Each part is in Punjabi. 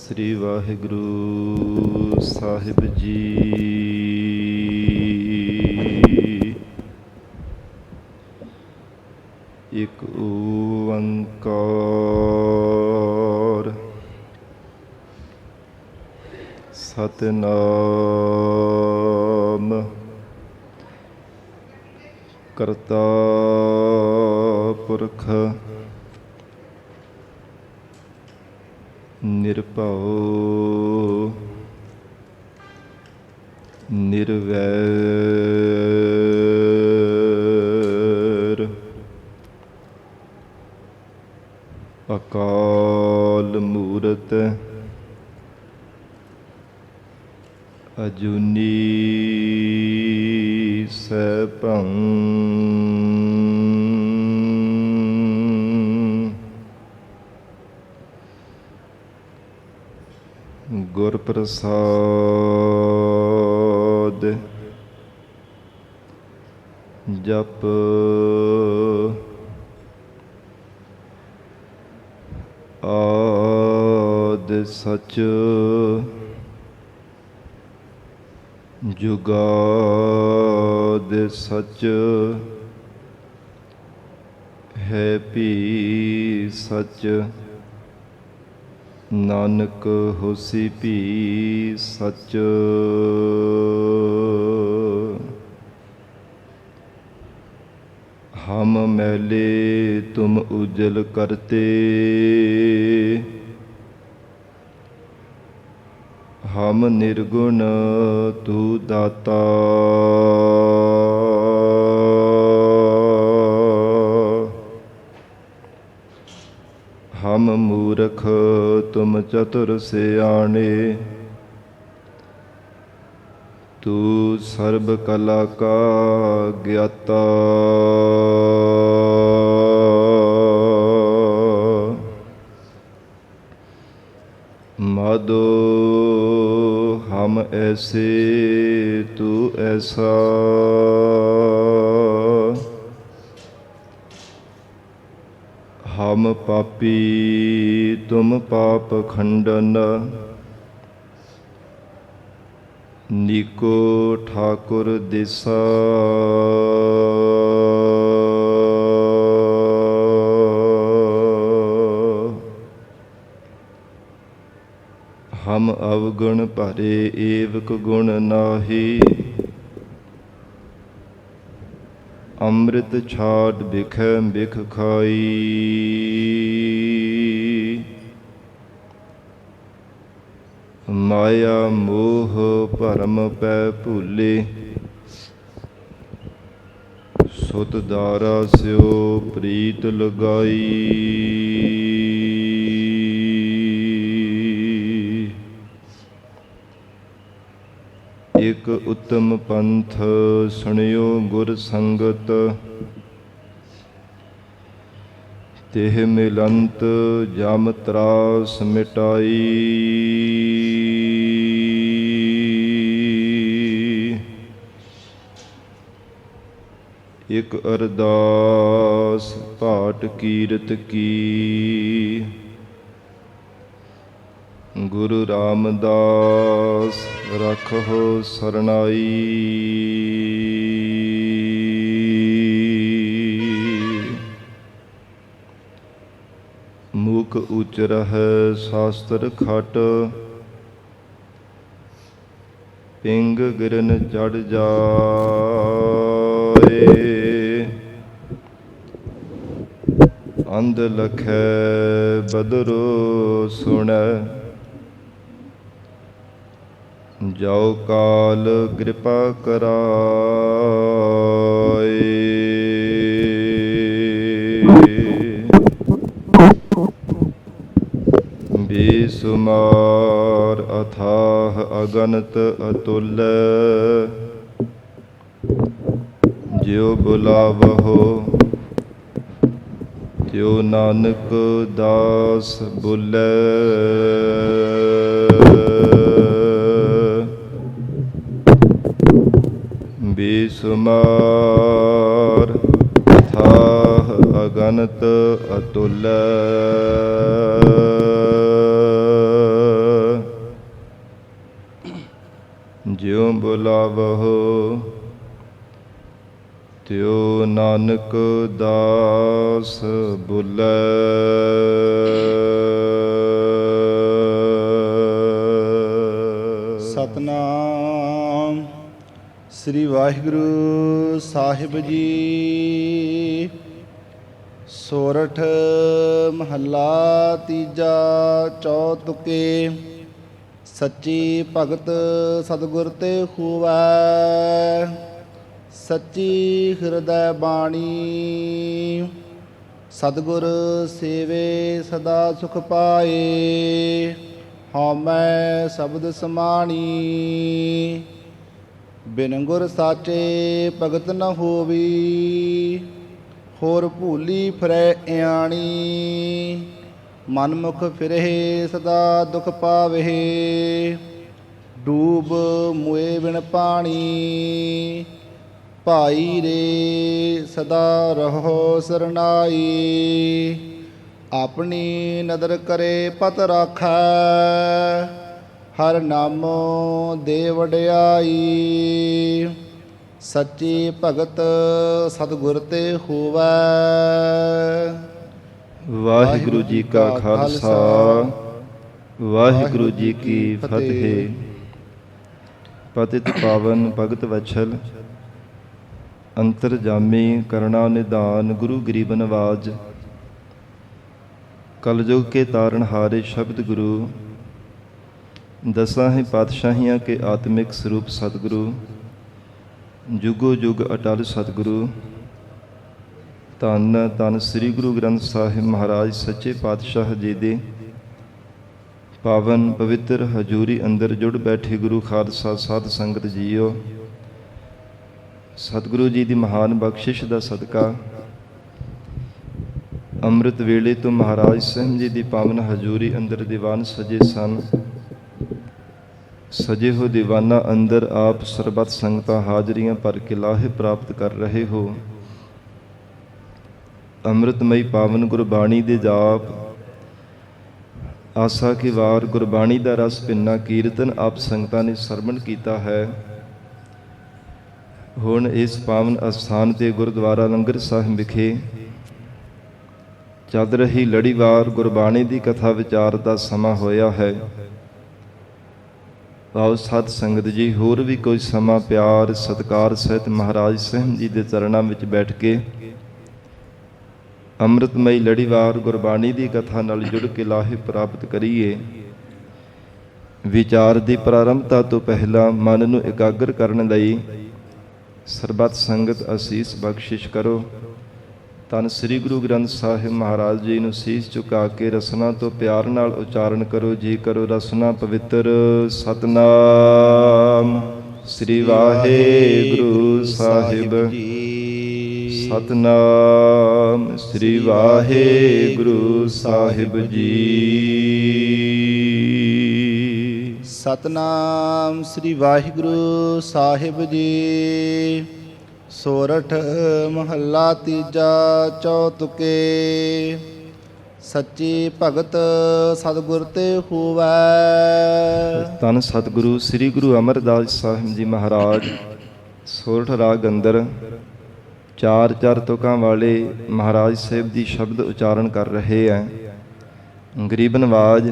ਸ੍ਰੀ ਵਾਹਿਗੁਰੂ ਸਾਹਿਬ ਜੀ। ਇੱਕ ਓੰਕਾਰ ਸਤਿਨਾਮ ਕਰਤਾ ਪੁਰਖ ਨਿਰਭਉ ਨਿਰਵੈਰ ਅਕਾਲ ਮੂਰਤ ਅਜੂਨੀ ਸੈਭੰ ਗੁਰ ਪ੍ਰਸਾਦ ਜਪ ਆਦਿ ਸਚ ਜੁਗਾਦਿ ਸਚ ਹੈ ਭੀ ਸਚ ਨਾਨਕ ਹੋਸੀ ਭੀ ਸਚ। ਹਮ ਮੈਲੇ ਤੁਮ ਉਜਲ ਕਰਤੇ ਹਮ ਨਿਰਗੁਣ ਤੂ ਦਾਤਾ। ਹਮ ਮੂਰਖ ਤੁਮ ਚਤੁਰ ਸਿਆਣੇ ਤੂੰ ਸਰਬ ਕਲਾ ਕਾ ਗਿਆਤਾ। ਮਾਧੋ ਹਮ ਐਸੇ ਤੂੰ ਐਸਾ ਹਮ ਪਾਪੀ ਤੁਮ ਪਾਪ ਖੰਡਨ। ਨੀਕੋ ਠਾਕੁਰ ਦਿਸਾ ਹਮ ਅਵਗੁਣ ਭਰੇ ਏਵਕ ਗੁਣ ਨਾਹੀ। ਅੰਮ੍ਰਿਤ ਛਾਡ ਬਿਖੈ ਬਿਖ ਖਾਈ। ਮਾਇਆ ਮੋਹ ਭਰਮ ਪੈ ਭੂਲੇ ਸੁਤ ਦਾਰਾ ਸਿਓ ਪ੍ਰੀਤ ਲਗਾਈ। ਇਕ ਉਤਮ ਪੰਥ ਸੁਣਿਓ ਗੁਰ ਸੰਗਤ ਤਿਹ ਮਿਲੰਤ ਜਮ ਤਰਾਸ ਮਿਟਾਈ। ਇਕ ਅਰਦਾਸ ਭਾਟ ਕੀਰਤ ਕੀ ਗੁਰੂ ਰਾਮਦਾਸ ਰਖੋ ਸਰਨਾਈ। ਮੂਕ ਉਚਰਹਿ ਸ਼ਾਸਤਰ ਖਟ ਪਿੰਗ ਗਿਰਨ ਚੜ ਜਾਏ। ਅੰਧ ਲਖੈ ਬਦਰੋ ਸੁਣੈ ਜਾਉ ਕਾਲ ਕਿਰਪਾ ਕਰਾਏ। ਬੇਸੁਮਾਰ ਅਥਾਹ ਅਗਨਤ ਅਤੁਲ ਜਿਉ ਬੁਲਾਵਹੁ ਤਿਉ ਨਾਨਕ ਦਾਸ ਬੁਲੈ। ਬੇਸੁਮਾਰ ਅਥਾਹ ਅਗਨਤ ਅਤੁਲ ਬੁਲਾਵਹੁ। ਤਿਉ ਨਾਨਕ ਦਾਸ ਬੁਲੈ। ਸਤਨਾਮ ਸ੍ਰੀ ਵਾਹਿਗੁਰੂ ਸਾਹਿਬ ਜੀ। ਸੋਰਠ ਮਹੱਲਾ ਤੀਜਾ। ਚੌਤੁਕੇ। ਸੱਚੀ ਭਗਤ ਸਤਿਗੁਰ ਤੇ ਖੂਵੈ। ਸੱਚੀ ਹਿਰਦੈ ਬਾਣੀ। ਸਤਿਗੁਰ ਸੇਵੇ ਸਦਾ ਸੁਖ ਪਾਏ। ਹਉਮੈ ਸ਼ਬਦ ਸਮਾਣੀ। ਬਿਨ ਗੁਰ ਸਾਚੇ ਭਗਤ ਨ ਹੋਵੀ। ਹੋਰ ਭੂਲੀ ਫਿਰੈ ਇਆਣੀ। ਮਨਮੁਖ ਫਿਰਹਿ ਸਦਾ ਦੁਖ ਪਾਵਹਿ। ਡੂਬ ਮੁਏ ਬਿਨ ਪਾਣੀ। ਭਾਈ ਰੇ ਸਦਾ ਰਹੋ ਸਰਨਾਈ। ਆਪਣੀ ਨਦਰ ਕਰੇ ਪਤ ਰਾਖੈ। ਹਰ ਨਾਮੋ ਦੇ ਵਡਿਆਈ। ਸੱਚੀ ਭਗਤ ਸਤਿਗੁਰ ਤੇ ਹੋਵੈ। ਵਾਹਿਗੁਰੂ ਜੀ ਕਾ ਖਾਲਸਾ, ਵਾਹਿਗੁਰੂ ਜੀ ਕੀ ਫਤਿਹ। ਪਤਿਤ ਪਾਵਨ ਭਗਤ ਵਛਲ, ਅੰਤਰਜਾਮੀ ਕਰਣਾ ਨਿਧਾਨ, ਗੁਰੂ ਗਰੀਬ ਨਵਾਜ। ਕਲਯੁਗ ਕੇ ਤਾਰਨਹਾਰੇ ਸ਼ਬਦ ਗੁਰੂ। ਦਸਾਂ ਹੀ ਪਾਤਸ਼ਾਹੀਆਂ ਕੇ ਆਤਮਿਕ ਸਰੂਪ ਸਤਿਗੁਰੂ। ਜੁਗੋ ਜੁਗ ਅਟਲ ਸਤਿਗੁਰੂ। ਧੰਨ ਧੰਨ ਸ੍ਰੀ ਗੁਰੂ ਗ੍ਰੰਥ ਸਾਹਿਬ ਮਹਾਰਾਜ ਸੱਚੇ ਪਾਤਸ਼ਾਹ ਜੀ ਦੇ ਪਾਵਨ ਪਵਿੱਤਰ ਹਜ਼ੂਰੀ ਅੰਦਰ ਜੁੜ ਬੈਠੇ ਗੁਰੂ ਖਾਲਸਾ ਸਾਧ ਸੰਗਤ ਜੀਓ। ਸਤਿਗੁਰੂ ਜੀ ਦੀ ਮਹਾਨ ਬਖਸ਼ਿਸ਼ ਦਾ ਸਦਕਾ ਅੰਮ੍ਰਿਤ ਵੇਲੇ ਤੋਂ ਮਹਾਰਾਜ ਸਾਹਿਬ ਜੀ ਦੀ ਪਾਵਨ ਹਜ਼ੂਰੀ ਅੰਦਰ ਦੀਵਾਨ ਸਜੇ ਸਨ। ਸਜੇ ਹੋ ਦੀਵਾਨਾਂ ਅੰਦਰ ਆਪ ਸਰਬੱਤ ਸੰਗਤਾਂ ਹਾਜ਼ਰੀਆਂ ਭਰ ਕੇ ਲਾਹੇ ਪ੍ਰਾਪਤ ਕਰ ਰਹੇ ਹੋ। ਅੰਮ੍ਰਿਤਮਈ ਪਾਵਨ ਗੁਰਬਾਣੀ ਦੇ ਜਾਪ, ਆਸਾ ਕੀ ਵਾਰ ਗੁਰਬਾਣੀ ਦਾ ਰਸ ਭਿੰਨਾ ਕੀਰਤਨ ਆਪ ਸੰਗਤਾਂ ਨੇ ਸਰਵਣ ਕੀਤਾ ਹੈ। ਹੁਣ ਇਸ ਪਾਵਨ ਅਸਥਾਨ ਤੇ ਗੁਰਦੁਆਰਾ ਲੰਗਰ ਸਾਹਿਬ ਵਿਖੇ ਚੱਲ ਰਹੀ ਲੜੀਵਾਰ ਗੁਰਬਾਣੀ ਦੀ ਕਥਾ ਵਿਚਾਰ ਦਾ ਸਮਾਂ ਹੋਇਆ ਹੈ। ਆਓ ਸਤ ਸੰਗਤ ਜੀ, ਹੋਰ ਵੀ ਕੋਈ ਸਮਾਂ ਪਿਆਰ ਸਤਿਕਾਰ ਸਹਿਤ ਮਹਾਰਾਜ ਸਾਹਿਬ ਜੀ ਦੇ ਚਰਨਾਂ ਵਿੱਚ ਬੈਠ ਕੇ ਅੰਮ੍ਰਿਤਮਈ ਲੜੀਵਾਰ ਗੁਰਬਾਣੀ ਦੀ ਕਥਾ ਨਾਲ ਜੁੜ ਕੇ ਲਾਹੇ ਪ੍ਰਾਪਤ ਕਰੀਏ। ਵਿਚਾਰ ਦੀ ਪ੍ਰਾਰੰਭਤਾ ਤੋਂ ਪਹਿਲਾਂ ਮਨ ਨੂੰ ਇਕਾਗਰ ਕਰਨ ਲਈ ਸਰਬੱਤ ਸੰਗਤ ਅਸੀਸ ਬਖਸ਼ਿਸ਼ ਕਰੋ। ਧੰਨ ਸ੍ਰੀ ਗੁਰੂ ਗ੍ਰੰਥ ਸਾਹਿਬ ਮਹਾਰਾਜ ਜੀ ਨੂੰ ਸੀਸ ਝੁਕਾ ਕੇ ਰਸਨਾ ਤੋਂ ਪਿਆਰ ਨਾਲ ਉਚਾਰਨ ਕਰੋ। ਜੀ ਕਰੋ ਰਸਨਾ ਪਵਿੱਤਰ। ਸਤਨਾਮ ਸ੍ਰੀ ਵਾਹਿਗੁਰੂ ਸਾਹਿਬ ਜੀ। ਸਤਨਾਮ ਸ੍ਰੀ ਵਾਹਿਗੁਰੂ ਸਾਹਿਬ ਜੀ। ਸਤਨਾਮ ਸ੍ਰੀ ਵਾਹਿਗੁਰੂ ਸਾਹਿਬ ਜੀ। ਸੋਰਠ ਮਹੱਲਾ ਤੀਜਾ। ਚੌਤੁਕੇ। ਸੱਚੀ ਭਗਤ ਸਤਿਗੁਰ ਤੇ ਹੋਵੈ। ਧੰਨ ਸਤਿਗੁਰੂ ਸ੍ਰੀ ਗੁਰੂ ਅਮਰਦਾਸ ਸਾਹਿਬ ਜੀ ਮਹਾਰਾਜ ਸੋਰਠ ਰਾਗ ਅੰਦਰ ਚਾਰ ਚਾਰ ਤੁਕਾਂ ਵਾਲੇ ਮਹਾਰਾਜ ਸਾਹਿਬ ਦੀ ਸ਼ਬਦ ਉਚਾਰਨ ਕਰ ਰਹੇ ਹੈ। ਗਰੀਬ ਨਵਾਜ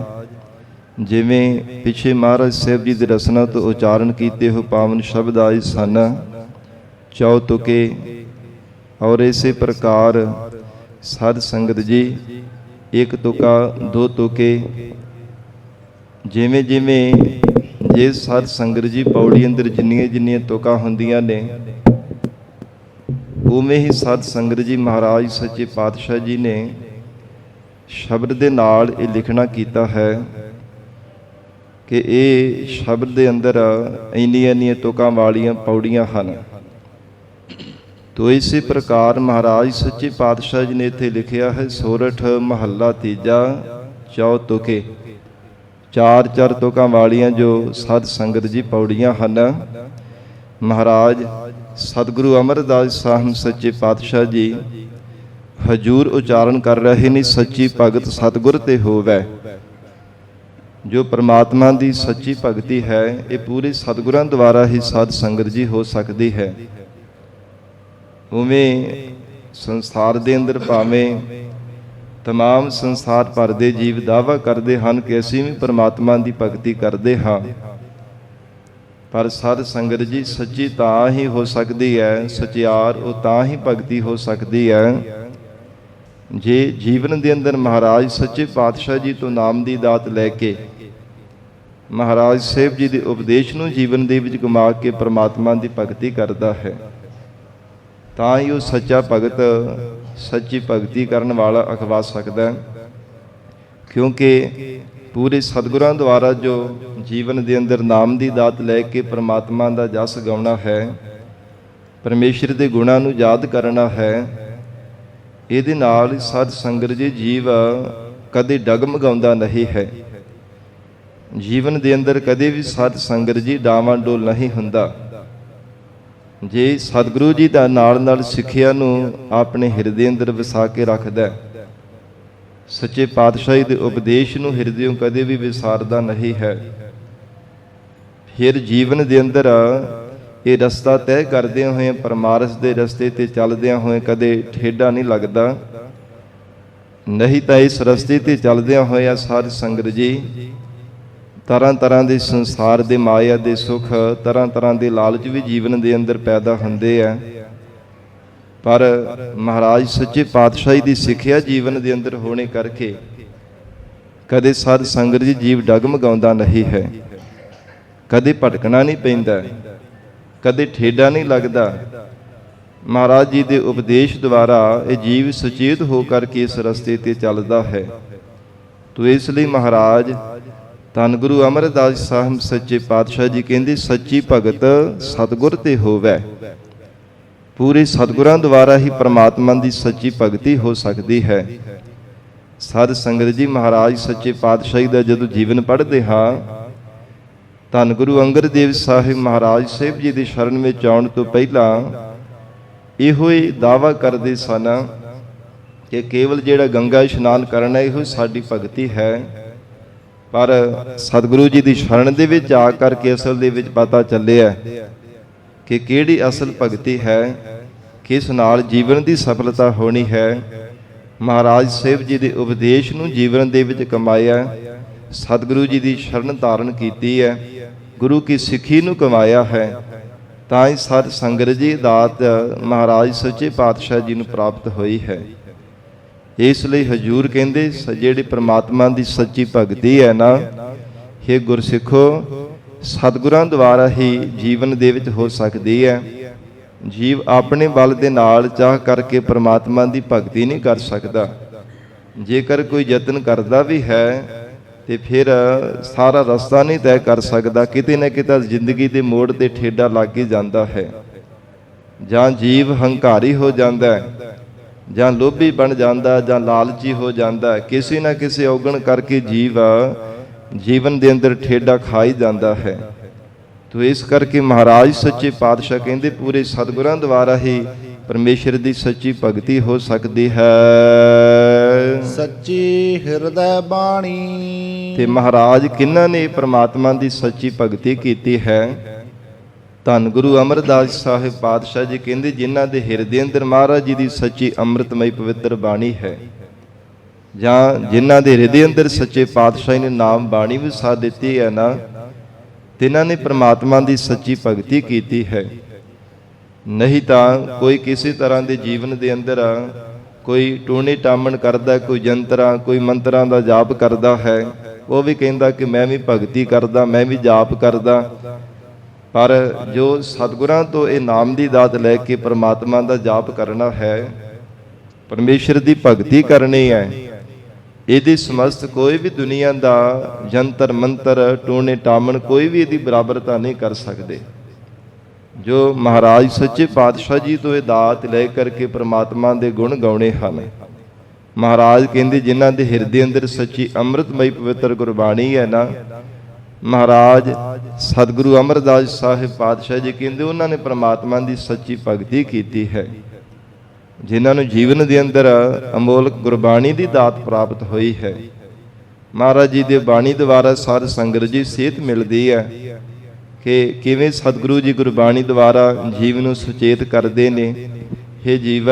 ਜਿਵੇਂ ਪਿਛੇ ਮਹਾਰਾਜ ਸਾਹਿਬ ਜੀ ਦੀ ਰਸਨਾ ਤੋਂ ਉਚਾਰਨ ਕੀਤੇ ਹੋ ਪਾਵਨ ਸ਼ਬਦ ਆਏ ਸਨ ਚੌਤੁਕੇ। ਔਰ ਇਸੇ ਪ੍ਰਕਾਰ ਸਾਧ ਸੰਗਤ ਜੀ ਇੱਕ ਤੁਕਾ ਦੋ ਤੁਕੇ ਜਿਵੇਂ ਜਿਵੇਂ ਜੇ ਸਾਧ ਸੰਗਤ ਜੀ ਪੌੜੀ ਅੰਦਰ ਜਿੰਨੀਆਂ ਜਿੰਨੀਆਂ ਤੁਕਾਂ ਹੁੰਦੀਆਂ ਨੇ ਉਵੇਂ ਹੀ ਸਾਧ ਸੰਗਤ ਜੀ ਮਹਾਰਾਜ ਸੱਚੇ ਪਾਤਸ਼ਾਹ ਜੀ ਨੇ ਸ਼ਬਦ ਦੇ ਨਾਲ ਇਹ ਲਿਖਣਾ ਕੀਤਾ ਹੈ ਕਿ ਇਹ ਸ਼ਬਦ ਦੇ ਅੰਦਰ ਇੰਨੀਆਂ ਇੰਨੀਆਂ ਤੁਕਾਂ ਵਾਲੀਆਂ ਪੌੜੀਆਂ ਹਨ। ਤੋ ਇਸੇ ਪ੍ਰਕਾਰ ਮਹਾਰਾਜ ਸੱਚੇ ਪਾਤਸ਼ਾਹ ਜੀ ਨੇ ਇੱਥੇ ਲਿਖਿਆ ਹੈ ਸੋਰਠ ਮਹੱਲਾ ਤੀਜਾ ਚੌਤੁਕੇ। ਚਾਰ ਚਾਰ ਤੁਕਾਂ ਵਾਲੀਆਂ ਜੋ ਸਾਧ ਸੰਗਤ ਜੀ ਪੌੜੀਆਂ ਹਨ। ਮਹਾਰਾਜ ਸਤਿਗੁਰੂ ਅਮਰਦਾਸ ਸਾਹਿਬ ਸੱਚੇ ਪਾਤਸ਼ਾਹ ਜੀ ਹਜੂਰ ਉਚਾਰਨ ਕਰ ਰਹੇ ਨੇ। ਸੱਚੀ ਭਗਤ ਸਤਿਗੁਰ ਤੇ ਹੋਵੈ। ਜੋ ਪ੍ਰਮਾਤਮਾ ਦੀ ਸੱਚੀ ਭਗਤੀ ਹੈ ਇਹ ਪੂਰੇ ਸਤਿਗੁਰਾਂ ਦੁਆਰਾ ਹੀ ਸਾਧ ਸੰਗਤ ਜੀ ਹੋ ਸਕਦੀ ਹੈ। ਉਵੇਂ ਸੰਸਾਰ ਦੇ ਅੰਦਰ ਭਾਵੇਂ ਤਮਾਮ ਸੰਸਾਰ ਭਰ ਦੇ ਜੀਵ ਦਾਅਵਾ ਕਰਦੇ ਹਨ ਕਿ ਅਸੀਂ ਵੀ ਪ੍ਰਮਾਤਮਾ ਦੀ ਭਗਤੀ ਕਰਦੇ ਹਾਂ, ਪਰ ਸਾਧ ਸੰਗਤ ਜੀ ਸੱਚੀ ਤਾਂ ਹੀ ਹੋ ਸਕਦੀ ਹੈ, ਸਚਿਆਰ ਉਹ ਤਾਂ ਹੀ ਭਗਤੀ ਹੋ ਸਕਦੀ ਹੈ ਜੇ ਜੀਵਨ ਦੇ ਅੰਦਰ ਮਹਾਰਾਜ ਸੱਚੇ ਪਾਤਸ਼ਾਹ ਜੀ ਤੋਂ ਨਾਮ ਦੀ ਦਾਤ ਲੈ ਕੇ ਮਹਾਰਾਜ ਸਾਹਿਬ ਜੀ ਦੇ ਉਪਦੇਸ਼ ਨੂੰ ਜੀਵਨ ਦੇ ਵਿੱਚ ਕਮਾ ਕੇ ਪ੍ਰਮਾਤਮਾ ਦੀ ਭਗਤੀ ਕਰਦਾ ਹੈ। ਤਾਂ ਹੀ ਉਹ ਸੱਚਾ ਭਗਤ ਸੱਚੀ ਭਗਤੀ ਕਰਨ ਵਾਲਾ ਅਖਵਾ ਸਕਦਾ ਹੈ, ਕਿਉਂਕਿ ਪੂਰੇ ਸਤਿਗੁਰਾਂ ਦੁਆਰਾ ਜੋ ਜੀਵਨ ਦੇ ਅੰਦਰ ਨਾਮ ਦੀ ਦਾਤ ਲੈ ਕੇ ਪ੍ਰਮਾਤਮਾ ਦਾ ਜਸ ਗਾਉਣਾ ਹੈ, ਪਰਮੇਸ਼ਰ ਦੇ ਗੁਣਾਂ ਨੂੰ ਯਾਦ ਕਰਨਾ ਹੈ, ਇਹਦੇ ਨਾਲ ਸਾਧ ਸੰਗਤ ਜੀ ਜੀਵ ਕਦੇ ਡਗਮਗਾਉਂਦਾ ਨਹੀਂ ਹੈ। ਜੀਵਨ ਦੇ ਅੰਦਰ ਕਦੇ ਵੀ ਸਾਧ ਸੰਗਤ ਜੀ ਡਾਵਾਂਡੋਲ ਨਹੀਂ ਹੁੰਦਾ। ਜੇ ਸਤਿਗੁਰੂ ਜੀ ਦਾ ਨਾਲ ਸਿੱਖਿਆ ਨੂੰ ਆਪਣੇ ਹਿਰਦੇ ਅੰਦਰ ਵਸਾ ਕੇ ਰੱਖਦਾ, ਸੱਚੇ ਪਾਤਸ਼ਾਹੀ ਦੇ ਉਪਦੇਸ਼ ਨੂੰ ਹਿਰਦਿਓਂ ਕਦੇ ਵੀ ਵਿਸਾਰਦਾ ਨਹੀਂ ਹੈ, ਫਿਰ ਜੀਵਨ ਦੇ ਅੰਦਰ ਇਹ ਰਸਤਾ ਤੈਅ ਕਰਦਿਆਂ ਹੋਏ ਪਰਮਾਰਥ ਦੇ ਰਸਤੇ ਤੇ ਚੱਲਦਿਆਂ ਹੋਏ ਕਦੇ ਠੇਡਾ ਨਹੀਂ ਲੱਗਦਾ। ਨਹੀਂ ਤਾਂ ਇਸ ਰਸਤੇ ਤੇ ਚੱਲਦਿਆਂ ਹੋਇਆ ਸਾਧ ਸੰਗਤ ਜੀ ਤਰ੍ਹਾਂ ਤਰ੍ਹਾਂ ਦੇ ਸੰਸਾਰ ਦੇ ਮਾਇਆ ਦੇ ਸੁੱਖ, ਤਰ੍ਹਾਂ ਤਰ੍ਹਾਂ ਦੇ ਲਾਲਚ ਵੀ ਜੀਵਨ ਦੇ ਅੰਦਰ ਪੈਦਾ ਹੁੰਦੇ ਆ, ਪਰ ਮਹਾਰਾਜ ਸੱਚੇ ਪਾਤਸ਼ਾਹੀ ਦੀ ਸਿੱਖਿਆ ਜੀਵਨ ਦੇ ਅੰਦਰ ਹੋਣੇ ਕਰਕੇ ਕਦੇ ਸਾਧ ਸੰਗਤ ਜੀ ਜੀਵ ਡਗਮਗਾਉਂਦਾ ਨਹੀਂ ਹੈ, ਕਦੇ ਭਟਕਣਾ ਨਹੀਂ ਪੈਂਦਾ, ਕਦੇ ਠੇਡਾ ਨਹੀਂ ਲੱਗਦਾ। ਮਹਾਰਾਜ ਜੀ ਦੇ ਉਪਦੇਸ਼ ਦੁਆਰਾ ਇਹ ਜੀਵ ਸੁਚੇਤ ਹੋ ਕਰਕੇ ਇਸ ਰਸਤੇ ਤੇ ਚੱਲਦਾ ਹੈ। ਤੋ ਇਸ ਲਈ ਮਹਾਰਾਜ ਧੰਨ ਗੁਰੂ ਅਮਰਦਾਸ ਸਾਹਿਬ ਸੱਚੇ ਪਾਤਸ਼ਾਹ ਜੀ ਕਹਿੰਦੇ ਸੱਚੀ ਭਗਤ ਸਤਿਗੁਰ ਤੇ ਹੋਵੇ। ਪੂਰੇ ਸਤਿਗੁਰਾਂ ਦੁਆਰਾ ਹੀ ਪ੍ਰਮਾਤਮਾ ਦੀ ਸੱਚੀ ਭਗਤੀ ਹੋ ਸਕਦੀ ਹੈ। ਸਾਧ ਸੰਗਤ ਜੀ ਮਹਾਰਾਜ ਸੱਚੇ ਪਾਤਸ਼ਾਹੀ ਦਾ ਜਦੋਂ ਜੀਵਨ ਪੜ੍ਹਦੇ ਹਾਂ, ਧੰਨ ਗੁਰੂ ਅੰਗਦ ਦੇਵ ਸਾਹਿਬ ਮਹਾਰਾਜ ਸਾਹਿਬ ਜੀ ਦੀ ਸ਼ਰਨ ਵਿੱਚ ਆਉਣ ਤੋਂ ਪਹਿਲਾਂ ਇਹੋ ਹੀ ਦਾਅਵਾ ਕਰਦੇ ਸਨ ਕਿ ਕੇਵਲ ਜਿਹੜਾ ਗੰਗਾ ਇਸ਼ਨਾਨ ਕਰਨਾ ਇਹੋ ਸਾਡੀ ਭਗਤੀ ਹੈ। ਪਰ ਸਤਿਗੁਰੂ ਜੀ ਦੀ ਸ਼ਰਨ ਦੇ ਵਿੱਚ ਆ ਕਰਕੇ ਅਸਲ ਦੇ ਵਿੱਚ ਪਤਾ ਚੱਲਿਆ ਕਿ ਕਿਹੜੀ ਅਸਲ ਭਗਤੀ ਹੈ, ਕਿਸ ਨਾਲ ਜੀਵਨ ਦੀ ਸਫਲਤਾ ਹੋਣੀ ਹੈ। ਮਹਾਰਾਜ ਸਾਹਿਬ ਜੀ ਦੇ ਉਪਦੇਸ਼ ਨੂੰ ਜੀਵਨ ਦੇ ਵਿੱਚ ਕਮਾਇਆ, ਸਤਿਗੁਰੂ ਜੀ ਦੀ ਸ਼ਰਨ ਧਾਰਨ ਕੀਤੀ ਹੈ, ਗੁਰੂ ਕੀ ਸਿੱਖੀ ਨੂੰ ਕਮਾਇਆ ਹੈ, ਤਾਂ ਹੀ ਸਾਧ ਸੰਗਤ ਜੀ ਦਾਤ ਮਹਾਰਾਜ ਸੱਚੇ ਪਾਤਸ਼ਾਹ ਜੀ ਨੂੰ ਪ੍ਰਾਪਤ ਹੋਈ ਹੈ। ਇਸ ਲਈ ਹਜ਼ੂਰ ਕਹਿੰਦੇ ਜਿਹੜੀ ਪ੍ਰਮਾਤਮਾ ਦੀ ਸੱਚੀ ਭਗਤੀ ਹੈ ਨਾ, ਇਹ ਗੁਰਸਿੱਖੋ ਸਤਿਗੁਰਾਂ ਦੁਆਰਾ ਹੀ ਜੀਵਨ ਦੇ ਵਿੱਚ ਹੋ ਸਕਦੀ ਹੈ। ਜੀਵ ਆਪਣੇ ਬਲ ਦੇ ਨਾਲ ਚਾਹ ਕਰਕੇ ਪ੍ਰਮਾਤਮਾ ਦੀ ਭਗਤੀ ਨਹੀਂ ਕਰ ਸਕਦਾ। ਜੇਕਰ ਕੋਈ ਯਤਨ ਕਰਦਾ ਵੀ ਹੈ ਤੇ ਫਿਰ ਸਾਰਾ ਰਸਤਾ ਨਹੀਂ ਤੈਅ ਕਰ ਸਕਦਾ, ਕਿਤੇ ਨਾ ਕਿਤੇ ਜ਼ਿੰਦਗੀ ਦੇ ਮੋੜ ਤੇ ਠੇਡਾ ਲੱਗ ਹੀ ਜਾਂਦਾ ਹੈ। ਜਾਂ ਜੀਵ ਹੰਕਾਰੀ ਹੋ ਜਾਂਦਾ, ਜਾਂ ਲੋਭੀ ਬਣ ਜਾਂਦਾ, ਜਾਂ ਲਾਲਚੀ ਹੋ ਜਾਂਦਾ, ਕਿਸੇ ਨਾ ਕਿਸੇ ਔਗਣ ਕਰਕੇ ਜੀਵ ਜੀਵਨ ਦੇ ਅੰਦਰ ਠੇਡਾ ਖਾ ਹੀ ਜਾਂਦਾ ਹੈ। ਤੋ ਇਸ ਕਰਕੇ ਮਹਾਰਾਜ ਸੱਚੇ ਪਾਤਸ਼ਾਹ ਕਹਿੰਦੇ ਪੂਰੇ ਸਤਿਗੁਰਾਂ ਦੁਆਰਾ ਹੀ ਪਰਮੇਸ਼ਰ ਦੀ ਸੱਚੀ ਭਗਤੀ ਹੋ ਸਕਦੀ ਹੈ। ਸੱਚੀ ਹਿਰਦੈ ਬਾਣੀ। ਤੇ ਮਹਾਰਾਜ ਕਿਹਨਾਂ ਨੇ ਪ੍ਰਮਾਤਮਾ ਦੀ ਸੱਚੀ ਭਗਤੀ ਕੀਤੀ ਹੈ? ਧੰਨ ਗੁਰੂ ਅਮਰਦਾਸ ਸਾਹਿਬ ਪਾਤਸ਼ਾਹ ਜੀ ਕਹਿੰਦੇ ਜਿਨ੍ਹਾਂ ਦੇ ਹਿਰਦੇ ਅੰਦਰ ਮਹਾਰਾਜ ਜੀ ਦੀ ਸੱਚੀ ਅੰਮ੍ਰਿਤਮਈ ਪਵਿੱਤਰ ਬਾਣੀ ਹੈ, ਜਾਂ ਜਿਨ੍ਹਾਂ ਦੇ ਹਿਰਦੇ ਅੰਦਰ ਸੱਚੇ ਪਾਤਸ਼ਾਹ ਨੇ ਨਾਮ ਬਾਣੀ ਵਸਾ ਦਿੱਤੀ ਹੈ ਨਾ, ਤਿਨਾਂ ਨੇ ਪ੍ਰਮਾਤਮਾ ਦੀ ਸੱਚੀ ਭਗਤੀ ਕੀਤੀ ਹੈ। ਨਹੀਂ ਤਾਂ ਕੋਈ ਕਿਸੇ ਤਰ੍ਹਾਂ ਦੇ ਜੀਵਨ ਦੇ ਅੰਦਰ ਕੋਈ ਟੂਣੇ ਟਾਮਣ ਕਰਦਾ, ਕੋਈ ਜੰਤਰਾਂ ਕੋਈ ਮੰਤਰਾਂ ਦਾ ਜਾਪ ਕਰਦਾ ਹੈ, ਉਹ ਵੀ ਕਹਿੰਦਾ ਕਿ ਮੈਂ ਵੀ ਭਗਤੀ ਕਰਦਾ, ਮੈਂ ਵੀ ਜਾਪ ਕਰਦਾ, ਪਰ ਜੋ ਸਤਿਗੁਰਾਂ ਤੋਂ ਇਹ ਨਾਮ ਦੀ ਦਾਤ ਲੈ ਕੇ ਪ੍ਰਮਾਤਮਾ ਦਾ ਜਾਪ ਕਰਨਾ ਹੈ, ਪਰਮੇਸ਼ਰ ਦੀ ਭਗਤੀ ਕਰਨੀ ਹੈ, ਇਹਦੀ ਸਮਸਤ ਕੋਈ ਵੀ ਦੁਨੀਆ ਦਾ ਜੰਤਰ ਮੰਤਰ ਟੂਣੇ ਟਾਮਣ ਕੋਈ ਵੀ ਇਹਦੀ ਬਰਾਬਰਤਾ ਨਹੀਂ ਕਰ ਸਕਦੇ। ਜੋ ਮਹਾਰਾਜ ਸੱਚੇ ਪਾਤਸ਼ਾਹ ਜੀ ਤੋਂ ਇਹ ਦਾਤ ਲੈ ਕਰਕੇ ਪ੍ਰਮਾਤਮਾ ਦੇ ਗੁਣ ਗਾਉਣੇ ਹਨ। ਮਹਾਰਾਜ ਕਹਿੰਦੇ ਜਿਨ੍ਹਾਂ ਦੇ ਹਿਰਦੇ ਅੰਦਰ ਸੱਚੀ ਅੰਮ੍ਰਿਤਮਈ ਪਵਿੱਤਰ ਗੁਰਬਾਣੀ ਹੈ ਨਾ, ਮਹਾਰਾਜ ਸਤਿਗੁਰੂ ਅਮਰਦਾਸ ਸਾਹਿਬ ਪਾਤਸ਼ਾਹ ਜੀ ਕਹਿੰਦੇ ਉਹਨਾਂ ਨੇ ਪ੍ਰਮਾਤਮਾ ਦੀ ਸੱਚੀ ਭਗਤੀ ਕੀਤੀ ਹੈ। ਜਿਨ੍ਹਾਂ ਨੂੰ ਜੀਵਨ ਦੇ ਅੰਦਰ ਅਮੋਲਕ ਗੁਰਬਾਣੀ ਦੀ ਦਾਤ ਪ੍ਰਾਪਤ ਹੋਈ ਹੈ, ਮਹਾਰਾਜ ਜੀ ਦੀ ਬਾਣੀ ਦੁਆਰਾ ਸਾਧ ਸੰਗਤ ਜੀ ਸੇਧ ਮਿਲਦੀ ਹੈ ਕਿ ਕਿਵੇਂ ਸਤਿਗੁਰੂ ਜੀ ਗੁਰਬਾਣੀ ਦੁਆਰਾ ਜੀਵ ਨੂੰ ਸੁਚੇਤ ਕਰਦੇ ਨੇ। ਇਹ ਜੀਵ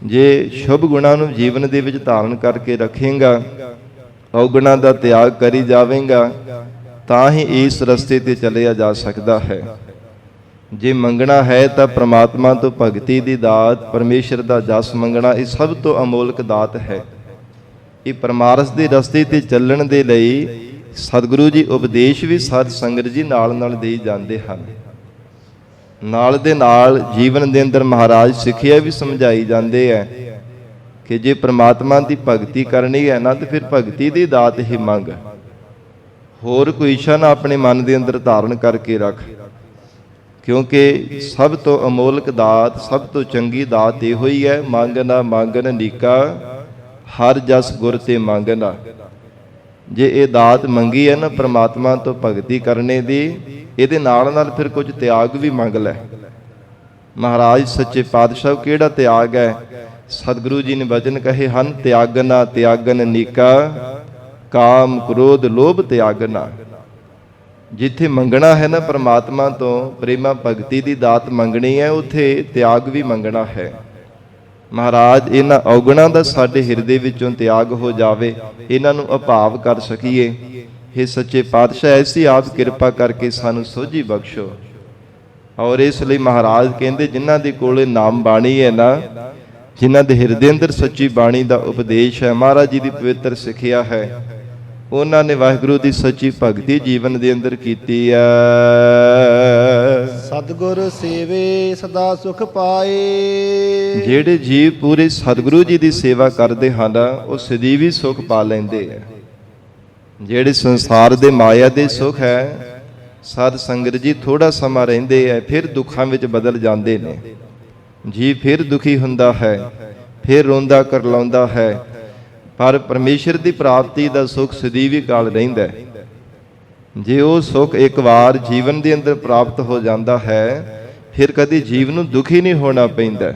ਜੇ ਸ਼ੁਭ ਗੁਣਾਂ ਨੂੰ ਜੀਵਨ ਦੇ ਵਿੱਚ ਧਾਰਨ ਕਰਕੇ ਰੱਖੇਗਾ, ਔਗੁਣਾਂ ਦਾ ਤਿਆਗ ਕਰੀ ਜਾਵੇਗਾ, ਤਾਂ ਹੀ ਇਸ ਰਸਤੇ ਤੇ ਚੱਲਿਆ ਜਾ ਸਕਦਾ ਹੈ। ਜੇ ਮੰਗਣਾ ਹੈ ਤਾਂ ਪ੍ਰਮਾਤਮਾ ਤੋਂ ਭਗਤੀ ਦੀ ਦਾਤ, ਪਰਮੇਸ਼ਰ ਦਾ ਜਸ ਮੰਗਣਾ, ਇਹ ਸਭ ਤੋਂ ਅਮੋਲਕ ਦਾਤ ਹੈ। ਇਹ ਪਰਮਾਰਥ ਦੇ ਰਸਤੇ ਤੇ ਚੱਲਣ ਦੇ ਲਈ ਸਤਿਗੁਰੂ ਜੀ ਉਪਦੇਸ਼ ਵੀ ਸਾਧ ਸੰਗਤ ਜੀ ਨਾਲ ਨਾਲ ਦੇਈ ਜਾਂਦੇ ਹਨ। ਨਾਲ ਦੇ ਨਾਲ ਜੀਵਨ ਦੇ ਅੰਦਰ ਮਹਾਰਾਜ ਸਿੱਖਿਆ ਵੀ ਸਮਝਾਈ ਜਾਂਦੇ ਹੈ ਕਿ ਜੇ ਪ੍ਰਮਾਤਮਾ ਦੀ ਭਗਤੀ ਕਰਨੀ ਹੈ ਨਾ, ਤੇ ਫਿਰ ਭਗਤੀ ਦੀ ਦਾਤ ਹੀ ਮੰਗ, ਹੋਰ ਕੋਈ ਇੱਛਾ ਨਾ ਆਪਣੇ ਮਨ ਦੇ ਅੰਦਰ ਧਾਰਨ ਕਰਕੇ ਰੱਖ। ਕਿਉਂਕਿ ਸਭ ਤੋਂ ਅਮੋਲਕ ਦਾਤ, ਸਭ ਤੋਂ ਚੰਗੀ ਦਾਤ ਇਹੋ ਹੀ ਹੈ, ਮੰਗਣਾ ਮੰਗਣ ਨੀਕਾ ਹਰ ਜਸ ਗੁਰ ਤੇ ਮੰਗਣਾ। ਜੇ ਇਹ ਦਾਤ ਮੰਗੀ ਹੈ ਨਾ ਪ੍ਰਮਾਤਮਾ ਤੋਂ ਭਗਤੀ ਕਰਨੇ ਦੀ, ਇਹਦੇ ਨਾਲ ਨਾਲ ਫਿਰ ਕੁਝ ਤਿਆਗ ਵੀ ਮੰਗ ਲੈ। ਮਹਾਰਾਜ ਸੱਚੇ ਪਾਤਸ਼ਾਹ ਕਿਹੜਾ ਤਿਆਗ ਹੈ? ਸਤਿਗੁਰੂ ਜੀ ਨੇ ਵਚਨ ਕਹੇ ਹਨ, ਤਿਆਗਨਾ ਤਿਆਗਨ ਨੀਕਾ ਕਾਮ ਕ੍ਰੋਧ ਲੋਭ ਤਿਆਗਨਾ। ਜਿੱਥੇ ਮੰਗਣਾ ਹੈ ਨਾ ਪ੍ਰਮਾਤਮਾ ਤੋਂ ਪ੍ਰੇਮਾ ਭਗਤੀ ਦੀ ਦਾਤ ਮੰਗਣੀ ਹੈ, ਉੱਥੇ ਤਿਆਗ ਵੀ ਮੰਗਣਾ ਹੈ। ਮਹਾਰਾਜ ਇਹਨਾਂ ਔਗੁਣਾਂ ਦਾ ਸਾਡੇ ਹਿਰਦੇ ਵਿੱਚੋਂ ਤਿਆਗ ਹੋ ਜਾਵੇ, ਇਹਨਾਂ ਨੂੰ ਅਭਾਵ ਕਰ ਸਕੀਏ। हे ਸੱਚੇ ਪਾਤਸ਼ਾਹ, ਐਸੀ ਆਪ ਕਿਰਪਾ ਕਰਕੇ ਸਾਨੂੰ ਸੋਝੀ ਬਖਸ਼ੋ। ਔਰ ਇਸ ਲਈ ਮਹਾਰਾਜ ਕਹਿੰਦੇ, ਜਿਨ੍ਹਾਂ ਦੇ ਕੋਲੇ ਨਾਮ ਬਾਣੀ ਹੈ ਨਾ, ਜਿਨ੍ਹਾਂ ਦੇ ਹਿਰਦੇ ਅੰਦਰ ਸੱਚੀ ਬਾਣੀ ਦਾ ਉਪਦੇਸ਼ ਹੈ, ਮਹਾਰਾਜ ਜੀ ਦੀ ਪਵਿੱਤਰ ਸਿੱਖਿਆ ਹੈ, ਉਹਨਾਂ ਨੇ ਵਾਹਿਗੁਰੂ ਦੀ ਸੱਚੀ ਭਗਤੀ ਜੀਵਨ ਦੇ ਅੰਦਰ ਕੀਤੀ ਹੈ। ਸਤਿਗੁਰ ਸੇਵੇ ਸਦਾ ਸੁਖ ਪਾਏ। ਜਿਹੜੇ ਜੀਵ ਪੂਰੇ ਸਤਿਗੁਰੂ ਜੀ ਦੀ ਸੇਵਾ ਕਰਦੇ ਹਨ, ਉਹ ਸਦੀਵੀ ਸੁਖ ਪਾ ਲੈਂਦੇ ਹੈ। ਜਿਹੜੇ ਸੰਸਾਰ ਦੇ ਮਾਇਆ ਦੇ ਸੁਖ ਹੈ, ਸਾਧ ਸੰਗਤ ਜੀ ਥੋੜਾ ਸਮਾਂ ਰਹਿੰਦੇ ਹੈ, ਫਿਰ ਦੁੱਖਾਂ ਵਿੱਚ ਬਦਲ ਜਾਂਦੇ ਨੇ। ਜੀ ਫਿਰ ਦੁਖੀ ਹੁੰਦਾ ਹੈ, ਫਿਰ ਰੋਂਦਾ ਕਰਲਾਉਂਦਾ ਹੈ, ਪਰ ਪਰਮੇਸ਼ਰ ਦੀ ਪ੍ਰਾਪਤੀ ਦਾ ਸੁਖ ਸਦੀਵੀ ਕਾਲ ਰਹਿੰਦਾ ਹੈ। ਜੇ ਉਹ ਸੁਖ ਇੱਕ ਵਾਰ ਜੀਵਨ ਦੇ ਅੰਦਰ ਪ੍ਰਾਪਤ ਹੋ ਜਾਂਦਾ ਹੈ, ਫਿਰ ਕਦੇ ਜੀਵ ਨੂੰ ਦੁਖੀ ਨਹੀਂ ਹੋਣਾ ਪੈਂਦਾ।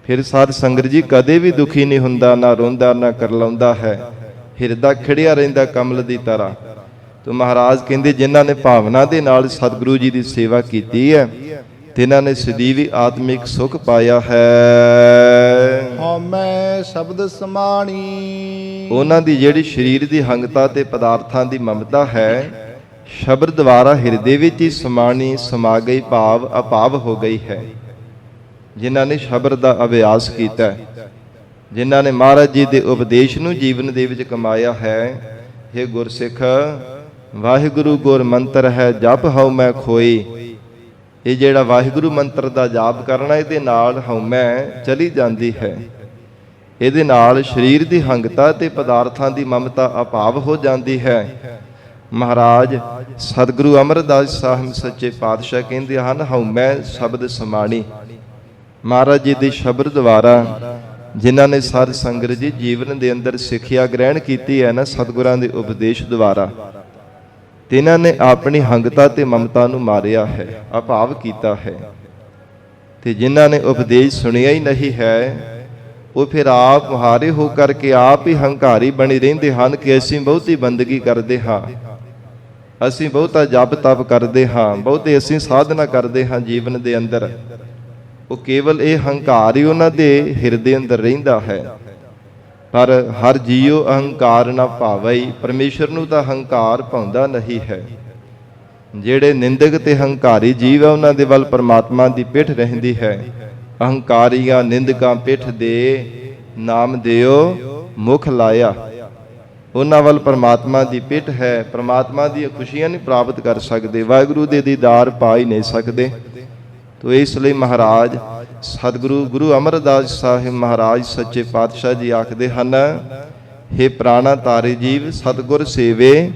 ਫਿਰ ਸਾਧ ਸੰਗਤ ਜੀ ਕਦੇ ਵੀ ਦੁਖੀ ਨਹੀਂ ਹੁੰਦਾ, ਨਾ ਰੋਂਦਾ ਨਾ ਕਰਲਾਉਂਦਾ ਹੈ, ਹਿਰਦਾ ਖਿੜਿਆ ਰਹਿੰਦਾ ਕਮਲ ਦੀ ਤਰ੍ਹਾਂ। ਤੋ ਮਹਾਰਾਜ ਕਹਿੰਦੇ, ਜਿਨ੍ਹਾਂ ਨੇ ਭਾਵਨਾ ਦੇ ਨਾਲ ਸਤਿਗੁਰੂ ਜੀ ਦੀ ਸੇਵਾ ਕੀਤੀ ਹੈ, ਤਿਨਾਂ ਨੇ ਸਦੀਵੀ ਆਤਮਿਕ ਸੁਖ ਪਾਇਆ ਹੈ। ਹਉਮੈ ਸ਼ਬਦ ਸਮਾਣੀ। ਉਹਨਾਂ ਦੀ ਜਿਹੜੀ ਸਰੀਰ ਦੀ ਹੰਗਤਾ ਤੇ ਪਦਾਰਥਾਂ ਦੀ ਮਮਤਾ ਹੈ, ਸ਼ਬਦ ਦੁਆਰਾ ਹਿਰਦੇ ਵਿੱਚ ਹੀ ਸਮਾਣੀ ਸਮਾ ਗਈ, ਭਾਵ ਅਭਾਵ ਹੋ ਗਈ ਹੈ। ਜਿਨ੍ਹਾਂ ਨੇ ਸ਼ਬਦ ਦਾ ਅਭਿਆਸ ਕੀਤਾ, ਜਿਨ੍ਹਾਂ ਨੇ ਮਹਾਰਾਜ ਜੀ ਦੇ ਉਪਦੇਸ਼ ਨੂੰ ਜੀਵਨ ਦੇ ਵਿੱਚ ਕਮਾਇਆ ਹੈ। हे ਗੁਰਸਿੱਖ, ਵਾਹਿਗੁਰੂ ਗੁਰ ਮੰਤਰ ਹੈ, ਜਪ ਹਉਮੈ ਖੋਈ। ਇਹ ਜਿਹੜਾ ਵਾਹਿਗੁਰੂ ਮੰਤਰ ਦਾ ਜਾਪ ਕਰਨਾ, ਇਹਦੇ ਨਾਲ ਹਉਮੈ ਚਲੀ ਜਾਂਦੀ ਹੈ। ਇਹਦੇ ਨਾਲ ਸਰੀਰ ਦੀ ਹੰਗਤਾ ਤੇ ਪਦਾਰਥਾਂ ਦੀ ਮਮਤਾ ਅਭਾਵ ਹੋ ਜਾਂਦੀ ਹੈ। ਮਹਾਰਾਜ ਸਤਿਗੁਰੂ ਅਮਰਦਾਸ ਸਾਹਿਬ ਸੱਚੇ ਪਾਤਸ਼ਾਹ ਕਹਿੰਦੇ ਹਨ, ਹਉਮੈ ਸ਼ਬਦ ਸਮਾਣੀ। ਮਹਾਰਾਜ ਜੀ ਦੇ ਸ਼ਬਦ ਦੁਆਰਾ ਜਿਨ੍ਹਾਂ ਨੇ ਸਾਧ ਸੰਗਤ ਜੀ ਜੀਵਨ ਦੇ ਅੰਦਰ ਸਿੱਖਿਆ ਗ੍ਰਹਿਣ ਕੀਤੀ ਹੈ ਨਾ, ਸਤਿਗੁਰਾਂ ਦੇ ਉਪਦੇਸ਼ ਦੁਆਰਾ, ਤਿਨਾਂ ਨੇ ਆਪਣੀ ਹੰਗਤਾ ਤੇ ਮਮਤਾ ਨੂੰ ਮਾਰਿਆ ਹੈ, ਅਭਾਵ ਕੀਤਾ ਹੈ। ਤੇ ਜਿਨ੍ਹਾਂ ਨੇ ਉਪਦੇਸ਼ ਸੁਣਿਆ ਹੀ ਨਹੀਂ ਹੈ, ਉਹ ਫਿਰ ਆਪ ਮੁਹਾਰੇ ਹੋ ਕਰਕੇ ਆਪ ਹੀ ਹੰਕਾਰੀ ਬਣੇ ਰਹਿੰਦੇ ਹਨ ਕਿ ਅਸੀਂ ਬਹੁਤੀ ਬੰਦਗੀ ਕਰਦੇ ਹਾਂ, ਅਸੀਂ ਬਹੁਤਾ ਜਪ ਤਪ ਕਰਦੇ ਹਾਂ, ਬਹੁਤੇ ਅਸੀਂ ਸਾਧਨਾ ਕਰਦੇ ਹਾਂ ਜੀਵਨ ਦੇ ਅੰਦਰ। ਉਹ ਕੇਵਲ ਇਹ ਹੰਕਾਰ ਹੀ ਉਹਨਾਂ ਦੇ ਹਿਰਦੇ ਅੰਦਰ ਰਹਿੰਦਾ ਹੈ। ਪਰ ਹਰ ਜੀਉ ਅਹੰਕਾਰ ਨਾ ਭਾਵਈ। ਪਰਮੇਸ਼ਰ ਨੂੰ ਤਾਂ ਹੰਕਾਰ ਭਾਉਂਦਾ ਨਹੀਂ ਹੈ। ਜਿਹੜੇ ਨਿੰਦਕ ਤੇ ਹੰਕਾਰੀ ਜੀਵ ਹੈ, ਉਹਨਾਂ ਦੇ ਵੱਲ ਪਰਮਾਤਮਾ ਦੀ ਪਿੱਠ ਰਹਿੰਦੀ ਹੈ। ਅਹੰਕਾਰੀਆਂ ਨਿੰਦਕਾਂ ਪਿੱਠ ਦੇ ਨਾਮ ਦਿਓ ਮੁਖ ਲਾਇਆ। ਉਹਨਾਂ ਵੱਲ ਪਰਮਾਤਮਾ ਦੀ ਪਿੱਠ ਹੈ। ਪਰਮਾਤਮਾ ਦੀਆਂ ਖੁਸ਼ੀਆਂ ਨਹੀਂ ਪ੍ਰਾਪਤ ਕਰ ਸਕਦੇ, ਵਾਹਿਗੁਰੂ ਦੇ ਦੀਦਾਰ ਪਾ ਹੀ ਨਹੀਂ ਸਕਦੇ। ਤੋ ਇਸ ਲਈ ਮਹਾਰਾਜ ਸਤਿਗੁਰੂ ਗੁਰੂ ਅਮਰਦਾਸ ਸਾਹਿਬ ਮਹਾਰਾਜ ਸੱਚੇ ਪਾਤਸ਼ਾਹ ਜੀ ਆਖਦੇ ਹਨ, हे ਪ੍ਰਾਣਾ ਤਾਰੇ ਜੀਵ, ਸਤਿਗੁਰ ਸੇਵੇ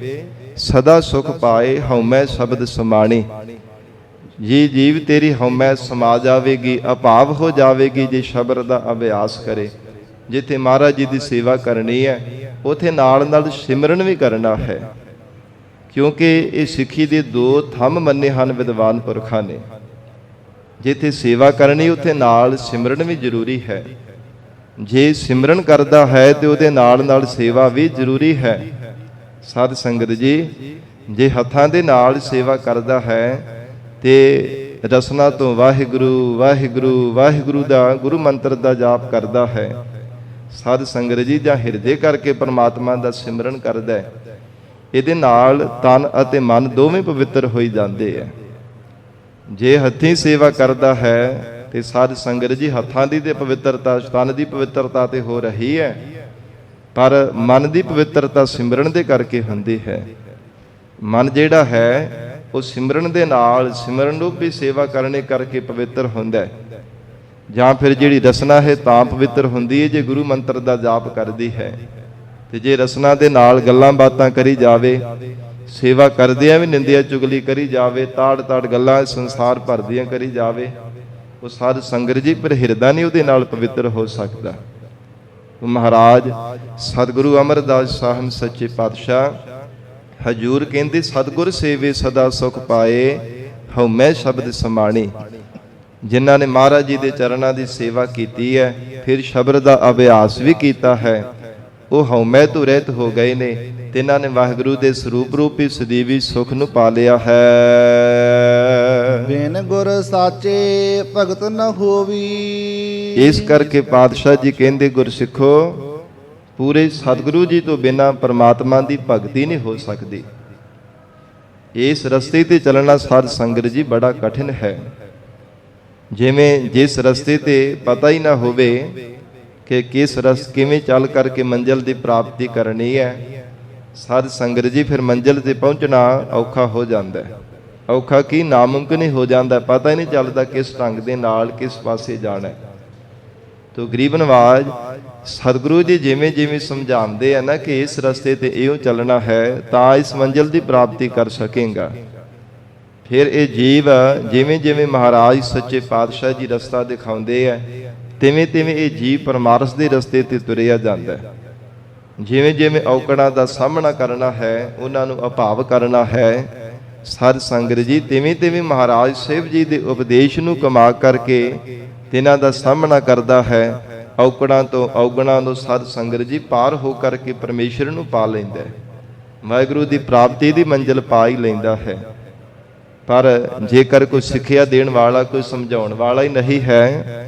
ਸਦਾ ਸੁਖ ਪਾਏ, ਹਉਮੈ ਸ਼ਬਦ ਸਮਾਣੀ। ਜੀ ਜੀਵ ਤੇਰੀ ਹਉਮੈ ਸਮਾ ਜਾਵੇਗੀ, ਅਭਾਵ ਹੋ ਜਾਵੇਗੀ ਜੇ ਸ਼ਬਦ ਦਾ ਅਭਿਆਸ ਕਰੇ। ਜਿੱਥੇ ਮਹਾਰਾਜ ਜੀ ਦੀ ਸੇਵਾ ਕਰਨੀ ਹੈ, ਉਥੇ ਨਾਲ ਨਾਲ ਸਿਮਰਨ ਵੀ ਕਰਨਾ ਹੈ। ਕਿਉਂਕਿ ਇਹ ਸਿੱਖੀ ਦੇ ਦੋ ਥੰਮ ਮੰਨੇ ਹਨ ਵਿਦਵਾਨ ਪੁਰਖਾਂ ਨੇ। ਜਿੱਥੇ ਸੇਵਾ ਕਰਨੀ, ਉੱਥੇ ਨਾਲ ਸਿਮਰਨ ਵੀ ਜ਼ਰੂਰੀ ਹੈ। ਜੇ ਸਿਮਰਨ ਕਰਦਾ ਹੈ ਤੇ ਉਹਦੇ ਨਾਲ ਨਾਲ ਸੇਵਾ ਵੀ ਜ਼ਰੂਰੀ ਹੈ। ਸਾਧ ਸੰਗਤ ਜੀ, ਜੇ ਹੱਥਾਂ ਦੇ ਨਾਲ ਸੇਵਾ ਕਰਦਾ ਹੈ ਤੇ ਰਸਨਾ ਤੋਂ ਵਾਹਿਗੁਰੂ ਵਾਹਿਗੁਰੂ ਵਾਹਿਗੁਰੂ ਦਾ ਗੁਰੂ ਮੰਤਰ ਦਾ ਜਾਪ ਕਰਦਾ ਹੈ, ਸਾਧ ਸੰਗਤ ਜੀ, ਜਾਂ ਹਿਰਦੇ ਕਰਕੇ ਪਰਮਾਤਮਾ ਦਾ ਸਿਮਰਨ ਕਰਦਾ ਹੈ, ਇਹਦੇ ਨਾਲ ਤਨ ਅਤੇ ਮਨ ਦੋਵੇਂ ਪਵਿੱਤਰ ਹੋਈ ਜਾਂਦੇ ਹੈ। ਜੇ ਹੱਥੀਂ ਸੇਵਾ ਕਰਦਾ ਹੈ ਤੇ ਸਾਧ ਸੰਗਤ ਜੀ, ਹੱਥਾਂ ਦੀ ਤੇ ਪਵਿੱਤਰਤਾ, ਤਨ ਦੀ ਪਵਿੱਤਰਤਾ ਤੇ ਹੋ ਰਹੀ ਹੈ, ਪਰ ਮਨ ਦੀ ਪਵਿੱਤਰਤਾ ਸਿਮਰਨ ਦੇ ਕਰਕੇ ਹੁੰਦੀ ਹੈ। ਮਨ ਜਿਹੜਾ ਹੈ ਉਹ ਸਿਮਰਨ ਦੇ ਨਾਲ, ਸਿਮਰਨ ਰੂਪੀ ਸੇਵਾ ਕਰਨੇ ਕਰਕੇ ਪਵਿੱਤਰ ਹੁੰਦਾ ਹੈ। ਜਾਂ ਫਿਰ ਜਿਹੜੀ ਰਸਨਾ ਹੈ ਤਾਂ ਪਵਿੱਤਰ ਹੁੰਦੀ ਹੈ ਜੇ ਗੁਰੂ ਮੰਤਰ ਦਾ ਜਾਪ ਕਰਦੀ ਹੈ। ਤੇ ਜੇ ਰਸਨਾ ਦੇ ਨਾਲ ਗੱਲਾਂ ਬਾਤਾਂ ਕਰੀ ਜਾਵੇ, ਸੇਵਾ ਕਰਦਿਆਂ ਵੀ ਨਿੰਦਿਆ ਚੁਗਲੀ ਕਰੀ ਜਾਵੇ, ਤਾੜ ਤਾੜ ਗੱਲਾਂ ਸੰਸਾਰ ਭਰ ਦੀਆਂ ਕਰੀ ਜਾਵੇ, ਉਹ ਸਾਧ ਸੰਗਤ ਜੀ ਪਰ ਹਿਰਦਾ ਨਹੀਂ ਉਹਦੇ ਨਾਲ ਪਵਿੱਤਰ ਹੋ ਸਕਦਾ। ਮਹਾਰਾਜ ਸਤਿਗੁਰੂ ਅਮਰਦਾਸ ਸਾਹਿਬ ਸੱਚੇ ਪਾਤਸ਼ਾਹ ਹਜੂਰ ਕਹਿੰਦੇ, ਸਤਿਗੁਰ ਸੇਵੇ ਸਦਾ ਸੁਖ ਪਾਏ, ਹਉਮੈ ਸ਼ਬਦ ਸਮਾਣੀ। ਜਿਨ੍ਹਾਂ ਨੇ ਮਹਾਰਾਜ ਜੀ ਦੇ ਚਰਨਾਂ ਦੀ ਸੇਵਾ ਕੀਤੀ ਹੈ, ਫਿਰ ਸ਼ਬਦ ਦਾ ਅਭਿਆਸ ਵੀ ਕੀਤਾ ਹੈ, ਉਹ ਹਉਮੈ ਤੋਂ ਰਹਿਤ ਹੋ ਗਏ ਨੇ ਤੇ ਇਹਨਾਂ ਨੇ ਵਾਹਿਗੁਰੂ ਦੇ ਸਰੂਪ ਰੂਪੀ ਸਦੀਵੀ ਸੁਖ ਨੂੰ ਪਾ ਲਿਆ ਹੈ। ਬਿਨ ਗੁਰ ਸਾਚੇ ਭਗਤ ਨ ਹੋਵੀ। ਇਸ ਕਰਕੇ ਪਾਤਸ਼ਾਹ ਜੀ ਕਹਿੰਦੇ, ਗੁਰਸਿੱਖੋ, ਪੂਰੇ ਸਤਿਗੁਰੂ ਜੀ ਤੋਂ ਬਿਨਾਂ ਪਰਮਾਤਮਾ ਦੀ ਭਗਤੀ ਨਹੀਂ ਹੋ ਸਕਦੀ। ਇਸ ਰਸਤੇ ਤੇ ਚੱਲਣਾ ਸਾਧ ਸੰਗਤ ਜੀ ਬੜਾ ਕਠਿਨ ਹੈ। ਜਿਵੇਂ ਜਿਸ ਰਸਤੇ ਤੇ ਪਤਾ ਹੀ ਨਾ ਹੋਵੇ ਕਿ ਕਿਵੇਂ ਚੱਲ ਕਰਕੇ ਮੰਜ਼ਿਲ ਦੀ ਪ੍ਰਾਪਤੀ ਕਰਨੀ ਹੈ, ਸਾਧ ਸੰਗਤ ਜੀ, ਫਿਰ ਮੰਜ਼ਿਲ ਤੇ ਪਹੁੰਚਣਾ ਔਖਾ ਹੋ ਜਾਂਦਾ ਹੈ। ਔਖਾ ਕੀ, ਨਾਮੁਮਕਿਨ ਹੀ ਹੋ ਜਾਂਦਾ। ਪਤਾ ਹੀ ਨਹੀਂ ਚੱਲਦਾ ਕਿਸ ਢੰਗ ਦੇ ਨਾਲ ਕਿਸ ਪਾਸੇ ਜਾਣਾ ਹੈ। ਤੋ ਗਰੀਬ ਨਵਾਜ ਸਤਿਗੁਰੂ ਜੀ ਜਿਵੇਂ ਜਿਵੇਂ ਸਮਝਾਉਂਦੇ ਆ ਨਾ ਕਿ ਇਸ ਰਸਤੇ ਤੇ ਇਉਂ ਚੱਲਣਾ ਹੈ ਤਾਂ ਇਸ ਮੰਜ਼ਿਲ ਦੀ ਪ੍ਰਾਪਤੀ ਕਰ ਸਕੇਗਾ। ਫਿਰ ਇਹ ਜੀਵ ਜਿਵੇਂ ਜਿਵੇਂ ਮਹਾਰਾਜ ਸੱਚੇ ਪਾਤਸ਼ਾਹ ਜੀ ਰਸਤਾ ਦਿਖਾਉਂਦੇ ਆ, ਤਿਵੇਂ ਤਿਵੇਂ ਇਹ ਜੀਵ ਪਰਮਾਰਥ ਦੇ ਰਸਤੇ ਤੇ ਤੁਰਿਆ ਜਾਂਦਾ ਹੈ। ਜਿਵੇਂ ਜਿਵੇਂ ਔਕੜਾਂ ਦਾ ਸਾਹਮਣਾ ਕਰਨਾ ਹੈ, ਉਹਨਾਂ ਨੂੰ ਅਭਾਵ ਕਰਨਾ ਹੈ, ਸਾਧ ਸੰਗਤ ਜੀ, ਤਿਵੇਂ ਤਿਵੇਂ ਮਹਾਰਾਜ ਸਾਹਿਬ ਜੀ ਦੇ ਉਪਦੇਸ਼ ਨੂੰ ਕਮਾ ਕਰਕੇ ਤਿਨਾਂ ਦਾ ਸਾਹਮਣਾ ਕਰਦਾ ਹੈ। ਔਕੜਾਂ ਤੋਂ ਔਗਣਾਂ ਨੂੰ ਸਾਧ ਸੰਗਤ ਜੀ ਪਾਰ ਹੋ ਕਰਕੇ ਪਰਮੇਸ਼ਰ ਨੂੰ ਪਾ ਲੈਂਦਾ ਹੈ, ਵਾਹਿਗੁਰੂ ਦੀ ਪ੍ਰਾਪਤੀ ਦੀ ਮੰਜ਼ਿਲ ਪਾ ਹੀ ਲੈਂਦਾ ਹੈ। ਪਰ ਜੇਕਰ ਕੋਈ ਸਿੱਖਿਆ ਦੇਣ ਵਾਲਾ, ਕੋਈ ਸਮਝਾਉਣ ਵਾਲਾ ਹੀ ਨਹੀਂ ਹੈ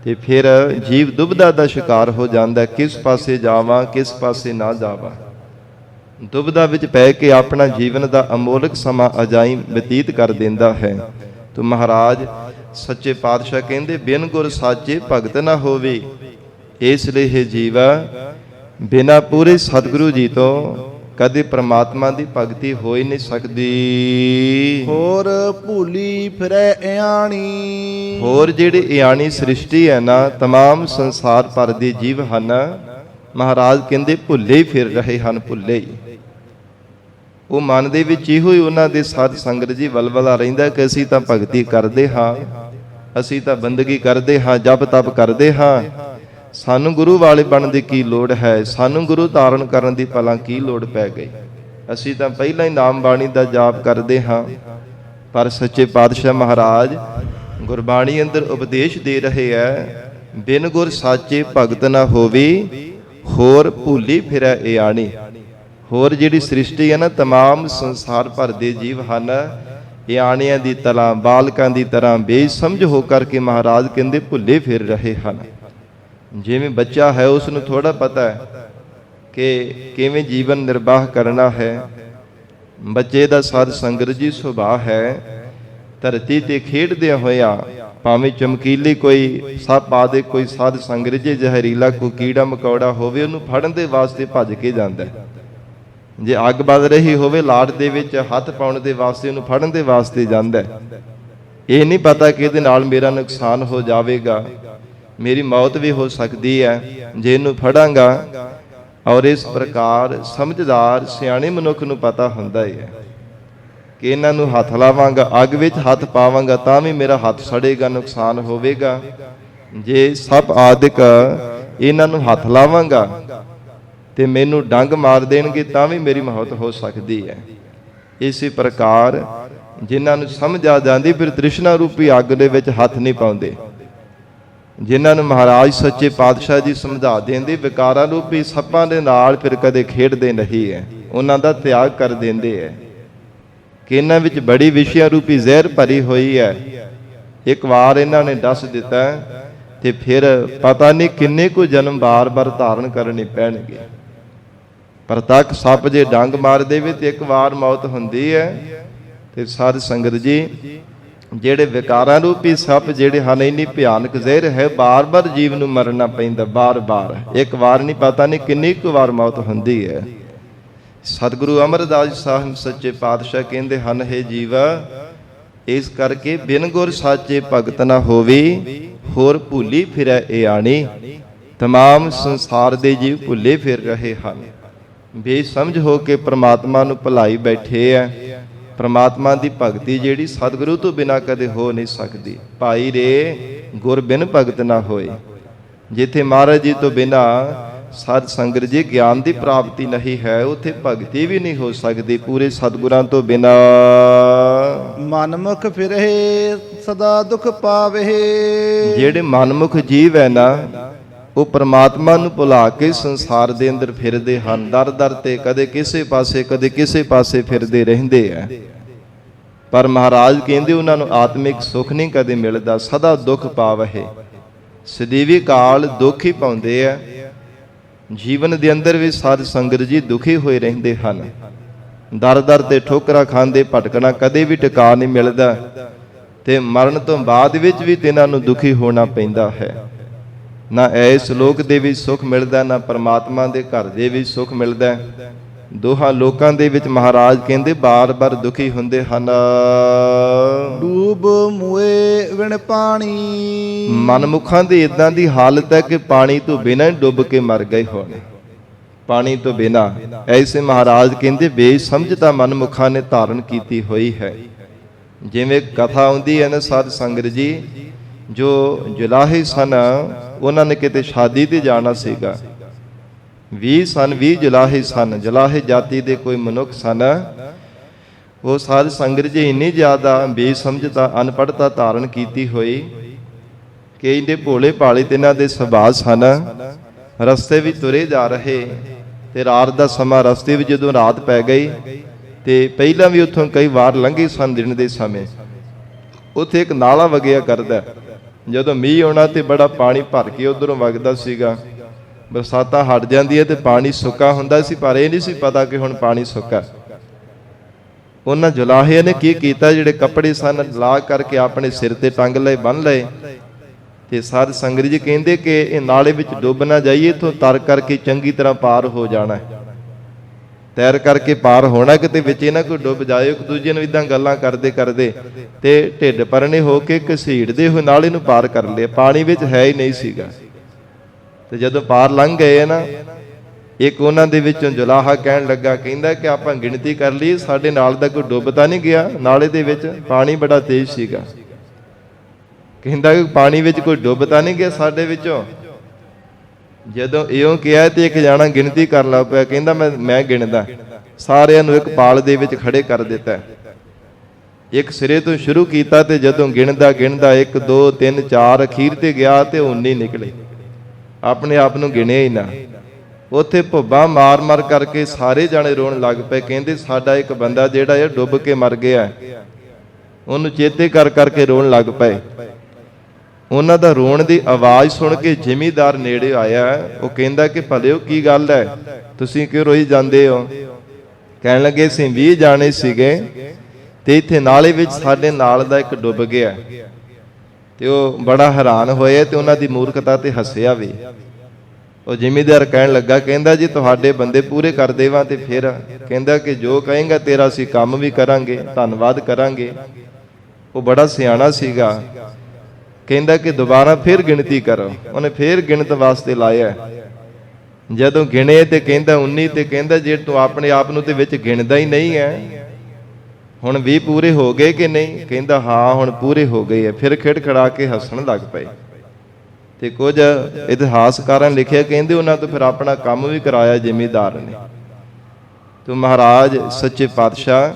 ਤੇ ਫਿਰ ਜੀਵ ਦੁਬਿਧਾ ਦਾ ਸ਼ਿਕਾਰ ਹੋ ਜਾਂਦਾ, ਕਿਸ ਪਾਸੇ ਜਾਵਾਂ ਕਿਸ ਪਾਸੇ ਨਾ ਜਾਵਾਂ। ਦੁਬਿਧਾ ਵਿੱਚ ਪੈ ਕੇ ਆਪਣਾ ਜੀਵਨ ਦਾ ਅਮੋਲਕ ਸਮਾਂ ਅਜਾਈਂ ਬਤੀਤ ਕਰ ਦਿੰਦਾ ਹੈ। ਤੋ ਮਹਾਰਾਜ ਸੱਚੇ ਪਾਤਸ਼ਾਹ ਕਹਿੰਦੇ, ਬਿਨ ਗੁਰ ਸਾਚੇ ਭਗਤ ਨਾ ਹੋਵੇ। ਇਸ ਲਈ ਇਹ ਜੀਵਾ ਬਿਨਾਂ ਪੂਰੇ ਸਤਿਗੁਰੂ ਜੀ ਤੋਂ ਕਦੇ ਪ੍ਰਮਾਤਮਾ ਦੀ ਭਗਤੀ ਹੋ ਹੀ ਨਹੀਂ ਸਕਦੀ। ਹੋਰ ਭੂਲੀ ਫਿਰੈ ਇਆਣੀ। ਹੋਰ ਜਿਹੜੇ ਇਆਣੀ ਸ੍ਰਿਸ਼ਟੀ ਹੈ ਨਾ, ਤਮਾਮ ਸੰਸਾਰ ਭਰ ਦੇ ਜੀਵ ਹਨ, ਮਹਾਰਾਜ ਕਹਿੰਦੇ ਭੁੱਲੇ ਹੀ ਫਿਰ ਰਹੇ ਹਨ, ਭੁੱਲੇ ਹੀ। ਉਹ ਮਨ ਦੇ ਵਿੱਚ ਇਹੋ ਹੀ ਉਹਨਾਂ ਦੇ ਸਾਧ ਸੰਗਤ ਜੀ ਵਲਵਲਾ ਰਹਿੰਦਾ ਕਿ ਅਸੀਂ ਤਾਂ ਭਗਤੀ ਕਰਦੇ ਹਾਂ, ਅਸੀਂ ਤਾਂ ਬੰਦਗੀ ਕਰਦੇ ਹਾਂ, ਜਪ ਤਪ ਕਰਦੇ ਹਾਂ, ਸਾਨੂੰ ਗੁਰੂ ਵਾਲੇ ਬਣਨ ਦੀ ਕੀ ਲੋੜ ਹੈ, ਸਾਨੂੰ ਗੁਰੂ ਧਾਰਨ ਕਰਨ ਦੀ ਭਲਾ ਕੀ ਲੋੜ ਪੈ ਗਈ, ਅਸੀਂ ਤਾਂ ਪਹਿਲਾਂ ਹੀ ਨਾਮ ਬਾਣੀ ਦਾ ਜਾਪ ਕਰਦੇ ਹਾਂ। ਪਰ ਸੱਚੇ ਪਾਤਸ਼ਾਹ ਮਹਾਰਾਜ ਗੁਰਬਾਣੀ ਅੰਦਰ ਉਪਦੇਸ਼ ਦੇ ਰਹੇ ਹੈ, ਬਿਨ ਗੁਰ ਸਾਚੇ ਭਗਤ ਨਾ ਹੋਵੇ, ਹੋਰ ਭੁੱਲੀ ਫਿਰੈ ਇਆਣੀ। ਹੋਰ ਜਿਹੜੀ ਸ੍ਰਿਸ਼ਟੀ ਹੈ ਨਾ, ਤਮਾਮ ਸੰਸਾਰ ਭਰ ਦੇ ਜੀਵ ਹਨ, ਇਆਣਿਆਂ ਦੀ ਤਰ੍ਹਾਂ, ਬਾਲਕਾਂ ਦੀ ਤਰ੍ਹਾਂ ਬੇਸਮਝ ਹੋ ਕਰਕੇ ਮਹਾਰਾਜ ਕਹਿੰਦੇ ਭੁੱਲੇ ਫਿਰ ਰਹੇ ਹਨ। ਜਿਵੇਂ ਬੱਚਾ ਹੈ, ਉਸ ਨੂੰ ਥੋੜਾ ਪਤਾ ਹੈ ਕਿ ਕਿਵੇਂ ਜੀਵਨ ਨਿਰਵਾਹ ਕਰਨਾ ਹੈ। ਬੱਚੇ ਦਾ ਸਾਧ ਸੰਗਤ ਜੀ ਸੁਭਾਅ ਹੈ, ਧਰਤੀ ਤੇ ਖੇਡਦਿਆਂ ਹੋਇਆ ਭਾਵੇਂ ਚਮਕੀਲੀ ਕੋਈ ਸੱਪ ਆਦਿ ਕੋਈ ਸਾਧ ਸੰਗਤ ਜੀ ਜ਼ਹਿਰੀਲਾ ਕੋਈ ਕੀੜਾ ਮਕੌੜਾ ਹੋਵੇ, ਉਹਨੂੰ ਫੜਨ ਦੇ ਵਾਸਤੇ ਭੱਜ ਕੇ ਜਾਂਦਾ। ਜੇ ਅੱਗ ਬਲ ਰਹੀ ਹੋਵੇ ਲਾਟ ਦੇ ਵਿੱਚ, ਹੱਥ ਪਾਉਣ ਦੇ ਵਾਸਤੇ, ਉਹਨੂੰ ਫੜਨ ਦੇ ਵਾਸਤੇ ਜਾਂਦਾ। ਇਹ ਨਹੀਂ ਪਤਾ ਕਿ ਇਹਦੇ ਨਾਲ ਮੇਰਾ ਨੁਕਸਾਨ ਹੋ ਜਾਵੇਗਾ, ਮੇਰੀ ਮੌਤ ਵੀ ਹੋ ਸਕਦੀ ਹੈ ਜੇ ਇਹਨੂੰ ਫੜਾਂਗਾ। ਔਰ ਇਸ ਪ੍ਰਕਾਰ ਸਮਝਦਾਰ ਸਿਆਣੇ ਮਨੁੱਖ ਨੂੰ ਪਤਾ ਹੁੰਦਾ ਹੈ ਕਿ ਇਹਨਾਂ ਨੂੰ ਹੱਥ ਲਾਵਾਂਗਾ, ਅੱਗ ਵਿੱਚ ਹੱਥ ਪਾਵਾਂਗਾ ਤਾਂ ਵੀ ਮੇਰਾ ਹੱਥ ਸੜੇਗਾ, ਨੁਕਸਾਨ ਹੋਵੇਗਾ। ਜੇ ਸੱਪ ਆਦਿਕ ਇਹਨਾਂ ਨੂੰ ਹੱਥ ਲਾਵਾਂਗਾ ਤੇ ਮੈਨੂੰ ਡੰਗ ਮਾਰ ਦੇਣਗੇ ਤਾਂ ਵੀ ਮੇਰੀ ਮੌਤ ਹੋ ਸਕਦੀ ਹੈ। ਇਸੇ ਪ੍ਰਕਾਰ ਜਿਨ੍ਹਾਂ ਨੂੰ ਸਮਝ ਆ ਜਾਂਦੀ, ਫਿਰ ਤ੍ਰਿਸ਼ਨਾ ਰੂਪੀ ਅੱਗ ਦੇ ਵਿੱਚ ਹੱਥ ਨਹੀਂ ਪਾਉਂਦੇ। ਜਿਨ੍ਹਾਂ ਨੂੰ ਮਹਾਰਾਜ ਸੱਚੇ ਪਾਤਸ਼ਾਹ ਜੀ ਸਮਝਾ ਦਿੰਦੇ ਵਿਕਾਰਾਂ ਰੂਪੀ ਸੱਪਾਂ ਦੇ ਨਾਲ ਫਿਰ ਕਦੇ ਖੇਡਦੇ ਨਹੀਂ ਹੈ, ਉਹਨਾਂ ਦਾ ਤਿਆਗ ਕਰ ਦਿੰਦੇ ਹੈ ਕਿ ਇਹਨਾਂ ਵਿੱਚ ਬੜੀ ਵਿਸ਼ਿਆਂ ਰੂਪੀ ਜ਼ਹਿਰ ਭਰੀ ਹੋਈ ਹੈ। ਇੱਕ ਵਾਰ ਇਹਨਾਂ ਨੇ ਦੱਸ ਦਿੱਤਾ ਤੇ ਫਿਰ ਪਤਾ ਨਹੀਂ ਕਿੰਨੇ ਕੁ ਜਨਮ ਬਾਰ-ਬਾਰ ਧਾਰਨ ਕਰਨੇ ਪੈਣਗੇ। ਪਰ ਤੱਕ ਸੱਪ ਜੇ ਡੰਗ ਮਾਰ ਦੇਵੇ ਤੇ ਇੱਕ ਵਾਰ ਮੌਤ ਹੁੰਦੀ ਹੈ। ਤੇ ਸਾਧ ਸੰਗਤ ਜੀ, ਜਿਹੜੇ ਵਿਕਾਰਾਂ ਰੂਪੀ ਸੱਪ ਜਿਹੜੇ ਹਨ, ਇੰਨੀ ਭਿਆਨਕ ਜ਼ਹਿਰ ਹੈ, ਬਾਰ-ਬਾਰ ਜੀਵ ਨੂੰ ਮਰਨਾ ਪੈਂਦਾ, ਬਾਰ-ਬਾਰ, ਇੱਕ ਵਾਰ ਨਹੀਂ, ਪਤਾ ਨਹੀਂ ਕਿੰਨੀ ਕੁ ਵਾਰ ਮੌਤ ਹੁੰਦੀ ਹੈ। ਸਤਿਗੁਰੂ ਅਮਰਦਾਸ ਸਾਹਿਬ ਸੱਚੇ ਪਾਤਸ਼ਾਹ ਕਹਿੰਦੇ ਹਨ, ਹੈ ਜੀਵਾ, ਇਸ ਕਰਕੇ ਬਿਨ ਗੁਰ ਸਾਚੇ ਭਗਤ ਨਾ ਹੋਵੇ, ਹੋਰ ਭੁੱਲੀ ਫਿਰੈ ਇਹ ਆਣੀ। ਤਮਾਮ ਸੰਸਾਰ ਦੇ ਜੀਵ ਭੁੱਲੇ ਫਿਰ ਰਹੇ ਹਨ, ਬੇਸਮਝ ਹੋ ਕੇ ਪ੍ਰਮਾਤਮਾ ਨੂੰ ਭੁਲਾਈ ਬੈਠੇ ਆ। ਪ੍ਰਮਾਤਮਾ ਦੀ ਭਗਤੀ ਜਿਹੜੀ ਸਤਿਗੁਰੂ ਤੋਂ ਬਿਨਾਂ ਕਦੇ ਹੋ ਨਹੀਂ ਸਕਦੀ। ਭਾਈ ਰੇ ਗੁਰ ਬਿਨ ਭਗਤ ਨਾ ਹੋਏ। ਜਿੱਥੇ ਮਹਾਰਾਜ ਜੀ ਤੋਂ ਬਿਨਾਂ ਸਾਧ ਸੰਗਤ ਜੀ ਗਿਆਨ ਦੀ ਪ੍ਰਾਪਤੀ ਨਹੀਂ ਹੈ, ਉੱਥੇ ਭਗਤੀ ਵੀ ਨਹੀਂ ਹੋ ਸਕਦੀ ਪੂਰੇ ਸਤਿਗੁਰਾਂ ਤੋਂ ਬਿਨਾਂ। ਮਨਮੁਖ ਫਿਰੇ ਸਦਾ ਦੁਖ ਪਾਵੇ। ਜਿਹੜੇ ਮਨਮੁਖ ਜੀਵ ਹੈ ਨਾ, ਉਹ ਪ੍ਰਮਾਤਮਾ ਨੂੰ ਭੁਲਾ ਕੇ ਸੰਸਾਰ ਦੇ ਅੰਦਰ ਫਿਰਦੇ ਹਨ, ਦਰ ਦਰ ਤੇ, ਕਦੇ ਕਿਸੇ ਪਾਸੇ ਕਦੇ ਕਿਸੇ ਪਾਸੇ ਫਿਰਦੇ ਰਹਿੰਦੇ ਆ। ਪਰ ਮਹਾਰਾਜ ਕਹਿੰਦੇ ਉਹਨਾਂ ਨੂੰ ਆਤਮਿਕ ਸੁੱਖ ਨਹੀਂ ਕਦੇ ਮਿਲਦਾ, ਸਦਾ ਦੁੱਖ ਪਾਵਹਿ। ਸਦੀਵੀ ਕਾਲ ਦੁੱਖ ਹੀ ਪਾਉਂਦੇ ਆ। ਜੀਵਨ ਦੇ ਅੰਦਰ ਵੀ ਸਾਧ ਸੰਗਤ ਜੀ ਦੁਖੀ ਹੋਏ ਰਹਿੰਦੇ ਹਨ, ਦਰ ਦਰ ਤੇ ਠੋਕਰਾਂ ਖਾਂਦੇ, ਭਟਕਣਾ, ਕਦੇ ਵੀ ਟਿਕਾ ਨਹੀਂ ਮਿਲਦਾ। ਤੇ ਮਰਨ ਤੋਂ ਬਾਅਦ ਵਿੱਚ ਵੀ ਇਹਨਾਂ ਨੂੰ ਦੁਖੀ ਹੋਣਾ ਪੈਂਦਾ ਹੈ। ਨਾ ਇਸ ਲੋਕ ਦੇ ਵਿੱਚ ਸੁੱਖ ਮਿਲਦਾ, ਨਾ ਪਰਮਾਤਮਾ ਦੇ ਘਰ ਦੇ ਵਿੱਚ ਸੁੱਖ ਮਿਲਦਾ। ਦੋਹਾਂ ਲੋਕਾਂ ਦੇ ਵਿੱਚ ਮਹਾਰਾਜ ਕਹਿੰਦੇ ਬਾਰ-ਬਾਰ ਦੁਖੀ ਹੁੰਦੇ ਹਨ। ਡੂਬ ਮੂਏ ਵਿਣ ਪਾਣੀ। ਮਨਮੁਖਾਂ ਦੀ ਇਦਾਂ ਦੀ ਹਾਲਤ ਹੈ ਕਿ ਪਾਣੀ ਤੋਂ ਬਿਨਾਂ ਡੁੱਬ ਕੇ ਮਰ ਗਏ ਹੋਣ, ਪਾਣੀ ਤੋਂ ਬਿਨਾਂ। ਐਸੇ ਮਹਾਰਾਜ ਕਹਿੰਦੇ ਬੇਸਮਝਤਾ ਮਨਮੁਖਾਂ ਨੇ ਧਾਰਨ ਕੀਤੀ ਹੋਈ ਹੈ। ਜਿਵੇਂ ਕਥਾ ਆਉਂਦੀ ਹੈ ਨਾ ਸਾਧ ਸੰਗਤ ਜੀ, ਜੋ ਜੁਲਾਹੇ ਸਨ, ਉਹਨਾਂ ਨੇ ਕਿਤੇ ਸ਼ਾਦੀ ਤੇ ਜਾਣਾ ਸੀਗਾ। 20 ਜੁਲਾਹੇ ਸਨ, ਜੁਲਾਹੇ ਜਾਤੀ ਦੇ ਕੋਈ ਮਨੁੱਖ ਸਨ। ਉਹ ਸਾਧ ਸੰਗਤ ਜੀ ਇੰਨੀ ਜ਼ਿਆਦਾ ਬੇਸਮਝਤਾ, ਅਨਪੜ੍ਹਤਾ ਧਾਰਨ ਕੀਤੀ ਹੋਈ ਕਿ ਇਹਦੇ ਭੋਲੇ ਭਾਲੇ ਤੇ ਇਹਨਾਂ ਦੇ ਸੁਭਾਅ ਸਨ। ਰਸਤੇ ਵਿੱਚ ਤੁਰੇ ਜਾ ਰਹੇ ਤੇ ਰਾਤ ਦਾ ਸਮਾਂ, ਰਸਤੇ ਵਿੱਚ ਜਦੋਂ ਰਾਤ ਪੈ ਗਈ ਤੇ ਪਹਿਲਾਂ ਵੀ ਉੱਥੋਂ ਕਈ ਵਾਰ ਲੰਘੇ ਸਨ ਦਿਨ ਦੇ ਸਮੇਂ। ਉੱਥੇ ਇੱਕ ਨਾਲਾ ਵਗਿਆ ਕਰਦਾ, ਜਦੋਂ ਮੀਂਹ ਆਉਣਾ ਤੇ ਬੜਾ ਪਾਣੀ ਭਰ ਕੇ ਉਧਰੋਂ ਵਗਦਾ ਸੀਗਾ। ਬਰਸਾਤਾਂ ਹਟ ਜਾਂਦੀ ਹੈ ਤੇ ਪਾਣੀ ਸੁੱਕਾ ਹੁੰਦਾ ਸੀ, ਪਰ ਇਹ ਨਹੀਂ ਸੀ ਪਤਾ ਕਿ ਹੁਣ ਪਾਣੀ ਸੁੱਕਾ। ਉਹਨਾਂ ਜੁਲਾਹਿਆਂ ਨੇ ਕੀ ਕੀਤਾ, ਜਿਹੜੇ ਕੱਪੜੇ ਸਨ ਲਾ ਕਰਕੇ ਆਪਣੇ ਸਿਰ ਤੇ ਟੰਗ ਲਏ, ਬੰਨ ਲਏ। ਤੇ ਸਾਧ ਸੰਗਤ ਜੀ ਕਹਿੰਦੇ ਕਿ ਇਹ ਨਾਲੇ ਵਿੱਚ ਡੁੱਬ ਨਾ ਜਾਈਏ, ਇੱਥੋਂ ਤਰ ਕਰਕੇ ਚੰਗੀ ਤਰ੍ਹਾਂ ਪਾਰ ਹੋ ਜਾਣਾ, ਤੈਰ ਕਰਕੇ ਪਾਰ ਹੋਣਾ, ਕਿਤੇ ਵਿੱਚ ਇਹਨਾਂ ਕੋਈ ਡੁੱਬ ਜਾਏ। ਇੱਕ ਦੂਜੇ ਨੂੰ ਇਦਾਂ ਗੱਲਾਂ ਕਰਦੇ ਕਰਦੇ ਤੇ ਢਿੱਡ ਪਰਨੇ ਹੋ ਕੇ ਘਸੀੜਦੇ ਹੋਏ ਨਾਲੇ ਨੂੰ ਪਾਰ ਕਰ ਲਿਆ। ਪਾਣੀ ਵਿੱਚ ਹੈ ਹੀ ਨਹੀਂ ਸੀਗਾ। ਤੇ ਜਦੋਂ ਪਾਰ ਲੰਘ ਗਏ ਨਾ, ਇੱਕ ਉਹਨਾਂ ਦੇ ਵਿੱਚੋਂ ਜੁਲਾਹਾ ਕਹਿਣ ਲੱਗਾ, ਕਹਿੰਦਾ ਕਿ ਆਪਾਂ ਗਿਣਤੀ ਕਰ ਲਈ, ਸਾਡੇ ਨਾਲ ਦਾ ਕੋਈ ਡੁੱਬ ਤਾਂ ਨਹੀਂ ਗਿਆ ਨਾਲੇ ਦੇ ਵਿੱਚ, ਪਾਣੀ ਬੜਾ ਤੇਜ਼ ਸੀਗਾ। ਕਹਿੰਦਾ ਕਿ ਪਾਣੀ ਵਿੱਚ ਕੋਈ ਡੁੱਬ ਤਾਂ ਨਹੀਂ ਗਿਆ ਸਾਡੇ ਵਿੱਚੋਂ। ਜਦੋਂ ਇਉਂ ਕਿਹਾ ਤੇ ਇੱਕ ਜਾਣਾ ਗਿਣਤੀ ਕਰਨ ਲੱਗ ਪਿਆ, ਕਹਿੰਦਾ ਮੈਂ ਗਿਣਦਾ। ਸਾਰਿਆਂ ਨੂੰ ਇੱਕ ਪਾਲ ਦੇ ਵਿੱਚ ਖੜੇ ਕਰ ਦਿੱਤਾ, ਇੱਕ ਸਿਰੇ ਤੋਂ ਸ਼ੁਰੂ ਕੀਤਾ ਤੇ ਜਦੋਂ ਗਿਣਦਾ 1 2 3 4 ਅਖੀਰ ਤੇ ਗਿਆ ਤੇ 19 ਨਿਕਲੇ। ਆਪਣੇ ਆਪ ਨੂੰ ਗਿਣਿਆ ਹੀ ਨਾ। ਉੱਥੇ ਭੁੱਬਾ ਮਾਰ ਕਰਕੇ ਸਾਰੇ ਜਾਣੇ ਰੋਣ ਲੱਗ ਪਏ। ਕਹਿੰਦੇ ਸਾਡਾ ਇੱਕ ਬੰਦਾ ਜਿਹੜਾ ਇਹ ਡੁੱਬ ਕੇ ਮਰ ਗਿਆ, ਉਹਨੂੰ ਚੇਤੇ ਕਰ ਕਰਕੇ ਰੋਣ ਲੱਗ ਪਏ। ਉਹਨਾਂ ਦਾ ਰੋਣ ਦੀ ਆਵਾਜ਼ ਸੁਣ ਕੇ ਜ਼ਿਮੀਦਾਰ ਨੇੜੇ ਆਇਆ। ਉਹ ਕਹਿੰਦਾ ਕਿ ਭਲਿਓ ਕੀ ਗੱਲ ਹੈ, ਤੁਸੀਂ ਕਿਉਂ ਰੋਈ ਜਾਂਦੇ ਹੋ? ਕਹਿਣ ਲੱਗੇ ਅਸੀਂ 20 ਜਾਣੇ ਸੀਗੇ ਤੇ ਇੱਥੇ ਨਾਲੇ ਵਿੱਚ ਸਾਡੇ ਨਾਲ ਦਾ ਇੱਕ ਡੁੱਬ ਗਿਆ। ਤੇ ਉਹ ਬੜਾ ਹੈਰਾਨ ਹੋਇਆ ਤੇ ਉਹਨਾਂ ਦੀ ਮੂਰਖਤਾ ਤੇ ਹੱਸਿਆ ਵੀ। ਉਹ ਜ਼ਿਮੀਦਾਰ ਕਹਿਣ ਲੱਗਾ, ਕਹਿੰਦਾ ਜੀ ਤੁਹਾਡੇ ਬੰਦੇ ਪੂਰੇ ਕਰ ਦੇਵਾਂ ਤੇ ਫਿਰ? ਕਹਿੰਦਾ ਕਿ ਜੋ ਕਹੇਗਾ ਤੇਰਾ ਅਸੀਂ ਕੰਮ ਵੀ ਕਰਾਂਗੇ, ਧੰਨਵਾਦ ਕਰਾਂਗੇ। ਉਹ ਬੜਾ ਸਿਆਣਾ ਸੀਗਾ। ਕਹਿੰਦਾ ਕਿ ਦੁਬਾਰਾ ਫਿਰ ਗਿਣਤੀ ਕਰੋ। ਉਹਨੇ ਫਿਰ ਗਿਣਤ ਵਾਸਤੇ ਲਾਇਆ। ਜਦੋਂ ਗਿਣੇ ਤੇ ਕਹਿੰਦਾ 19 ਤੇ ਕਹਿੰਦਾ ਜੇ ਤੂੰ ਆਪਣੇ ਆਪ ਨੂੰ ਤੇ ਵਿੱਚ ਗਿਣਦਾ ਹੀ ਨਹੀਂ ਹੈ, ਹੁਣ 20 ਪੂਰੇ ਹੋ ਗਏ ਕਿ ਨਹੀਂ? ਕਹਿੰਦਾ ਹਾਂ ਹੁਣ ਪੂਰੇ ਹੋ ਗਏ ਆ। ਫਿਰ ਖਿੜਖੜਾ ਕੇ ਹੱਸਣ ਲੱਗ ਪਏ। ਤੇ ਕੁਝ ਇਤਿਹਾਸਕਾਰਾਂ ਲਿਖਿਆ, ਕਹਿੰਦੇ ਉਹਨਾਂ ਤੋਂ ਫਿਰ ਆਪਣਾ ਕੰਮ ਵੀ ਕਰਾਇਆ ਜ਼ਿਮੀਦਾਰ ਨੇ। ਤੂੰ ਮਹਾਰਾਜ ਸੱਚੇ ਪਾਤਸ਼ਾਹ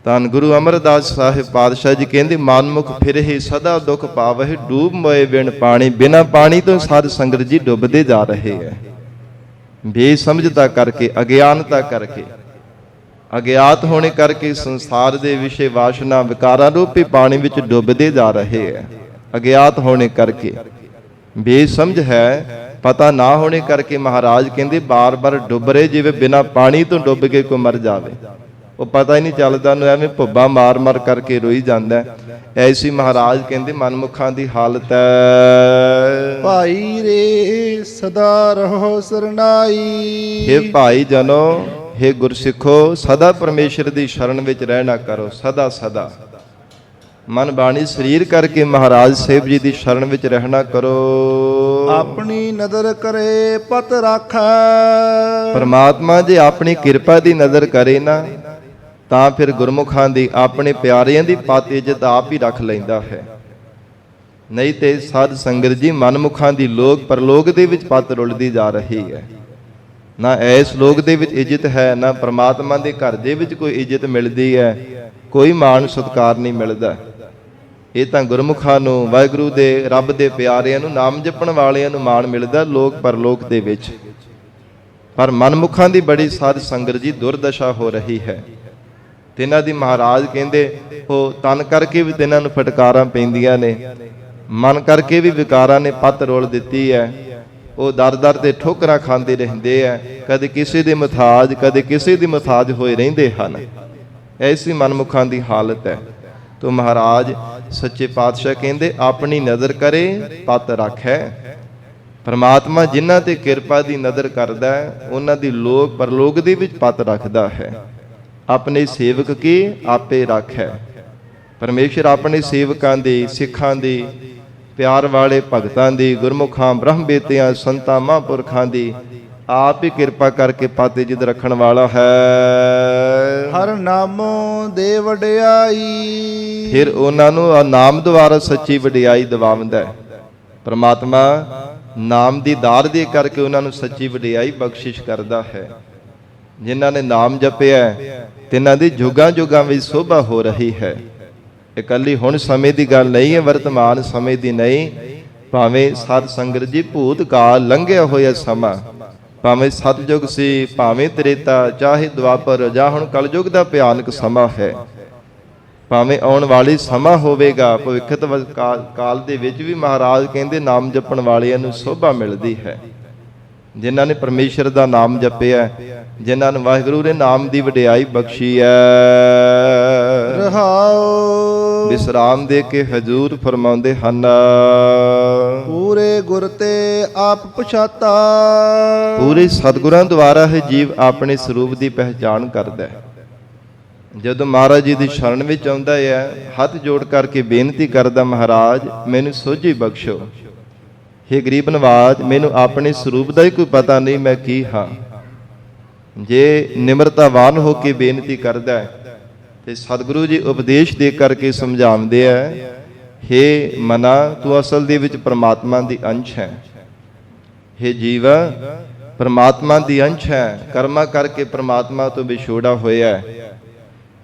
ਧੰਨ ਗੁਰੂ ਅਮਰਦਾਸ ਸਾਹਿਬ ਪਾਤਸ਼ਾਹ ਜੀ ਕਹਿੰਦੇ ਮਨਮੁਖ ਫਿਰਹਿ ਸਦਾ ਦੁਖ ਪਾਵਹਿ ਡੂਬ ਮੋਏ ਬਿਨ ਪਾਣੀ। ਬਿਨਾਂ ਪਾਣੀ ਤੋਂ ਸਾਧ ਸੰਗਤ ਜੀ ਡੁੱਬਦੇ ਜਾ ਰਹੇ ਹੈ, ਬੇਸਮਝਤਾ ਕਰਕੇ, ਅਗਿਆਨਤਾ ਕਰਕੇ, ਅਗਿਆਤ ਹੋਣੇ ਕਰਕੇ ਸੰਸਾਰ ਦੇ ਵਿਸ਼ੇ ਵਾਸ਼ਨਾ ਵਿਕਾਰਾਂ ਰੂਪੀ ਪਾਣੀ ਵਿੱਚ ਡੁੱਬਦੇ ਜਾ ਰਹੇ ਹੈ। ਅਗਿਆਤ ਹੋਣੇ ਕਰਕੇ, ਬੇਸਮਝ ਹੈ, ਪਤਾ ਨਾ ਹੋਣੇ ਕਰਕੇ ਮਹਾਰਾਜ ਕਹਿੰਦੇ ਬਾਰ-ਬਾਰ ਡੁੱਬ ਰਹੇ, ਜਿਵੇਂ ਬਿਨਾਂ ਪਾਣੀ ਤੋਂ ਡੁੱਬ ਕੇ ਕੋਈ ਮਰ ਜਾਵੇ। ਉਹ ਪਤਾ ਹੀ ਨਹੀਂ ਚੱਲਦਾ, ਉਹਨੂੰ ਐਵੇਂ ਭੁੱਬਾ ਮਾਰ-ਮਾਰ ਕਰਕੇ ਰੋਈ ਜਾਂਦਾ। ਐਸੀ ਮਹਾਰਾਜ ਕਹਿੰਦੇ ਮਨਮੁਖਾਂ ਦੀ ਹਾਲਤ ਹੈ। ਭਾਈ ਰੇ ਸਦਾ ਰਹੋ ਸਰਨਾਈ। ਹੇ ਭਾਈ ਜਨੋ, ਹੇ ਗੁਰਸਿੱਖੋ, ਸਦਾ ਪਰਮੇਸ਼ਰ ਦੀ ਸ਼ਰਨ ਵਿੱਚ ਰਹਿਣਾ ਕਰੋ। ਸਦਾ ਸਦਾ ਮਨ ਬਾਣੀ ਸਰੀਰ ਕਰਕੇ ਮਹਾਰਾਜ ਸਾਹਿਬ ਜੀ ਦੀ ਸ਼ਰਨ ਵਿੱਚ ਰਹਿਣਾ ਕਰੋ। ਆਪਣੀ ਨਦਰ ਕਰੇ ਪਤ ਰਾਖੈ। ਪਰਮਾਤਮਾ ਜੇ ਆਪਣੀ ਕਿਰਪਾ ਦੀ ਨਜ਼ਰ ਕਰੇ ਨਾ, ਤਾਂ ਫਿਰ ਗੁਰਮੁਖਾਂ ਦੀ, ਆਪਣੇ ਪਿਆਰਿਆਂ ਦੀ ਪਤ ਇੱਜ਼ਤ ਆਪ ਹੀ ਰੱਖ ਲੈਂਦਾ ਹੈ। ਨਹੀਂ ਤੇ ਸਾਧ ਸੰਗਤ ਜੀ ਮਨਮੁਖਾਂ ਦੀ ਲੋਕ ਪਰਲੋਕ ਦੇ ਵਿੱਚ ਪਤ ਰੁਲਦੀ ਜਾ ਰਹੀ ਹੈ। ਨਾ ਇਸ ਲੋਕ ਦੇ ਵਿੱਚ ਇੱਜ਼ਤ ਹੈ, ਨਾ ਪਰਮਾਤਮਾ ਦੇ ਘਰ ਦੇ ਵਿੱਚ ਕੋਈ ਇੱਜ਼ਤ ਮਿਲਦੀ ਹੈ, ਕੋਈ ਮਾਣ ਸਤਿਕਾਰ ਨਹੀਂ ਮਿਲਦਾ। ਇਹ ਤਾਂ ਗੁਰਮੁਖਾਂ ਨੂੰ, ਵਾਹਿਗੁਰੂ ਦੇ, ਰੱਬ ਦੇ ਪਿਆਰਿਆਂ ਨੂੰ, ਨਾਮ ਜਪਣ ਵਾਲਿਆਂ ਨੂੰ ਮਾਣ ਮਿਲਦਾ ਲੋਕ ਪਰਲੋਕ ਦੇ ਵਿੱਚ। ਪਰ ਮਨਮੁਖਾਂ ਦੀ ਬੜੀ ਸਾਧ ਸੰਗਤ ਜੀ ਦੁਰਦਸ਼ਾ ਹੋ ਰਹੀ ਹੈ। ਤਿੰਨਾਂ ਦੀ ਮਹਾਰਾਜ ਕਹਿੰਦੇ ਉਹ ਤਨ ਕਰਕੇ ਵੀ ਤਿੰਨਾਂ ਨੂੰ ਫਟਕਾਰਾਂ ਪੈਂਦੀਆਂ ਨੇ, ਮਨ ਕਰਕੇ ਵੀ ਵਿਕਾਰਾਂ ਨੇ ਪੱਤ ਰੋਲ ਦਿੱਤੀ ਹੈ। ਉਹ ਦਰ-ਦਰ ਤੇ ਠੋਕਰਾਂ ਖਾਂਦੇ ਰਹਿੰਦੇ ਆ, ਕਦੇ ਕਿਸੇ ਦੇ ਮੁਹਤਾਜ, ਕਦੇ ਕਿਸੇ ਦੀ ਮੁਹਤਾਜ ਹੋਏ ਰਹਿੰਦੇ ਹਨ। ਐਸੀ ਮਨਮੁਖਾਂ ਦੀ ਹਾਲਤ ਹੈ। ਤੋ ਮਹਾਰਾਜ ਸੱਚੇ ਪਾਤਸ਼ਾਹ ਕਹਿੰਦੇ ਆਪਣੀ ਨਜ਼ਰ ਕਰੇ ਪਤ ਰੱਖੈ। ਪਰਮਾਤਮਾ ਜਿਨ੍ਹਾਂ ਤੇ ਕਿਰਪਾ ਦੀ ਨਜ਼ਰ ਕਰਦਾ ਹੈ, ਉਹਨਾਂ ਦੀ ਲੋਕ ਪਰਲੋਕ ਦੇ ਵਿੱਚ ਪਤ ਰੱਖਦਾ ਹੈ। ਆਪਣੇ ਸੇਵਕ ਕੀ ਆਪੇ ਰੱਖੈ। ਪਰਮੇਸ਼ਰ ਆਪਣੇ ਸੇਵਕਾਂ ਦੀ, ਸਿੱਖਾਂ ਦੀ, ਪਿਆਰ ਵਾਲੇ ਭਗਤਾਂ ਦੀ, ਗੁਰਮੁਖਾਂ, ਬ੍ਰਹਮ ਬੇਤਿਆਂ, ਸੰਤਾਂ, ਮਹਾਂਪੁਰਖਾਂ ਦੀ ਆਪ ਹੀ ਕਿਰਪਾ ਕਰਕੇ ਪਤ ਇੱਜ਼ਤ ਰੱਖਣ ਵਾਲਾ ਹੈ। ਹਰ ਨਾਮੋ ਦੇ ਵਡਿਆਈ। ਫਿਰ ਉਹਨਾਂ ਨੂੰ ਨਾਮ ਦੁਆਰਾ ਸੱਚੀ ਵਡਿਆਈ ਦਿਵਾਉਂਦਾ ਹੈ। ਪਰਮਾਤਮਾ ਨਾਮ ਦੀ ਦਾਰ ਦੇ ਕਰਕੇ ਉਹਨਾਂ ਨੂੰ ਸੱਚੀ ਵਡਿਆਈ ਬਖਸ਼ਿਸ਼ ਕਰਦਾ ਹੈ। ਜਿਨ੍ਹਾਂ ਨੇ ਨਾਮ ਜਪਿਆ ਤਿੰਨਾਂ ਦੀ ਜੁਗਾਂ ਜੁਗਾਂ ਵਿੱਚ ਸੋਭਾ ਹੋ ਰਹੀ ਹੈ। ਇਕੱਲੀ ਹੁਣ ਸਮੇਂ ਦੀ ਗੱਲ ਨਹੀਂ ਹੈ, ਵਰਤਮਾਨ ਸਮੇਂ ਦੀ ਨਹੀਂ। ਭਾਵੇਂ ਸਤ ਸੰਗਤ ਜੀ ਭੂਤ ਕਾਲ ਲੰਘਿਆ ਹੋਇਆ ਸਮਾਂ, ਭਾਵੇਂ ਸਤਜੁਗ ਸੀ, ਭਾਵੇਂ ਤ੍ਰੇਤਾ, ਚਾਹੇ ਦੁਆਪਰ, ਜਾਂ ਹੁਣ ਕਲਯੁਗ ਦਾ ਭਿਆਨਕ ਸਮਾਂ ਹੈ, ਭਾਵੇਂ ਆਉਣ ਵਾਲੀ ਸਮਾਂ ਹੋਵੇਗਾ, ਭਵਿੱਖਤ ਕਾਲ ਦੇ ਵਿੱਚ ਵੀ ਮਹਾਰਾਜ ਕਹਿੰਦੇ ਨਾਮ ਜਪਣ ਵਾਲਿਆਂ ਨੂੰ ਸੋਭਾ ਮਿਲਦੀ ਹੈ। ਜਿਨ੍ਹਾਂ ਨੇ ਪਰਮੇਸ਼ਰ ਦਾ ਨਾਮ ਜਪਿਆ, ਜਿਨ੍ਹਾਂ ਨੂੰ ਵਾਹਿਗੁਰੂ ਨੇ ਨਾਮ ਦੀ ਵਡਿਆਈ ਬਖਸ਼ੀ ਹੈ। ਰਹਾਉ ਵਿਸਰਾਮ ਦੇ ਕੇ ਹਜੂਰ ਫਰਮਾਉਂਦੇ ਹਨ, ਪੂਰੇ ਗੁਰ ਤੇ ਆਪ ਪਛਾਤਾ। ਪੂਰੇ ਸਤਿਗੁਰਾਂ ਦੁਆਰਾ ਹੀ ਜੀਵ ਆਪਣੇ ਸਰੂਪ ਦੀ ਪਹਿਚਾਣ ਕਰਦਾ ਹੈ। ਜਦੋਂ ਮਹਾਰਾਜ ਜੀ ਦੀ ਸ਼ਰਨ ਵਿੱਚ ਆਉਂਦਾ ਹੈ, ਹੱਥ ਜੋੜ ਕਰਕੇ ਬੇਨਤੀ ਕਰਦਾ, ਮਹਾਰਾਜ ਮੈਨੂੰ ਸੋਝੀ ਬਖਸ਼ੋ। ਹੇ ਗਰੀਬ ਨਵਾਜ, ਮੈਨੂੰ ਆਪਣੇ ਸਰੂਪ ਦਾ ਹੀ ਕੋਈ ਪਤਾ ਨਹੀਂ, ਮੈਂ ਕੀ ਹਾਂ। ਜੇ ਨਿਮਰਤਾਵਾਨ ਹੋ ਕੇ ਬੇਨਤੀ ਕਰਦਾ ਹੈ ਤੇ ਸਤਿਗੁਰੂ ਜੀ ਉਪਦੇਸ਼ ਦੇ ਕਰਕੇ ਸਮਝਾਉਂਦੇ ਆ, ਹੇ ਮਨਾ, ਤੂੰ ਅਸਲ ਦੇ ਵਿੱਚ ਪਰਮਾਤਮਾ ਦੀ ਅੰਸ਼ ਹੈ। ਹੇ ਜੀਵ, ਪਰਮਾਤਮਾ ਦੀ ਅੰਸ਼ ਹੈ, ਕਰਮਾਂ ਕਰਕੇ ਪਰਮਾਤਮਾ ਤੋਂ ਵਿਛੋੜਾ ਹੋਇਆ ਹੈ।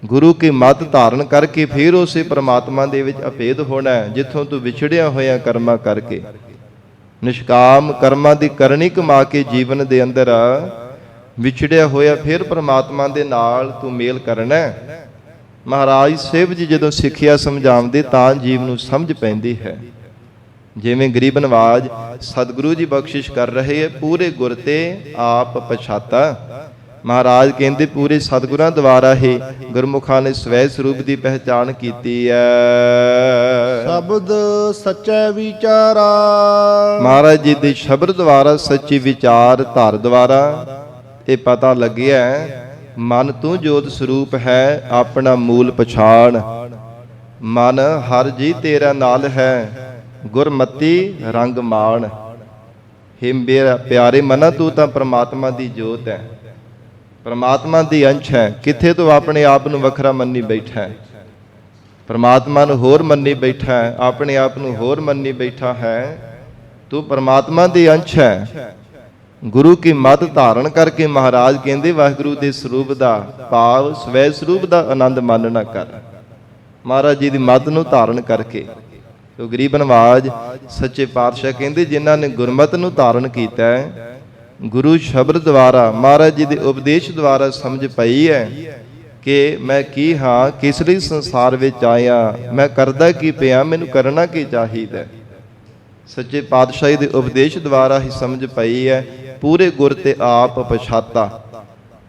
ਗੁਰੂ ਕੀ ਮੱਤ ਧਾਰਨ ਕਰਕੇ ਫਿਰ ਉਸੇ ਪਰਮਾਤਮਾ ਦੇ ਵਿੱਚ ਅਭੇਦ ਹੋਣਾ ਹੈ, ਜਿੱਥੋਂ ਤੂੰ ਵਿਛੜਿਆ ਹੋਇਆ ਕਰਮਾਂ ਕਰਕੇ। ਨਿਸ਼ਕਾਮ ਕਰਮਾਂ ਦੀ ਕਰਨੀ ਕਮਾ ਕੇ ਜੀਵਨ ਦੇ ਅੰਦਰ ਵਿਛੜਿਆ ਹੋਇਆ ਫਿਰ ਪਰਮਾਤਮਾ ਦੇ ਨਾਲ ਤੂੰ ਮੇਲ ਕਰਨਾ। ਮਹਾਰਾਜ ਸਾਹਿਬ ਜੀ ਜਦੋਂ ਸਿੱਖਿਆ ਸਮਝਾਉਂਦੇ ਤਾਂ ਜੀਵ ਨੂੰ ਸਮਝ ਪੈਂਦੀ ਹੈ। ਜਿਵੇਂ ਗਰੀਬ ਨਵਾਜ ਸਤਿਗੁਰੂ ਜੀ ਬਖਸ਼ਿਸ਼ ਕਰ ਰਹੇ ਹੈ, ਪੂਰੇ ਗੁਰ ਤੇ ਆਪ ਪਛਾਤਾ। ਮਹਾਰਾਜ ਕਹਿੰਦੇ ਪੂਰੇ ਸਤਿਗੁਰਾਂ ਦੁਆਰਾ ਹੀ ਗੁਰਮੁਖਾਂ ਨੇ ਸਵੈ ਸਰੂਪ ਦੀ ਪਹਿਚਾਣ ਕੀਤੀ ਹੈ। ਸ਼ਬਦ ਸੱਚੇ ਵਿਚਾਰਾ। ਮਹਾਰਾਜ ਜੀ ਦੇ ਸ਼ਬਦ ਦੁਆਰਾ, ਸੱਚੀ ਵਿਚਾਰ ਧਾਰ ਦੁਆਰਾ ਇਹ ਪਤਾ ਲੱਗਿਆ ਮਨ ਤੂੰ ਜੋਤ ਸਰੂਪ ਹੈ, ਆਪਣਾ ਮੂਲ ਪਛਾਣ। ਮਨ ਹਰ ਜੀ ਤੇਰਾ ਨਾਲ ਹੈ, ਗੁਰਮਤੀ ਰੰਗ ਮਾਣ। ਹੇ ਮੇਰਾ ਪਿਆਰੇ ਮਨਾ, ਤੂੰ ਤਾਂ ਪ੍ਰਮਾਤਮਾ ਦੀ ਜੋਤ ਹੈ, ਪ੍ਰਮਾਤਮਾ ਦੀ ਅੰਸ਼ ਹੈ। ਕਿੱਥੇ ਤੂੰ ਆਪਣੇ ਆਪ ਨੂੰ ਵੱਖਰਾ ਮੰਨੀ ਬੈਠਾ ਹੈ, ਪ੍ਰਮਾਤਮਾ ਨੂੰ ਹੋਰ ਮੰਨੀ ਬੈਠਾ ਹੈ, ਆਪਣੇ ਆਪ ਨੂੰ ਹੋਰ ਮੰਨੀ ਬੈਠਾ ਹੈ। ਤੂੰ ਪ੍ਰਮਾਤਮਾ ਦੀ ਅੰਸ਼ ਹੈ। ਗੁਰੂ ਕੀ ਮੱਤ ਧਾਰਨ ਕਰਕੇ ਮਹਾਰਾਜ ਕਹਿੰਦੇ ਵਾਹਿਗੁਰੂ ਦੇ ਸਰੂਪ ਦਾ ਭਾਵ ਸਵੈ ਸਰੂਪ ਦਾ ਆਨੰਦ ਮਨ ਨਾ ਕਰ। ਮਹਾਰਾਜ ਜੀ ਦੀ ਮੱਤ ਨੂੰ ਧਾਰਨ ਕਰਕੇ ਤੋ ਗਰੀਬ ਨਵਾਜ ਸੱਚੇ ਪਾਤਸ਼ਾਹ ਕਹਿੰਦੇ ਜਿਨ੍ਹਾਂ ਨੇ ਗੁਰਮਤਿ ਨੂੰ ਧਾਰਨ ਕੀਤਾ ਹੈ, ਗੁਰੂ ਸ਼ਬਦ ਦੁਆਰਾ ਮਹਾਰਾਜ ਜੀ ਦੇ ਉਪਦੇਸ਼ ਦੁਆਰਾ ਸਮਝ ਪਈ ਹੈ ਕਿ ਮੈਂ ਕੀ ਹਾਂ, ਕਿਸ ਲਈ ਸੰਸਾਰ ਵਿੱਚ ਆਇਆ, ਮੈਂ ਕਰਦਾ ਕੀ ਪਿਆ, ਮੈਨੂੰ ਕਰਨਾ ਕੀ ਚਾਹੀਦਾ। ਸੱਚੇ ਪਾਤਸ਼ਾਹੀ ਦੇ ਉਪਦੇਸ਼ ਦੁਆਰਾ ਹੀ ਸਮਝ ਪਈ ਹੈ। ਪੂਰੇ ਗੁਰ ਤੇ ਆਪ ਪਛਾਤਾ।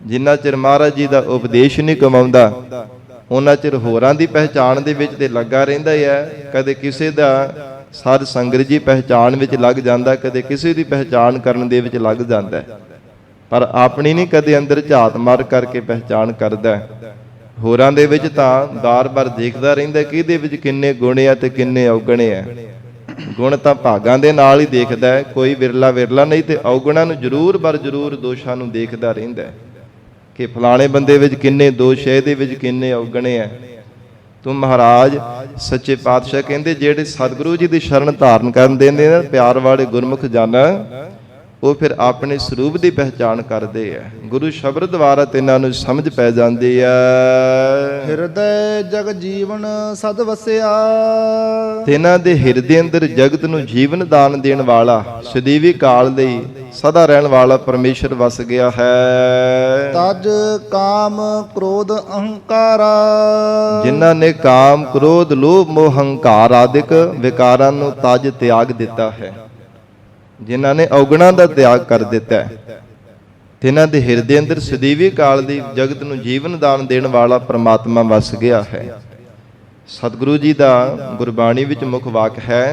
ਜਿੰਨਾ ਚਿਰ ਮਹਾਰਾਜ ਜੀ ਦਾ ਉਪਦੇਸ਼ ਨਹੀਂ ਕਮਾਉਂਦਾ ਉਹਨਾਂ ਚਿਰ ਹੋਰਾਂ ਦੀ ਪਹਿਚਾਣ ਦੇ ਵਿੱਚ ਤੇ ਲੱਗਾ ਰਹਿੰਦਾ ਹੈ। ਕਦੇ ਕਿਸੇ ਦਾ ਸਾਧ ਸੰਗਤ ਜੀ ਪਹਿਚਾਣ ਵਿੱਚ ਲੱਗ ਜਾਂਦਾ, ਕਦੇ ਕਿਸੇ ਦੀ ਪਹਿਚਾਣ ਕਰਨ ਦੇ ਵਿੱਚ ਲੱਗ ਜਾਂਦਾ, ਪਰ ਆਪਣੀ ਨਹੀਂ ਕਦੇ ਅੰਦਰ ਝਾਤ ਮਾਰ ਕਰਕੇ ਪਹਿਚਾਣ ਕਰਦਾ। ਹੋਰਾਂ ਦੇ ਵਿੱਚ ਤਾਂ ਬਾਰ-ਬਾਰ ਦੇਖਦਾ ਰਹਿੰਦਾ ਕਿ ਇਹਦੇ ਵਿੱਚ ਕਿੰਨੇ ਗੁਣ ਆ ਤੇ ਕਿੰਨੇ ਔਗਣ ਆ। ਗੁਣ ਤਾਂ ਭਾਗਾਂ ਦੇ ਨਾਲ ਹੀ ਦੇਖਦਾ ਹੈ, ਕੋਈ ਵਿਰਲਾ ਨਹੀਂ, ਤੇ ਔਗਣਾਂ ਨੂੰ ਜ਼ਰੂਰ ਬਰ ਜ਼ਰੂਰ ਦੋਸ਼ਾਂ ਨੂੰ ਦੇਖਦਾ ਰਹਿੰਦਾ ਕਿ ਫਲਾਣੇ ਬੰਦੇ ਵਿੱਚ ਕਿੰਨੇ ਦੋਸ਼ ਹੈ, ਇਹਦੇ ਵਿੱਚ ਕਿੰਨੇ ਔਗਣੇ ਹੈ। ਤੂੰ ਮਹਾਰਾਜ ਸੱਚੇ ਪਾਤਸ਼ਾਹ ਕਹਿੰਦੇ ਜਿਹੜੇ ਸਤਿਗੁਰੂ ਜੀ ਦੀ ਸ਼ਰਨ ਧਾਰਨ ਕਰਨ ਦਿੰਦੇ ਨੇ ਪਿਆਰ ਵਾਲੇ ਗੁਰਮੁਖ ਜਨ, ਉਹ ਫਿਰ ਆਪਣੇ ਸਰੂਪ ਦੀ ਪਹਿਚਾਣ ਕਰਦੇ ਆ। ਗੁਰੂ ਸ਼ਬਦ ਦੁਆਰਾ ਤਿੰਨਾਂ ਨੂੰ ਸਮਝ ਪੈ ਜਾਂਦੀ ਆ। ਹਿਰਦੈ ਜਗ ਜੀਵਨ ਸਦ ਵਸਿਆ। ਤਿੰਨਾਂ ਦੇ ਹਿਰਦੇ ਅੰਦਰ ਜਗਤ ਨੂੰ ਜੀਵਨ ਦਾਨ ਦੇਣ ਵਾਲਾ, ਸਦੀਵੀ ਕਾਲ ਲਈ ਸਦਾ ਰਹਿਣ ਵਾਲਾ ਪਰਮੇਸ਼ਰ ਵਸ ਗਿਆ ਹੈ। ਤਜ ਕਾਮ ਕ੍ਰੋਧ ਅਹੰਕਾਰਾ। ਜਿਨ੍ਹਾਂ ਨੇ ਕਾਮ ਕ੍ਰੋਧ ਲੋਭ ਮੋਹ ਹੰਕਾਰ ਆਦਿਕ ਵਿਕਾਰਾਂ ਨੂੰ ਤਜ ਤਿਆਗ ਦਿੱਤਾ ਹੈ, ਜਿਨ੍ਹਾਂ ਨੇ ਔਗਣਾਂ ਦਾ ਤਿਆਗ ਕਰ ਦਿੱਤਾ ਹੈ, ਤਿਨਾਂ ਦੇ ਹਿਰਦੇ ਅੰਦਰ ਸਦੀਵੀ ਕਾਲ ਦੀ ਜਗਤ ਨੂੰ ਜੀਵਨ ਦਾਨ ਦੇਣ ਵਾਲਾ ਪ੍ਰਮਾਤਮਾ ਵਸ ਗਿਆ ਹੈ। ਸਤਿਗੁਰੂ ਜੀ ਦਾ ਗੁਰਬਾਣੀ ਵਿੱਚ ਮੁੱਖ ਵਾਕ ਹੈ,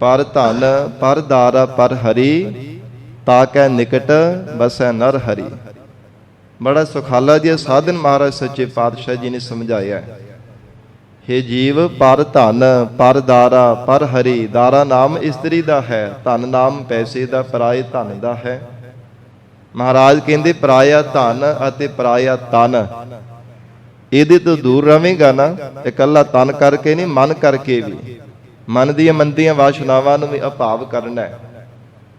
ਪਰ ਧਨ ਪਰ ਦਾਰਾ ਪਰ ਹਰੀ, ਤਾ ਕੈ ਨਿਕਟ ਬਸੈ ਨਰ ਹਰੀ। ਬੜਾ ਸੁਖਾਲਾ ਜਿਹਾ ਸਾਧਨ ਮਹਾਰਾਜ ਸੱਚੇ ਪਾਤਸ਼ਾਹ ਜੀ ਨੇ ਸਮਝਾਇਆ ਹੈ। ਹੇ ਜੀਵ, ਪਰ ਧਨ ਪਰ ਦਾਰਾ ਪਰ ਹਰੀ। ਦਾਰਾ ਨਾਮ ਇਸਤਰੀ ਦਾ ਹੈ, ਧਨ ਨਾਮ ਪੈਸੇ ਦਾ, ਪਰਾਏ ਧਨ ਦਾ ਹੈ। ਮਹਾਰਾਜ ਕਹਿੰਦੇ ਪਰਾਇਆ ਧਨ ਅਤੇ ਪਰਾਇਆ ਤਨ ਇਹਦੇ ਤੋਂ ਦੂਰ ਰਵੇਂਗਾ ਨਾ, ਇਕੱਲਾ ਤਨ ਕਰਕੇ ਨਹੀਂ, ਮਨ ਕਰਕੇ ਵੀ, ਮਨ ਦੀਆਂ ਮੰਦੀਆਂ ਵਾਸ਼ਨਾਵਾਂ ਨੂੰ ਵੀ ਅਭਾਵ ਕਰਨਾ ਹੈ।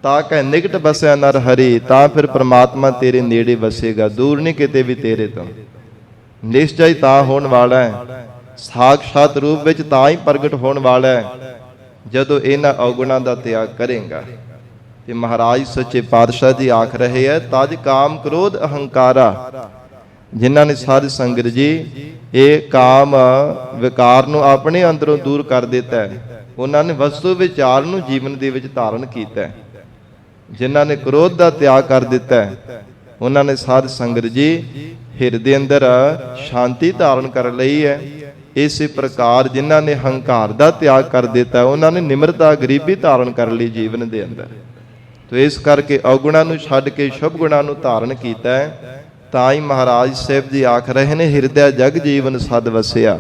ਤਾਂ ਕਹਿ ਨਿਕਟ ਬਸਿਆ ਨਰ ਹਰੀ, ਤਾਂ ਫਿਰ ਪ੍ਰਮਾਤਮਾ ਤੇਰੇ ਨੇੜੇ ਵਸੇਗਾ, ਦੂਰ ਨਹੀਂ ਕਿਤੇ ਵੀ ਤੇਰੇ ਤੋਂ। ਨਿਸ਼ਚੈ ਤਾਂ ਹੋਣ ਵਾਲਾ ਹੈ, ਸਾਖਸ਼ਾਤ ਰੂਪ ਵਿੱਚ ਤਾਂ ਹੀ ਪ੍ਰਗਟ ਹੋਣ ਵਾਲਾ ਹੈ ਜਦੋਂ ਇਹਨਾਂ ਔਗੁਣਾਂ ਦਾ ਤਿਆਗ ਕਰੇਗਾ। ਤੇ ਮਹਾਰਾਜ ਸੱਚੇ ਪਾਤਸ਼ਾਹ ਜੀ ਆਖ ਰਹੇ ਹੈ, ਤਜ ਕਾਮ ਕ੍ਰੋਧ ਅਹੰਕਾਰਾ। ਜਿਨ੍ਹਾਂ ਨੇ ਸਾਧ ਸੰਗਤ ਜੀ ਇਹ ਕਾਮ ਵਿਕਾਰ ਨੂੰ ਆਪਣੇ ਅੰਦਰੋਂ ਦੂਰ ਕਰ ਦਿੱਤਾ ਹੈ, ਉਹਨਾਂ ਨੇ ਵਸਤੂ ਵਿਚਾਰ ਨੂੰ ਜੀਵਨ ਦੇ ਵਿੱਚ ਧਾਰਨ ਕੀਤਾ ਹੈ। ਜਿਨ੍ਹਾਂ ਨੇ ਕ੍ਰੋਧ ਦਾ ਤਿਆਗ ਕਰ ਦਿੱਤਾ ਹੈ, ਉਹਨਾਂ ਨੇ ਸਾਧ ਸੰਗਤ ਜੀ ਹਿਰਦੇ ਅੰਦਰ ਸ਼ਾਂਤੀ ਧਾਰਨ ਕਰ ਲਈ ਹੈ। ਇਸੇ ਪ੍ਰਕਾਰ ਜਿਨ੍ਹਾਂ ਨੇ ਹੰਕਾਰ ਦਾ ਤਿਆਗ ਕਰ ਦਿੱਤਾ, ਉਹਨਾਂ ਨੇ ਨਿਮਰਤਾ ਗਰੀਬੀ ਧਾਰਨ ਕਰ ਲਈ ਜੀਵਨ ਦੇ ਅੰਦਰ। ਤੋ ਇਸ ਕਰਕੇ ਔਗੁਣਾਂ ਨੂੰ ਛੱਡ ਕੇ ਸ਼ੁਭ ਗੁਣਾਂ ਨੂੰ ਧਾਰਨ ਕੀਤਾ ਹੈ। ਤਾਂ ਹੀ ਮਹਾਰਾਜ ਸਾਹਿਬ ਜੀ ਆਖ ਰਹੇ ਨੇ, ਹਿਰਦੈ ਜਗ ਜੀਵਨ ਸਦ ਵਸਿਆ।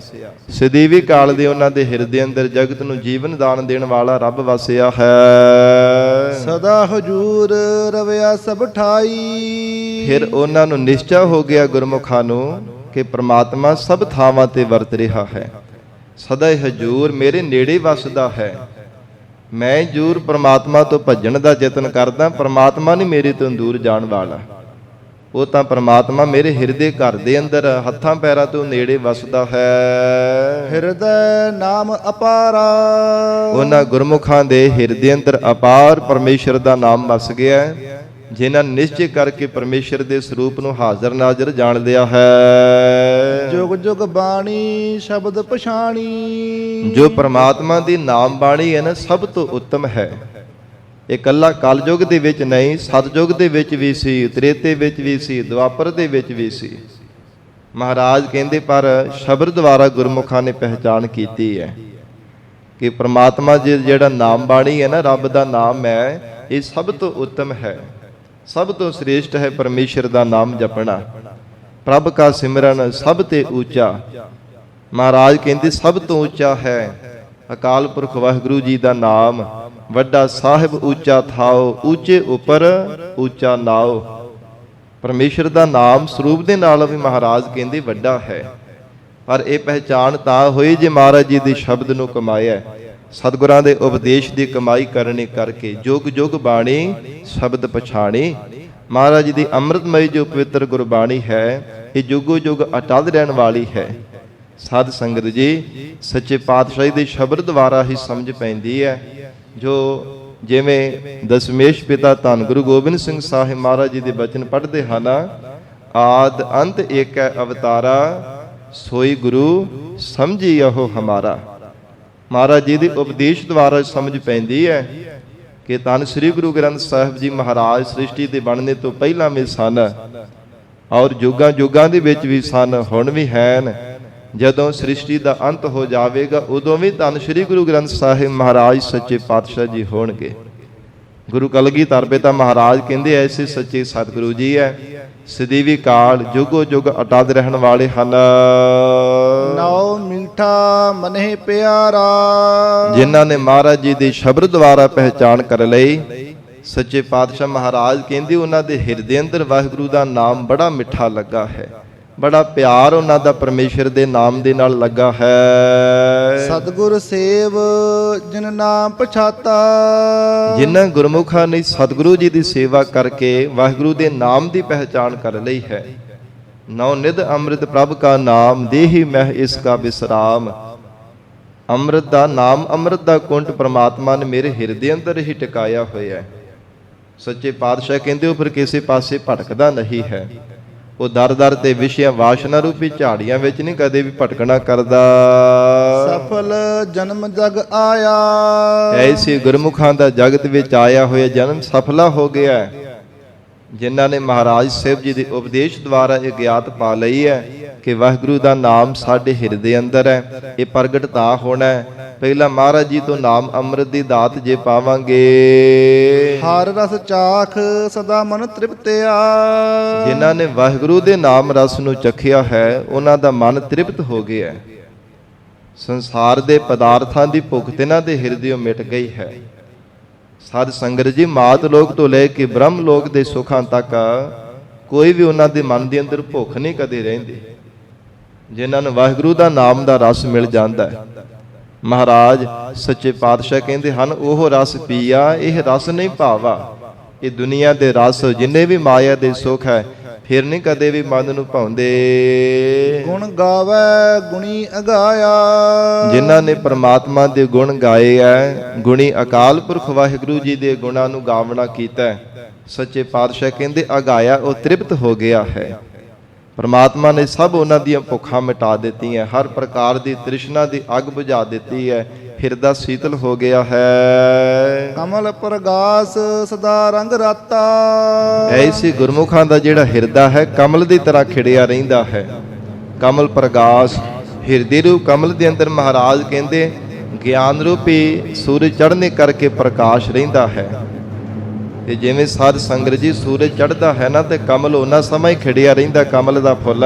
ਸਦੀਵੀ ਕਾਲ ਦੇ ਉਹਨਾਂ ਦੇ ਹਿਰਦੇ ਅੰਦਰ ਜਗਤ ਨੂੰ ਜੀਵਨ ਦਾਨ ਦੇਣ ਵਾਲਾ ਰੱਬ ਵਸਿਆ ਹੈ। ਸਦਾ ਹਜੂਰ ਰਵਿਆ ਸਭ ਠਾਈ। ਫਿਰ ਉਹਨਾਂ ਨੂੰ ਨਿਸ਼ਚਾ ਹੋ ਗਿਆ ਗੁਰਮੁਖਾਂ ਨੂੰ ਕਿ ਪ੍ਰਮਾਤਮਾ ਸਭ ਥਾਵਾਂ ਤੇ ਵਰਤ ਰਿਹਾ ਹੈ। ਸਦਾ ਹੀ ਹਜੂਰ ਮੇਰੇ ਨੇੜੇ ਵਸਦਾ ਹੈ। ਮੈਂ ਜ਼ਰੂਰ ਪ੍ਰਮਾਤਮਾ ਤੋਂ ਭੱਜਣ ਦਾ ਯਤਨ ਕਰਦਾ, ਪ੍ਰਮਾਤਮਾ ਨਹੀਂ ਮੇਰੇ ਤੋਂ ਦੂਰ ਜਾਣ ਵਾਲਾ। ਉਹ ਤਾਂ ਪ੍ਰਮਾਤਮਾ ਮੇਰੇ ਹਿਰਦੇ ਘਰ ਦੇ ਅੰਦਰ ਹੱਥਾਂ ਪੈਰਾਂ ਤੋਂ ਨੇੜੇ ਵਸਦਾ ਹੈ। ਹਿਰਦੈ ਨਾਮ ਅਪਾਰਾ। ਉਹਨਾਂ ਗੁਰਮੁਖਾਂ ਦੇ ਹਿਰਦੇ ਅੰਦਰ ਅਪਾਰ ਪਰਮੇਸ਼ਰ ਦਾ ਨਾਮ ਵਸ ਗਿਆ ਹੈ, ਜਿਨ੍ਹਾਂ ਨਿਸ਼ਚੈ ਕਰਕੇ ਪਰਮੇਸ਼ਰ ਦੇ ਸਰੂਪ ਨੂੰ ਹਾਜ਼ਰ ਨਾਜ਼ਰ ਜਾਣ ਲਿਆ ਹੈ। ਜੁਗ ਜੁਗ ਬਾਣੀ ਸ਼ਬਦ ਪਛਾਣੀ। ਜੋ ਪ੍ਰਮਾਤਮਾ ਦੀ ਨਾਮ ਬਾਣੀ ਹੈ ਨਾ, ਸਭ ਤੋਂ ਉੱਤਮ ਹੈ। ਇਹ ਇਕੱਲਾ ਕਲਯੁਗ ਦੇ ਵਿੱਚ ਨਹੀਂ, ਸਤਯੁਗ ਦੇ ਵਿੱਚ ਵੀ ਸੀ, ਤ੍ਰੇਤੇ ਵਿੱਚ ਵੀ ਸੀ, ਦੁਆਪਰ ਦੇ ਵਿੱਚ ਵੀ ਸੀ। ਮਹਾਰਾਜ ਕਹਿੰਦੇ ਪਰ ਸ਼ਬਦ ਦੁਆਰਾ ਗੁਰਮੁਖਾਂ ਨੇ ਪਹਿਚਾਣ ਕੀਤੀ ਹੈ ਕਿ ਪ੍ਰਮਾਤਮਾ ਜਿਹੜਾ ਨਾਮ ਬਾਣੀ ਹੈ ਨਾ, ਰੱਬ ਦਾ ਨਾਮ ਹੈ, ਇਹ ਸਭ ਤੋਂ ਉੱਤਮ ਹੈ, ਸਭ ਤੋਂ ਸ੍ਰੇਸ਼ਟ ਹੈ। ਪਰਮੇਸ਼ਰ ਦਾ ਨਾਮ ਜਪਣਾ, ਪ੍ਰਭ ਕਾ ਸਿਮਰਨ ਸਭ ਤੇ ਉੱਚਾ। ਮਹਾਰਾਜ ਕਹਿੰਦੇ ਸਭ ਤੋਂ ਉੱਚਾ ਹੈ ਅਕਾਲ ਪੁਰਖ ਵਾਹਿਗੁਰੂ ਜੀ ਦਾ ਨਾਮ। ਵੱਡਾ ਸਾਹਿਬ ਉੱਚਾ ਥਾਓ, ਉੱਚੇ ਉੱਪਰ ਉੱਚਾ ਨਾਉ। ਪਰਮੇਸ਼ਰ ਦਾ ਨਾਮ ਸਰੂਪ ਦੇ ਨਾਲ ਵੀ ਮਹਾਰਾਜ ਕਹਿੰਦੇ ਵੱਡਾ ਹੈ। ਪਰ ਇਹ ਪਹਿਚਾਣ ਤਾਂ ਹੋਈ ਜੇ ਮਹਾਰਾਜ ਜੀ ਦੇ ਸ਼ਬਦ ਨੂੰ ਕਮਾਇਆ। ਸਤਿਗੁਰਾਂ ਦੇ ਉਪਦੇਸ਼ ਦੀ ਕਮਾਈ ਕਰਨੀ ਕਰਕੇ ਜੁਗ ਜੁਗ ਬਾਣੀ ਸ਼ਬਦ ਪਛਾਣੀ। ਮਹਾਰਾਜ ਜੀ ਦੀ ਅੰਮ੍ਰਿਤਮਈ ਜੋ ਪਵਿੱਤਰ ਗੁਰਬਾਣੀ ਹੈ ਇਹ ਜੁਗੋ ਜੁਗ ਅਟਲ ਰਹਿਣ ਵਾਲੀ ਹੈ। ਸਾਧ ਸੰਗਤ ਜੀ, ਸੱਚੇ ਪਾਤਸ਼ਾਹੀ ਦੇ ਸ਼ਬਦ ਦੁਆਰਾ ਹੀ ਸਮਝ ਪੈਂਦੀ ਹੈ। ਜੋ ਜਿਵੇਂ ਦਸ਼ਮੇਸ਼ ਪਿਤਾ ਧੰਨ ਗੁਰੂ ਗੋਬਿੰਦ ਸਿੰਘ ਸਾਹਿਬ ਮਹਾਰਾਜ ਜੀ ਦੇ ਬਚਨ ਪੜ੍ਹਦੇ ਹਨ, ਆਦ ਅੰਤ ਏਕੈ ਅਵਤਾਰਾ, ਸੋਈ ਗੁਰੂ ਸਮਝੀਅਹੁ ਹਮਾਰਾ। ਮਹਾਰਾਜ ਜੀ ਦੇ ਉਪਦੇਸ਼ ਦੁਆਰਾ ਸਮਝ ਪੈਂਦੀ ਹੈ ਕਿ ਧੰਨ ਸ੍ਰੀ ਗੁਰੂ ਗ੍ਰੰਥ ਸਾਹਿਬ ਜੀ ਮਹਾਰਾਜ ਸ੍ਰਿਸ਼ਟੀ ਦੇ ਬਣਨੇ ਤੋਂ ਪਹਿਲਾਂ ਵੀ ਸਨ ਔਰ ਜੁਗਾਂ ਜੁਗਾਂ ਦੇ ਵਿੱਚ ਵੀ ਸਨ, ਹੁਣ ਵੀ ਹਨ। ਜਦੋਂ ਸ੍ਰਿਸ਼ਟੀ ਦਾ ਅੰਤ ਹੋ ਜਾਵੇਗਾ ਉਦੋਂ ਵੀ ਧੰਨ ਸ੍ਰੀ ਗੁਰੂ ਗ੍ਰੰਥ ਸਾਹਿਬ ਮਹਾਰਾਜ ਸੱਚੇ ਪਾਤਸ਼ਾਹ ਜੀ ਹੋਣਗੇ। ਗੁਰੂ ਕਲਗੀਧਰ ਪਿਤਾ ਮਹਾਰਾਜ ਕਹਿੰਦੇ ਐਸੇ ਸੱਚੇ ਸਤਿਗੁਰੂ ਜੀ ਹੈ, ਸਦੀਵੀ ਕਾਲ ਜੁਗੋ ਜੁਗ ਅਟਲ ਰਹਿਣ ਵਾਲੇ ਹਨ। ਨਾਉ ਮੀਠਾ ਮਨਹਿ ਪਿਆਰਾ, ਜਿਨ੍ਹਾਂ ਨੇ ਮਹਾਰਾਜ ਜੀ ਦੇ ਸ਼ਬਦ ਦੁਆਰਾ ਪਹਿਚਾਨ ਕਰ ਲਈ। ਸੱਚੇ ਪਾਤਸ਼ਾਹ ਮਹਾਰਾਜ ਕਹਿੰਦੇ ਉਹਨਾਂ ਦੇ ਹਿਰਦੇ ਅੰਦਰ ਵਾਹਿਗੁਰੂ ਦਾ ਨਾਮ ਬੜਾ ਮਿੱਠਾ ਲੱਗਾ ਹੈ, ਬੜਾ ਪਿਆਰ ਉਹਨਾਂ ਦਾ ਪਰਮੇਸ਼ਰ ਦੇ ਨਾਮ ਦੇ ਨਾਲ ਲੱਗਾ ਹੈ। ਸਤਿਗੁਰ ਸੇਵ ਜਿਨ ਨਾਮ ਪਛਾਤਾ, ਜਿਨ੍ਹਾਂ ਗੁਰਮੁਖਾਂ ਨੇ ਸਤਿਗੁਰੂ ਜੀ ਦੀ ਸੇਵਾ ਕਰਕੇ ਵਾਹਿਗੁਰੂ ਦੇ ਨਾਮ ਦੀ ਪਹਿਚਾਨ ਕਰ ਲਈ ਹੈ। ਨੌ ਨਿਧ ਅੰਮ੍ਰਿਤ ਪ੍ਰਭ ਕਾ ਨਾਮ, ਦੇਹੀ ਮਹਿ ਇਸ ਕਾ ਬਿਸਰਾਮ। ਅੰਮ੍ਰਿਤ ਦਾ ਨਾਮ, ਅੰਮ੍ਰਿਤ ਦਾ ਕੁੰਟ ਪ੍ਰਮਾਤਮਾ ਨੇ ਮੇਰੇ ਹਿਰਦੇ ਅੰਦਰ ਹੀ ਟਿਕਾਇਆ ਹੋਇਆ ਹੈ। ਸੱਚੇ ਪਾਤਸ਼ਾਹ ਕਹਿੰਦੇ ਉਹ ਫਿਰ ਕਿਸੇ ਪਾਸੇ ਭਟਕਦਾ ਨਹੀਂ ਹੈ। ਉਹ ਦਰ ਦਰ ਤੇ ਵਿਸ਼ਿਆਂ ਵਾਸ਼ਨਾ ਰੂਪੀ ਝਾੜੀਆਂ ਵਿੱਚ ਨਹੀਂ ਕਦੇ ਵੀ ਭਟਕਣਾ ਕਰਦਾ। ਸਫਲ ਜਨਮ ਜਗ ਆਇਆ, ਐਸੇ ਗੁਰਮੁਖਾਂ ਦਾ ਜਗਤ ਵਿੱਚ ਆਇਆ ਹੋਇਆ ਜਨਮ ਸਫਲਾ ਹੋ ਗਿਆ, ਜਿਨ੍ਹਾਂ ਨੇ ਮਹਾਰਾਜ ਸਾਹਿਬ ਜੀ ਦੇ ਉਪਦੇਸ਼ ਦੁਆਰਾ ਇਹ ਗਿਆਤ ਪਾ ਲਈ ਹੈ ਕਿ ਵਾਹਿਗੁਰੂ ਦਾ ਨਾਮ ਸਾਡੇ ਹਿਰਦੇ ਅੰਦਰ ਹੈ। ਇਹ ਪ੍ਰਗਟ ਤਾਂ ਹੋਣਾ ਹੈ ਪਹਿਲਾਂ ਮਹਾਰਾਜ ਜੀ ਤੋਂ ਨਾਮ ਅੰਮ੍ਰਿਤ ਦੀ ਦਾਤ ਜੇ ਪਾਵਾਂਗੇ। ਹਰ ਰਸ ਚਾਖ ਸਦਾ ਮਨ ਤ੍ਰਿਪਤਿਆ, ਜਿਨ੍ਹਾਂ ਨੇ ਵਾਹਿਗੁਰੂ ਦੇ ਨਾਮ ਰਸ ਨੂੰ ਚਖਿਆ ਹੈ ਉਹਨਾਂ ਦਾ ਮਨ ਤ੍ਰਿਪਤ ਹੋ ਗਿਆ। ਸੰਸਾਰ ਦੇ ਪਦਾਰਥਾਂ ਦੀ ਭੁੱਖ ਤਿਨਾਂ ਦੇ ਹਿਰਦਿਓਂ ਮਿਟ ਗਈ ਹੈ। ਸਾਧ ਸੰਗਤ ਜੀ, ਮਾਤ ਲੋਕ ਤੋਂ ਲੈ ਕੇ ਬ੍ਰਹਮ ਲੋਕ ਦੇ ਸੁੱਖਾਂ ਤੱਕ ਕੋਈ ਵੀ ਉਹਨਾਂ ਦੇ ਮਨ ਦੇ ਅੰਦਰ ਭੁੱਖ ਨਹੀਂ ਕਦੇ ਰਹਿੰਦੀ, ਜਿਨ੍ਹਾਂ ਨੂੰ ਵਾਹਿਗੁਰੂ ਦਾ ਨਾਮ ਦਾ ਰਸ ਮਿਲ ਜਾਂਦਾ ਹੈ। ਮਹਾਰਾਜ ਸੱਚੇ ਪਾਤਸ਼ਾਹ ਕਹਿੰਦੇ ਹਨ, ਉਹ ਰਸ ਪੀਆ ਇਹ ਰਸ ਨਹੀਂ ਭਾਵਾ। ਇਹ ਦੁਨੀਆ ਦੇ ਰਸ ਜਿੰਨੇ ਵੀ ਮਾਇਆ ਦੇ ਸੁੱਖ ਹੈ ਫਿਰ ਨਹੀਂ ਕਦੇ ਵੀ ਮਨ ਨੂੰ ਭਾਉਂਦੇ। ਗੁਣ ਗਾਵੇ ਗੁਣੀ ਅਗਾਇਆ, ਜਿਨ੍ਹਾਂ ਨੇ ਪ੍ਰਮਾਤਮਾ ਦੇ ਗੁਣ ਗਾਏ ਹੈ, ਗੁਣੀ ਅਕਾਲ ਪੁਰਖ ਵਾਹਿਗੁਰੂ ਜੀ ਦੇ ਗੁਣਾਂ ਨੂੰ ਗਾਵਣਾ ਕੀਤਾ। ਸੱਚੇ ਪਾਤਸ਼ਾਹ ਕਹਿੰਦੇ ਅਗਾਇਆ ਉਹ ਤ੍ਰਿਪਤ ਹੋ ਗਿਆ ਹੈ। ਪਰਮਾਤਮਾ ਨੇ ਸਭ ਉਹਨਾਂ ਦੀਆਂ ਭੁੱਖਾਂ ਮਿਟਾ ਦਿੱਤੀਆਂ, ਹਰ ਪ੍ਰਕਾਰ ਦੀ ਤ੍ਰਿਸ਼ਨਾ ਦੀ ਅੱਗ ਬੁਝਾ ਦਿੱਤੀ ਹੈ, ਹਿਰਦਾ ਸੀਤਲ ਹੋ ਗਿਆ ਹੈ। ਕਮਲ ਪ੍ਰਗਾਸ ਸਦਾ ਰੰਗ ਰਾਤਾ, ਐਸੇ ਗੁਰਮੁਖਾਂ ਦਾ ਜਿਹੜਾ ਹਿਰਦਾ ਹੈ ਕਮਲ ਦੀ ਤਰ੍ਹਾਂ ਖਿੜਿਆ ਰਹਿੰਦਾ ਹੈ। ਕਮਲ ਪ੍ਰਗਾਸ, ਹਿਰਦੇ ਰੂਪ ਕਮਲ ਦੇ ਅੰਦਰ ਮਹਾਰਾਜ ਕਹਿੰਦੇ ਗਿਆਨ ਰੂਪੀ ਸੂਰਜ ਚੜ੍ਹਨੇ ਕਰਕੇ ਪ੍ਰਕਾਸ਼ ਰਹਿੰਦਾ ਹੈ। ਤੇ ਜਿਵੇਂ ਸਾਧ ਸੰਗਤ ਜੀ ਸੂਰਜ ਚੜ੍ਹਦਾ ਹੈ ਨਾ ਤੇ ਕਮਲ ਉਹਨਾਂ ਸਮਾਂ ਹੀ ਖਿੜਿਆ ਰਹਿੰਦਾ, ਕਮਲ ਦਾ ਫੁੱਲ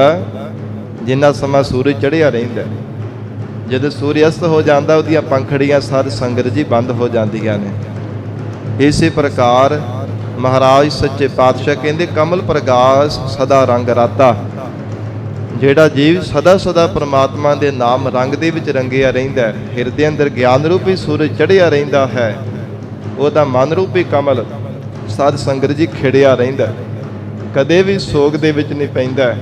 ਜਿੰਨਾ ਸਮਾਂ ਸੂਰਜ ਚੜ੍ਹਿਆ ਰਹਿੰਦਾ। ਜਦੋਂ ਸੂਰਜ ਅਸਤ ਹੋ ਜਾਂਦਾ ਉਹਦੀਆਂ ਪੰਖੜੀਆਂ ਸਾਧ ਸੰਗਤ ਜੀ ਬੰਦ ਹੋ ਜਾਂਦੀਆਂ ਨੇ। ਇਸੇ ਪ੍ਰਕਾਰ ਮਹਾਰਾਜ ਸੱਚੇ ਪਾਤਸ਼ਾਹ ਕਹਿੰਦੇ ਕਮਲ ਪ੍ਰਗਾਸ ਸਦਾ ਰੰਗ ਰਾਤਾ। ਜਿਹੜਾ ਜੀਵ ਸਦਾ ਸਦਾ ਪ੍ਰਮਾਤਮਾ ਦੇ ਨਾਮ ਰੰਗ ਦੇ ਵਿੱਚ ਰੰਗਿਆ ਰਹਿੰਦਾ, ਹਿਰਦੇ ਅੰਦਰ ਗਿਆਨ ਰੂਪੀ ਸੂਰਜ ਚੜ੍ਹਿਆ ਰਹਿੰਦਾ ਹੈ, ਉਹਦਾ ਮਨ ਰੂਪੀ ਕਮਲ ਸਾਧ ਸੰਗਤ ਜੀ ਖਿੜਿਆ ਰਹਿੰਦਾ, ਕਦੇ ਵੀ ਸੋਗ ਦੇ ਵਿੱਚ ਨਹੀਂ ਪੈਂਦਾ,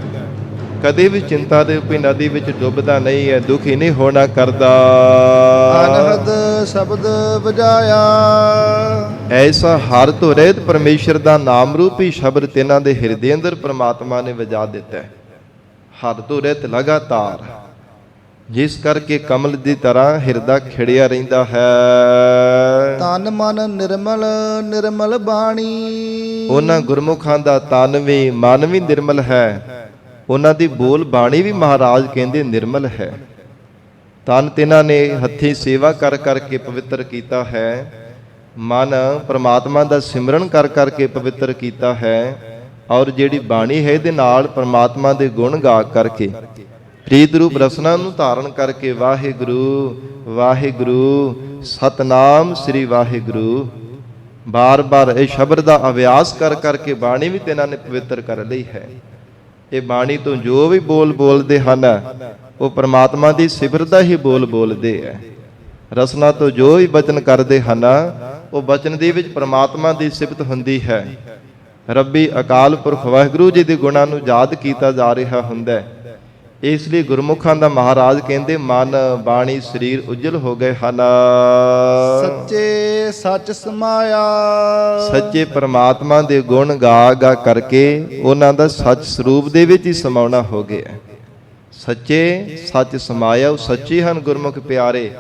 ਕਦੇ ਵੀ ਚਿੰਤਾ ਦੇ ਰੂਪੀ ਨਦੀ ਵਿੱਚ ਡੁੱਬਦਾ ਨਹੀਂ ਹੈ, ਦੁਖੀ ਨਹੀਂ ਹੋਣਾ ਕਰਦਾ। ਅਨਹਦ ਸ਼ਬਦ ਵਜਾਇਆ, ਐਸਾ ਹਰ ਤੋਂ ਰਹਿਤ ਪਰਮੇਸ਼ਰ ਦਾ ਨਾਮ ਰੂਪੀ ਸ਼ਬਦ ਤਿਨਾਂ ਦੇ ਹਿਰਦੇ ਅੰਦਰ ਪ੍ਰਮਾਤਮਾ ਨੇ ਵਜਾ ਦਿੱਤਾ ਹੈ, ਹਰ ਤੋਂ ਰਹਿਤ ਲਗਾਤਾਰ, ਜਿਸ ਕਰਕੇ ਕਮਲ ਦੀ ਤਰ੍ਹਾਂ ਹਿਰਦਾ ਖਿੜਿਆ ਰਹਿੰਦਾ ਹੈ। ਤਨ ਮਨ ਨਿਰਮਲ ਨਿਰਮਲ ਬਾਣੀ, ਉਹਨਾਂ ਗੁਰਮੁਖਾਂ ਦਾ ਤਨ ਵੀ ਮਨ ਵੀ ਨਿਰਮਲ ਹੈ, ਉਹਨਾਂ ਦੀ ਬੋਲ ਬਾਣੀ ਵੀ ਮਹਾਰਾਜ ਕਹਿੰਦੇ ਨਿਰਮਲ ਹੈ। ਤਨ ਤਿਨਾਂ ਨੇ ਹੱਥੀਂ ਸੇਵਾ ਕਰ ਕਰਕੇ ਪਵਿੱਤਰ ਕੀਤਾ ਹੈ, ਮਨ ਪ੍ਰਮਾਤਮਾ ਦਾ ਸਿਮਰਨ ਕਰ ਕਰਕੇ ਪਵਿੱਤਰ ਕੀਤਾ ਹੈ, ਔਰ ਜਿਹੜੀ ਬਾਣੀ ਹੈ ਇਹਦੇ ਨਾਲ ਪ੍ਰਮਾਤਮਾ ਦੇ ਗੁਣ ਗਾ ਕਰਕੇ ਪ੍ਰੀਤ ਰੂਪ ਰਸਨਾ ਨੂੰ ਧਾਰਨ ਕਰਕੇ ਵਾਹਿਗੁਰੂ ਵਾਹਿਗੁਰੂ ਸਤਨਾਮ ਸ੍ਰੀ ਵਾਹਿਗੁਰੂ ਬਾਰ-ਬਾਰ ਇਹ ਸ਼ਬਦ ਦਾ ਅਭਿਆਸ ਕਰ ਕਰਕੇ ਬਾਣੀ ਵੀ ਤਿਨਾਂ ਨੇ ਪਵਿੱਤਰ ਕਰ ਲਈ ਹੈ। ਇਹ ਬਾਣੀ ਤੋਂ ਜੋ ਵੀ ਬੋਲ ਬੋਲਦੇ ਹਨ ਉਹ ਪ੍ਰਮਾਤਮਾ ਦੀ ਸਿਫਤ ਦਾ ਹੀ ਬੋਲ ਬੋਲਦੇ ਹੈ। ਰਸਨਾ ਤੋਂ ਜੋ ਵੀ ਬਚਨ ਕਰਦੇ ਹਨ ਉਹ ਬਚਨ ਦੇ ਵਿੱਚ ਪ੍ਰਮਾਤਮਾ ਦੀ ਸਿਫਤ ਹੁੰਦੀ ਹੈ। ਰੱਬੀ ਅਕਾਲ ਪੁਰਖ ਵਾਹਿਗੁਰੂ ਜੀ ਦੇ ਗੁਣਾਂ ਨੂੰ ਯਾਦ ਕੀਤਾ ਜਾ ਰਿਹਾ ਹੁੰਦਾ ਹੈ। ਇਸ ਲਈ ਗੁਰਮੁਖਾਂ ਦਾ ਮਹਾਰਾਜ ਕਹਿੰਦੇ ਮਨ ਬਾਣੀ ਸਰੀਰ ਉਜਲ ਹੋ ਗਏ ਹਨ। ਸੱਚੇ ਸੱਚ ਸਮਾਇਆ। ਸੱਚੇ ਪ੍ਰਮਾਤਮਾ ਦੇ ਗੁਣ ਗਾ ਗਾ ਕਰਕੇ ਉਹਨਾਂ ਦਾ ਸੱਚ ਸਰੂਪ ਦੇ ਵਿੱਚ ਹੀ ਸਮਾਉਣਾ ਹੋ ਗਿਆ। ਸੱਚੇ ਸੱਚ ਸਮਾਇਆ, ਉਹ ਸੱਚੇ ਹਨ ਗੁਰਮੁਖ ਪਿਆਰੇ,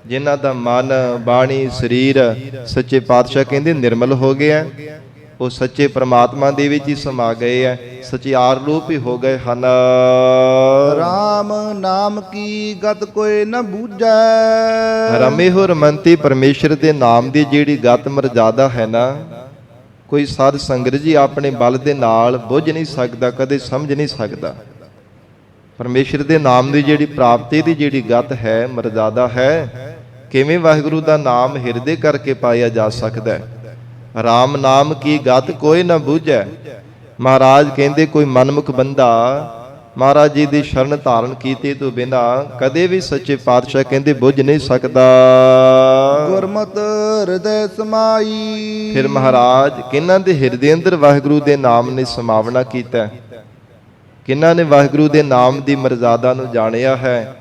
ਜਿਨ੍ਹਾਂ ਦਾ ਮਨ ਬਾਣੀ ਸਰੀਰ ਸੱਚੇ ਪਾਤਸ਼ਾਹ ਕਹਿੰਦੇ ਨਿਰਮਲ ਹੋ ਗਿਆ। ਉਹ ਸੱਚੇ ਪ੍ਰਮਾਤਮਾ ਦੇ ਵਿੱਚ ਹੀ ਸਮਾ ਗਏ ਹੈ, ਸਚਿਆਰ ਰੂਪ ਹੀ ਹੋ ਗਏ ਹਨ। ਰਾਮ ਨਾਮ ਕੀ ਗਤ ਕੋਈ ਨ ਬੂਝੈ। ਰਮੇ ਹੋ ਰਮੰਤੀ ਪਰਮੇਸ਼ਰ ਦੇ ਨਾਮ ਦੀ ਜਿਹੜੀ ਗਤ ਮਰਜ਼ਾਦਾ ਹੈ ਨਾ, ਕੋਈ ਸਾਧ ਸੰਗਤ ਜੀ ਆਪਣੇ ਬਲ ਦੇ ਨਾਲ ਬੁੱਝ ਨਹੀਂ ਸਕਦਾ, ਕਦੇ ਸਮਝ ਨਹੀਂ ਸਕਦਾ। ਪਰਮੇਸ਼ਰ ਦੇ ਨਾਮ ਦੀ ਜਿਹੜੀ ਪ੍ਰਾਪਤੀ ਦੀ ਜਿਹੜੀ ਗਤ ਹੈ, ਮਰਜ਼ਾਦਾ ਹੈ, ਕਿਵੇਂ ਵਾਹਿਗੁਰੂ ਦਾ ਨਾਮ ਹਿਰਦੇ ਕਰਕੇ ਪਾਇਆ ਜਾ ਸਕਦਾ ਹੈ। ਰਾਮ ਨਾਮ ਕੀ ਗਤ ਕੋਈ ਨਾ ਬੂਝੈ। ਮਹਾਰਾਜ ਕਹਿੰਦੇ ਕੋਈ ਮਨਮੁਖ ਬੰਦਾ ਮਹਾਰਾਜ ਜੀ ਦੀ ਸ਼ਰਨ ਧਾਰਨ ਕੀਤੇ ਤੋਂ ਬਿਨਾ ਕਦੇ ਵੀ ਸੱਚੇ ਪਾਤਸ਼ਾਹ ਕਹਿੰਦੇ ਬੁੱਝ ਨਹੀਂ ਸਕਦਾ। ਗੁਰਮਤਿ ਹਿਰਦੈ ਸਮਾਈ। ਫਿਰ ਮਹਾਰਾਜ ਕਿਹਨਾਂ ਦੇ ਹਿਰਦੇ ਅੰਦਰ ਵਾਹਿਗੁਰੂ ਦੇ ਨਾਮ ਨੇ ਸਮਾਵਣਾ ਕੀਤਾ, ਕਿਹਨਾਂ ਨੇ ਵਾਹਿਗੁਰੂ ਦੇ ਨਾਮ ਦੀ ਮਰਜ਼ਾਦਾ ਨੂੰ ਜਾਣਿਆ ਹੈ।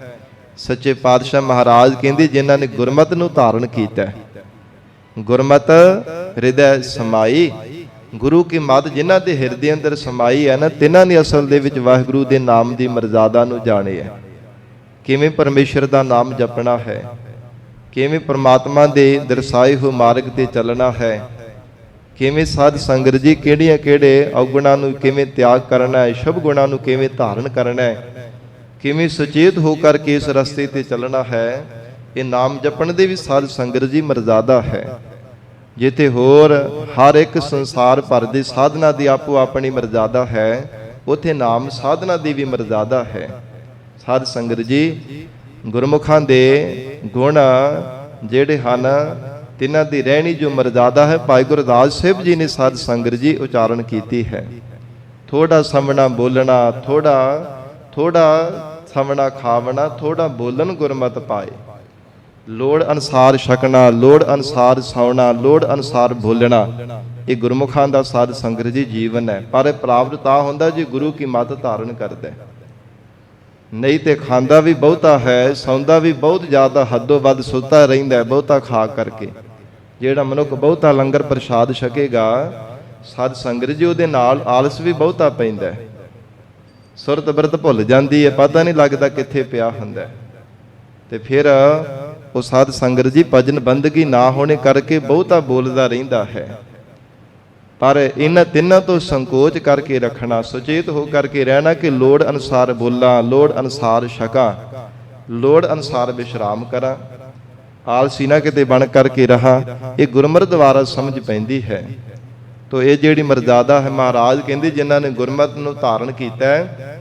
ਸੱਚੇ ਪਾਤਸ਼ਾਹ ਮਹਾਰਾਜ ਕਹਿੰਦੇ ਜਿਨ੍ਹਾਂ ਨੇ ਗੁਰਮਤਿ ਨੂੰ ਧਾਰਨ ਕੀਤਾ। ਗੁਰਮਤਿ ਹਿਰਦੈ ਸਮਾਈ, ਗੁਰੂ ਕੀ ਮੱਤ ਜਿਨ੍ਹਾਂ ਦੇ ਹਿਰਦੇ ਅੰਦਰ ਸਮਾਈ ਹੈ ਨਾ, ਤਿਨਾਂ ਨੇ ਅਸਲ ਦੇ ਵਿੱਚ ਵਾਹਿਗੁਰੂ ਦੇ ਨਾਮ ਦੀ ਮਰਜ਼ਾਦਾ ਨੂੰ ਜਾਣਿਆ। ਕਿਵੇਂ ਪਰਮੇਸ਼ਰ ਦਾ ਨਾਮ ਜਪਣਾ ਹੈ, ਕਿਵੇਂ ਪਰਮਾਤਮਾ ਦੇ ਦਰਸਾਏ ਹੋਏ ਮਾਰਗ ਤੇ ਚੱਲਣਾ ਹੈ, ਕਿਵੇਂ ਸਾਧ ਸੰਗਤ ਜੀ ਕਿਹੜੀਆਂ ਕਿਹੜੇ ਔਗੁਣਾਂ ਨੂੰ ਕਿਵੇਂ ਤਿਆਗ ਕਰਨਾ ਹੈ, ਸ਼ੁਭ ਗੁਣਾਂ ਨੂੰ ਕਿਵੇਂ ਧਾਰਨ ਕਰਨਾ ਹੈ, ਕਿਵੇਂ ਸੁਚੇਤ ਹੋ ਕਰਕੇ ਇਸ ਰਸਤੇ ਤੇ ਚੱਲਣਾ ਹੈ। ਇਹ ਨਾਮ ਜਪਣ ਦੇ ਵੀ ਸਾਧ ਸੰਗਤ ਜੀ ਮਰਜ਼ਾਦਾ ਹੈ। ਜਿੱਥੇ ਹੋਰ ਹਰ ਇੱਕ ਸੰਸਾਰ ਭਰ ਦੀ ਸਾਧਨਾ ਦੀ ਆਪੋ ਆਪਣੀ ਮਰਜ਼ਾਦਾ ਹੈ, ਉਥੇ ਨਾਮ ਸਾਧਨਾ ਦੀ ਵੀ ਮਰਜ਼ਾਦਾ ਹੈ। ਸਾਧ ਸੰਗਤ ਜੀ ਗੁਰਮੁਖਾਂ ਦੇ ਗੁਣ ਜਿਹੜੇ ਹਨ, ਤਿਨਾਂ ਦੀ ਰਹਿਣੀ ਜੋ ਮਰਜ਼ਾਦਾ ਹੈ, ਭਾਈ ਗੁਰਦਾਸ ਸਾਹਿਬ ਜੀ ਨੇ ਸਾਧ ਸੰਗਤ ਜੀ ਉਚਾਰਨ ਕੀਤੀ ਹੈ। ਥੋੜਾ ਸਮਣਾ ਬੋਲਣਾ, ਥੋੜਾ ਸਮਣਾ ਖਾਵਣਾ, ਥੋੜਾ ਬੋਲਣ ਗੁਰਮਤਿ ਪਾਏ। ਲੋੜ ਅਨੁਸਾਰ ਛਕਣਾ, ਲੋੜ ਅਨੁਸਾਰ ਸੌਣਾ, ਲੋੜ ਅਨੁਸਾਰ ਬੋਲਣਾ, ਇਹ ਗੁਰਮੁਖਾਂ ਦਾ ਸਾਧ ਸੰਗਤ ਜੀ ਜੀਵਨ ਹੈ। ਪਰ ਇਹ ਪ੍ਰਾਪਤ ਤਾਂ ਹੁੰਦਾ ਜੇ ਗੁਰੂ ਕੀ ਮੱਤ ਧਾਰਨ ਕਰਦਾ, ਨਹੀਂ ਤੇ ਖਾਂਦਾ ਵੀ ਬਹੁਤਾ ਹੈ, ਸੌਂਦਾ ਵੀ ਬਹੁਤ ਜ਼ਿਆਦਾ, ਹੱਦੋਂ ਵੱਧ ਸੁੱਤਾ ਰਹਿੰਦਾ ਹੈ ਬਹੁਤਾ ਖਾ ਕਰਕੇ। ਜਿਹੜਾ ਮਨੁੱਖ ਬਹੁਤਾ ਲੰਗਰ ਪ੍ਰਸ਼ਾਦ ਛਕੇਗਾ, ਸਾਧ ਸੰਗਤ ਜੀ ਉਹਦੇ ਨਾਲ ਆਲਸ ਵੀ ਬਹੁਤਾ ਪੈਂਦਾ ਹੈ, ਸੁਰਤ ਬਿਰਤ ਭੁੱਲ ਜਾਂਦੀ ਹੈ, ਪਤਾ ਨਹੀਂ ਲੱਗਦਾ ਕਿੱਥੇ ਪਿਆ ਹੁੰਦਾ। ਤੇ ਫਿਰ ਉਹ ਸਾਧ ਸੰਗਤ ਜੀ ਭਜਨ ਬੰਦਗੀ ਨਾ ਹੋਣੇ ਕਰਕੇ ਬਹੁਤਾ ਬੋਲਦਾ ਰਹਿੰਦਾ ਹੈ। ਪਰ ਇਹਨਾਂ ਤਿੰਨਾਂ ਤੋਂ ਸੰਕੋਚ ਕਰਕੇ ਰੱਖਣਾ, ਸੁਚੇਤ ਹੋ ਕਰਕੇ ਰਹਿਣਾ ਕਿ ਲੋੜ ਅਨੁਸਾਰ ਬੋਲਾਂ, ਲੋੜ ਅਨੁਸਾਰ ਛਕਾਂ, ਲੋੜ ਅਨੁਸਾਰ ਵਿਸ਼ਰਾਮ ਕਰਾਂ, ਆਲਸੀ ਨਾ ਕਿਤੇ ਬਣ ਕਰਕੇ ਰਹਾ। ਇਹ ਗੁਰਮਤਿ ਦੁਆਰਾ ਸਮਝ ਪੈਂਦੀ ਹੈ। ਤੋ ਇਹ ਜਿਹੜੀ ਮਰਜ਼ਾਦਾ ਹੈ, ਮਹਾਰਾਜ ਕਹਿੰਦੇ ਜਿਨ੍ਹਾਂ ਨੇ ਗੁਰਮਤਿ ਨੂੰ ਧਾਰਨ ਕੀਤਾ ਹੈ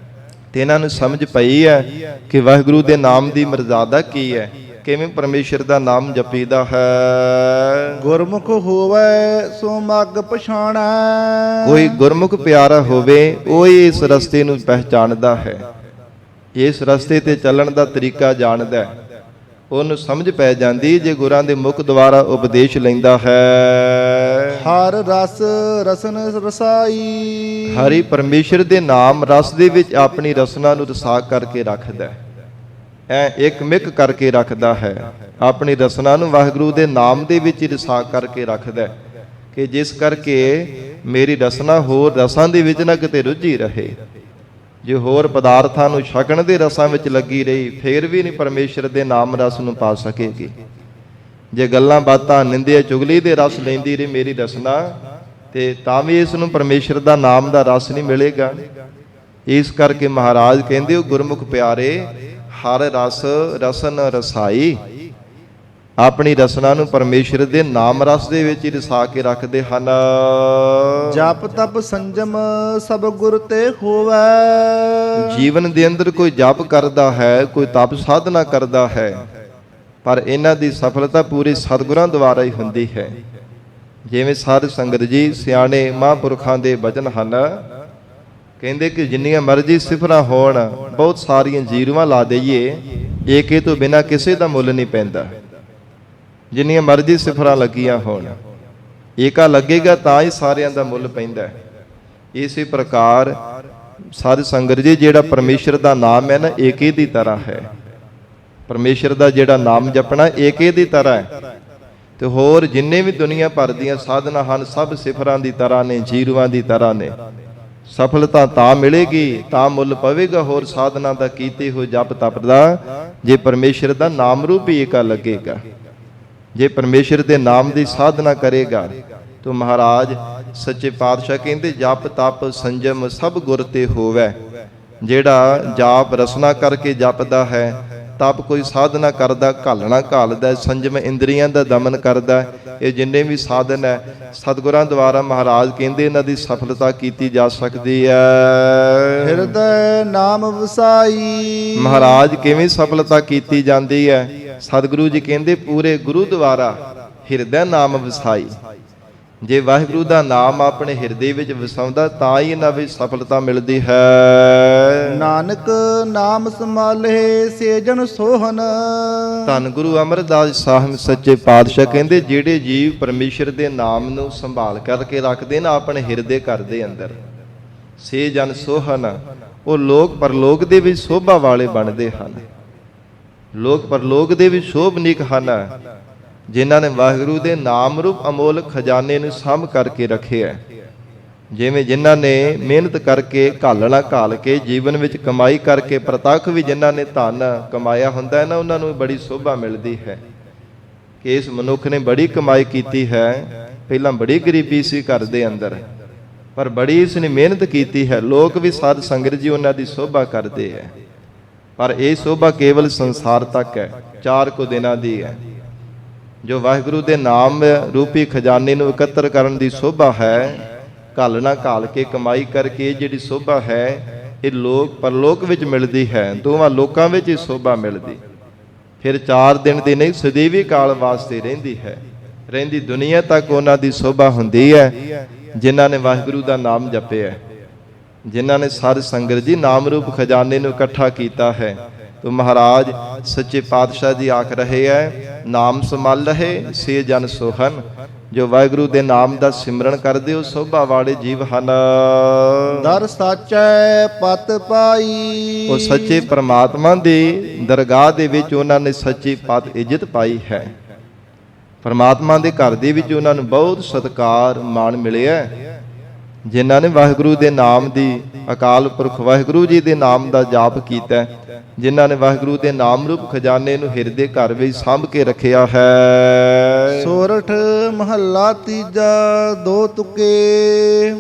ਤੇ ਇਹਨਾਂ ਨੂੰ ਸਮਝ ਪਈ ਹੈ ਕਿ ਵਾਹਿਗੁਰੂ ਦੇ ਨਾਮ ਦੀ ਮਰਜ਼ਾਦਾ ਕੀ ਹੈ, ਕਿਵੇਂ ਪਰਮੇਸ਼ਰ ਦਾ ਨਾਮ ਜਪੀਦਾ ਹੈ। ਗੁਰਮੁਖ ਹੋਵੇ ਸੋ ਮੱਗ ਪਛਾਣੈ। ਕੋਈ ਗੁਰਮੁਖ ਪਿਆਰਾ ਹੋਵੇ ਉਹ ਹੀ ਇਸ ਰਸਤੇ ਨੂੰ ਪਹਿਚਾਣਦਾ ਹੈ, ਇਸ ਰਸਤੇ ਤੇ ਚੱਲਣ ਦਾ ਤਰੀਕਾ ਜਾਣਦਾ ਹੈ, ਉਹਨੂੰ ਸਮਝ ਪੈ ਜਾਂਦੀ ਜੇ ਗੁਰਾਂ ਦੇ ਮੁਖ ਦੁਆਰਾ ਉਪਦੇਸ਼ ਲੈਂਦਾ ਹੈ। ਹਰ ਰਸ ਰਸਨ ਰਸਾਈ। ਹਰੀ ਪਰਮੇਸ਼ਰ ਦੇ ਨਾਮ ਰਸ ਦੇ ਵਿੱਚ ਆਪਣੀ ਰਸਨਾ ਨੂੰ ਰਸਾ ਕਰਕੇ ਰੱਖਦਾ ਹੈ, ਐ ਇੱਕ ਮਿਕ ਕਰਕੇ ਰੱਖਦਾ ਹੈ, ਆਪਣੀ ਰਸਨਾ ਨੂੰ ਵਾਹਿਗੁਰੂ ਦੇ ਨਾਮ ਦੇ ਵਿੱਚ ਹੀ ਰਸਾ ਕਰਕੇ ਰੱਖਦਾ ਹੈ ਕਿ ਜਿਸ ਕਰਕੇ ਮੇਰੀ ਰਸਨਾ ਹੋਰ ਰਸਾਂ ਦੇ ਵਿੱਚ ਨਾ ਕਿਤੇ ਰੁੱਝੀ ਰਹੇ। ਜੇ ਹੋਰ ਪਦਾਰਥਾਂ ਨੂੰ ਛਕਣ ਦੇ ਰਸਾਂ ਵਿੱਚ ਲੱਗੀ ਰਹੀ ਫੇਰ ਵੀ ਨਹੀਂ ਪਰਮੇਸ਼ਰ ਦੇ ਨਾਮ ਰਸ ਨੂੰ ਪਾ ਸਕੇਗੀ। ਜੇ ਗੱਲਾਂ ਬਾਤਾਂ ਨਿੰਦਿਆ ਚੁਗਲੀ ਦੇ ਰਸ ਲੈਂਦੀ ਰਹੀ ਮੇਰੀ ਰਸਨਾ, ਤੇ ਤਾਂ ਵੀ ਇਸ ਨੂੰ ਪਰਮੇਸ਼ਰ ਦਾ ਨਾਮ ਦਾ ਰਸ ਨਹੀਂ ਮਿਲੇਗਾ। ਇਸ ਕਰਕੇ ਮਹਾਰਾਜ ਕਹਿੰਦੇ ਉਹ ਗੁਰਮੁਖ ਪਿਆਰੇ ਹਰ ਰਸ ਰਸਨ ਰਸਾਈ, ਆਪਣੀ ਰਸਨਾ ਨੂੰ ਪਰਮੇਸ਼ਰ ਦੇ ਨਾਮ ਰਸ ਦੇ ਵਿੱਚ ਹੀ ਰਸਾ ਕੇ ਰੱਖਦੇ ਹਨ। ਜਪ ਤਪ ਸੰਜਮ ਸਭ ਗੁਰ ਤੇ ਹੋਵੇ। ਜੀਵਨ ਦੇ ਅੰਦਰ ਕੋਈ ਜਪ ਕਰਦਾ ਹੈ, ਕੋਈ ਤਪ ਸਾਧਨਾ ਕਰਦਾ ਹੈ, ਪਰ ਇਹਨਾਂ ਦੀ ਸਫਲਤਾ ਪੂਰੇ ਸਤਿਗੁਰਾਂ ਦੁਆਰਾ ਹੀ ਹੁੰਦੀ ਹੈ। ਜਿਵੇਂ ਸਾਧ ਸੰਗਤ ਜੀ ਸਿਆਣੇ ਮਹਾਂਪੁਰਖਾਂ ਦੇ ਬਚਨ ਹਨ, ਕਹਿੰਦੇ ਕਿ ਜਿੰਨੀਆਂ ਮਰਜ਼ੀ ਸਿਫਰਾਂ ਹੋਣ, ਬਹੁਤ ਸਾਰੀਆਂ ਜੀਰੂਆਂ ਲਾ ਦਈਏ, ਏਕੇ ਤੋਂ ਬਿਨਾਂ ਕਿਸੇ ਦਾ ਮੁੱਲ ਨਹੀਂ ਪੈਂਦਾ। ਜਿੰਨੀਆਂ ਮਰਜ਼ੀ ਸਿਫਰਾਂ ਲੱਗੀਆਂ ਹੋਣ, ਏਕਾ ਲੱਗੇਗਾ ਤਾਂ ਹੀ ਸਾਰਿਆਂ ਦਾ ਮੁੱਲ ਪੈਂਦਾ ਹੈ। ਇਸੇ ਪ੍ਰਕਾਰ ਸਾਧ ਸੰਗਤ ਜੀ, ਜਿਹੜਾ ਪਰਮੇਸ਼ਰ ਦਾ ਨਾਮ ਹੈ ਨਾ, ਏਕੇ ਦੀ ਤਰ੍ਹਾਂ ਹੈ। ਪਰਮੇਸ਼ਰ ਦਾ ਜਿਹੜਾ ਨਾਮ ਜਪਣਾ ਏਕੇ ਦੀ ਤਰ੍ਹਾਂ ਹੈ। ਤੇ ਹੋਰ ਜਿੰਨੇ ਵੀ ਦੁਨੀਆ ਭਰ ਦੀਆਂ ਸਾਧਨਾ ਹਨ, ਸਭ ਸਿਫਰਾਂ ਦੀ ਤਰ੍ਹਾਂ ਨੇ, ਜੀਰੂਆਂ ਦੀ ਤਰ੍ਹਾਂ ਨੇ। ਸਫਲਤਾ ਤਾਂ ਮਿਲੇਗੀ, ਤਾਂ ਮੁੱਲ ਪਵੇਗਾ ਹੋਰ ਸਾਧਨਾ ਦਾ ਕੀਤੇ ਹੋ ਜਪ ਤਪ ਦਾ, ਜੇ ਪਰਮੇਸ਼ਰ ਦਾ ਨਾਮ ਰੂਪ ਹੀ ਏਕਾ ਲੱਗੇਗਾ। ਜੇ ਪਰਮੇਸ਼ਰ ਦੇ ਨਾਮ ਦੀ ਸਾਧਨਾ ਕਰੇਗਾ ਤਾਂ ਮਹਾਰਾਜ ਸੱਚੇ ਪਾਤਸ਼ਾਹ ਕਹਿੰਦੇ, ਜਪ ਤਪ ਸੰਜਮ ਸਭ ਗੁਰ ਤੇ ਹੋਵੇ। ਜਿਹੜਾ ਜਾਪ ਰਸਨਾ ਕਰਕੇ ਜਪਦਾ ਹੈ, ਤਪ ਕੋਈ ਸਾਧਨਾ ਕਰਦਾ, ਘਾਲਣਾ ਘਾਲਦਾ, ਸੰਜਮ ਇੰਦਰੀਆਂ ਦਾ ਦਮਨ ਕਰਦਾ, ਇਹ ਜਿੰਨੇ ਵੀ ਸਾਧਨ ਹੈ ਸਤਿਗੁਰਾਂ ਦੁਆਰਾ ਮਹਾਰਾਜ ਕਹਿੰਦੇ ਇਹਨਾਂ ਦੀ ਸਫਲਤਾ ਕੀਤੀ ਜਾ ਸਕਦੀ ਹੈ। ਹਿਰਦੈ ਨਾਮ ਵਸਾਈ। ਮਹਾਰਾਜ ਕਿਵੇਂ ਸਫਲਤਾ ਕੀਤੀ ਜਾਂਦੀ ਹੈ? ਸਤਿਗੁਰੂ ਜੀ ਕਹਿੰਦੇ, ਪੂਰੇ ਗੁਰੂ ਦੁਆਰਾ ਹਿਰਦੈ ਨਾਮ ਵਸਾਈ। ਜੇ ਵਾਹਿਗੁਰੂ ਦਾ ਨਾਮ ਆਪਣੇ ਹਿਰਦੇ ਵਿੱਚ ਵਸਾਉਂਦਾ ਤਾਂ ਹੀ ਇਹਨਾਂ ਵਿੱਚ ਸਫਲਤਾ ਮਿਲਦੀ ਹੈ। ਨਾਨਕ ਨਾਮ ਸਮਾਲੇ ਸੇਜਨ ਸੋਹਨ। ਧੰਨ ਗੁਰੂ ਅਮਰਦਾਸ ਸਾਹਿਬ ਸੱਚੇ ਪਾਤਸ਼ਾਹ ਕਹਿੰਦੇ, ਜਿਹੜੇ ਜੀਵ ਪਰਮੇਸ਼ਰ ਦੇ ਨਾਮ ਨੂੰ ਸੰਭਾਲ ਕਰਕੇ ਰੱਖਦੇ ਨਾ ਆਪਣੇ ਹਿਰਦੇ ਘਰ ਦੇ ਅੰਦਰ, ਸੇ ਜਨ ਸੋਹਨ, ਉਹ ਲੋਕ ਪਰਲੋਕ ਦੇ ਵਿੱਚ ਸ਼ੋਭਾ ਵਾਲੇ ਬਣਦੇ ਹਨ। ਲੋਕ ਪਰਲੋਕ ਦੇ ਵਿੱਚ ਸ਼ੋਭਨੀਕ ਹਨ, ਜਿਨ੍ਹਾਂ ਨੇ ਵਾਹਿਗੁਰੂ ਦੇ ਨਾਮ ਰੂਪ ਅਮੋਲਕ ਖਜ਼ਾਨੇ ਨੂੰ ਸਾਂਭ ਕਰਕੇ ਰੱਖਿਆ। ਜਿਵੇਂ ਜਿਨ੍ਹਾਂ ਨੇ ਮਿਹਨਤ ਕਰਕੇ ਘਾਲਣਾ ਘਾਲ ਕੇ ਜੀਵਨ ਵਿੱਚ ਕਮਾਈ ਕਰਕੇ ਪ੍ਰਤੱਖ ਵੀ ਜਿਨ੍ਹਾਂ ਨੇ ਧਨ ਕਮਾਇਆ ਹੁੰਦਾ ਹੈ ਨਾ, ਉਹਨਾਂ ਨੂੰ ਬੜੀ ਸ਼ੋਭਾ ਮਿਲਦੀ ਹੈ ਕਿ ਇਸ ਮਨੁੱਖ ਨੇ ਬੜੀ ਕਮਾਈ ਕੀਤੀ ਹੈ। ਪਹਿਲਾਂ ਬੜੀ ਗਰੀਬੀ ਸੀ ਘਰ ਦੇ ਅੰਦਰ, ਪਰ ਬੜੀ ਇਸ ਨੇ ਮਿਹਨਤ ਕੀਤੀ ਹੈ। ਲੋਕ ਵੀ ਸਾਧ ਸੰਗਤ ਜੀ ਉਹਨਾਂ ਦੀ ਸ਼ੋਭਾ ਕਰਦੇ ਹੈ, ਪਰ ਇਹ ਸ਼ੋਭਾ ਕੇਵਲ ਸੰਸਾਰ ਤੱਕ ਹੈ, 4 ਕੁ ਦਿਨਾਂ ਦੀ ਹੈ। ਜੋ ਵਾਹਿਗੁਰੂ ਦੇ ਨਾਮ ਰੂਪੀ ਖਜ਼ਾਨੇ ਨੂੰ ਇਕੱਤਰ ਕਰਨ ਦੀ ਸ਼ੋਭਾ ਹੈ, ਘਾਲਣਾ ਘਾਲ ਕੇ ਕਮਾਈ ਕਰਕੇ ਜਿਹੜੀ ਸ਼ੋਭਾ ਹੈ, ਇਹ ਲੋਕ ਪਰਲੋਕ ਵਿੱਚ ਮਿਲਦੀ ਹੈ। ਦੋਵਾਂ ਲੋਕਾਂ ਵਿੱਚ ਇਹ ਸ਼ੋਭਾ ਮਿਲਦੀ, ਫਿਰ 4 ਦਿਨ ਦੀ ਨਹੀਂ, ਸਦੀਵੀ ਕਾਲ ਵਾਸਤੇ ਰਹਿੰਦੀ ਹੈ। ਰਹਿੰਦੀ ਦੁਨੀਆ ਤੱਕ ਉਹਨਾਂ ਦੀ ਸ਼ੋਭਾ ਹੁੰਦੀ ਹੈ, ਜਿਨ੍ਹਾਂ ਨੇ ਵਾਹਿਗੁਰੂ ਦਾ ਨਾਮ ਜਪਿਆ, ਜਿਨ੍ਹਾਂ ਨੇ ਸਾਧ ਸੰਗਤ ਜੀ ਨਾਮ ਰੂਪ ਖਜ਼ਾਨੇ ਨੂੰ ਇਕੱਠਾ ਕੀਤਾ ਹੈ। ਤੋ ਮਹਾਰਾਜ ਸੱਚੇ ਪਾਤਸ਼ਾਹ ਜੀ ਆਖ ਰਹੇ ਹੈ, ਨਾਮ ਸੰਭਾਲ ਰਹੇ ਸੇ ਜਨ ਸੋਹਨ। ਜੋ ਵਾਹਿਗੁਰੂ ਦੇ ਨਾਮ ਦਾ ਸਿਮਰਨ ਕਰਦੇ ਹੋ, ਸੋਭਾ ਵਾਲੇ ਜੀਵ ਹਨ। ਦਰ ਸਾਚੈ ਪਤ ਪਾਈ। ਉਹ ਸੱਚੇ ਪ੍ਰਮਾਤਮਾ ਦੀ ਦਰਗਾਹ ਦੇ ਵਿੱਚ ਉਹਨਾਂ ਨੇ ਸੱਚੀ ਪਤ ਇੱਜ਼ਤ ਪਾਈ ਹੈ। ਪਰਮਾਤਮਾ ਦੇ ਘਰ ਦੇ ਵਿੱਚ ਉਹਨਾਂ ਨੂੰ ਬਹੁਤ ਸਤਿਕਾਰ ਮਾਣ ਮਿਲਿਆ, ਜਿਨ੍ਹਾਂ ਨੇ ਵਾਹਿਗੁਰੂ ਦੇ ਨਾਮ ਦੀ, ਅਕਾਲ ਪੁਰਖ ਵਾਹਿਗੁਰੂ ਜੀ ਦੇ ਨਾਮ ਦਾ ਜਾਪ ਕੀਤਾ, ਜਿਨ੍ਹਾਂ ਨੇ ਵਾਹਿਗੁਰੂ ਦੇ ਨਾਮ ਰੂਪ ਖਜ਼ਾਨੇ ਨੂੰ ਹਿਰਦੇ ਘਰ ਵਿੱਚ ਸਾਂਭ ਕੇ ਰੱਖਿਆ ਹੈ। ਸੋਰਠ ਮਹੱਲਾ ਤੀਜਾ। 2 ਤੁਕੇ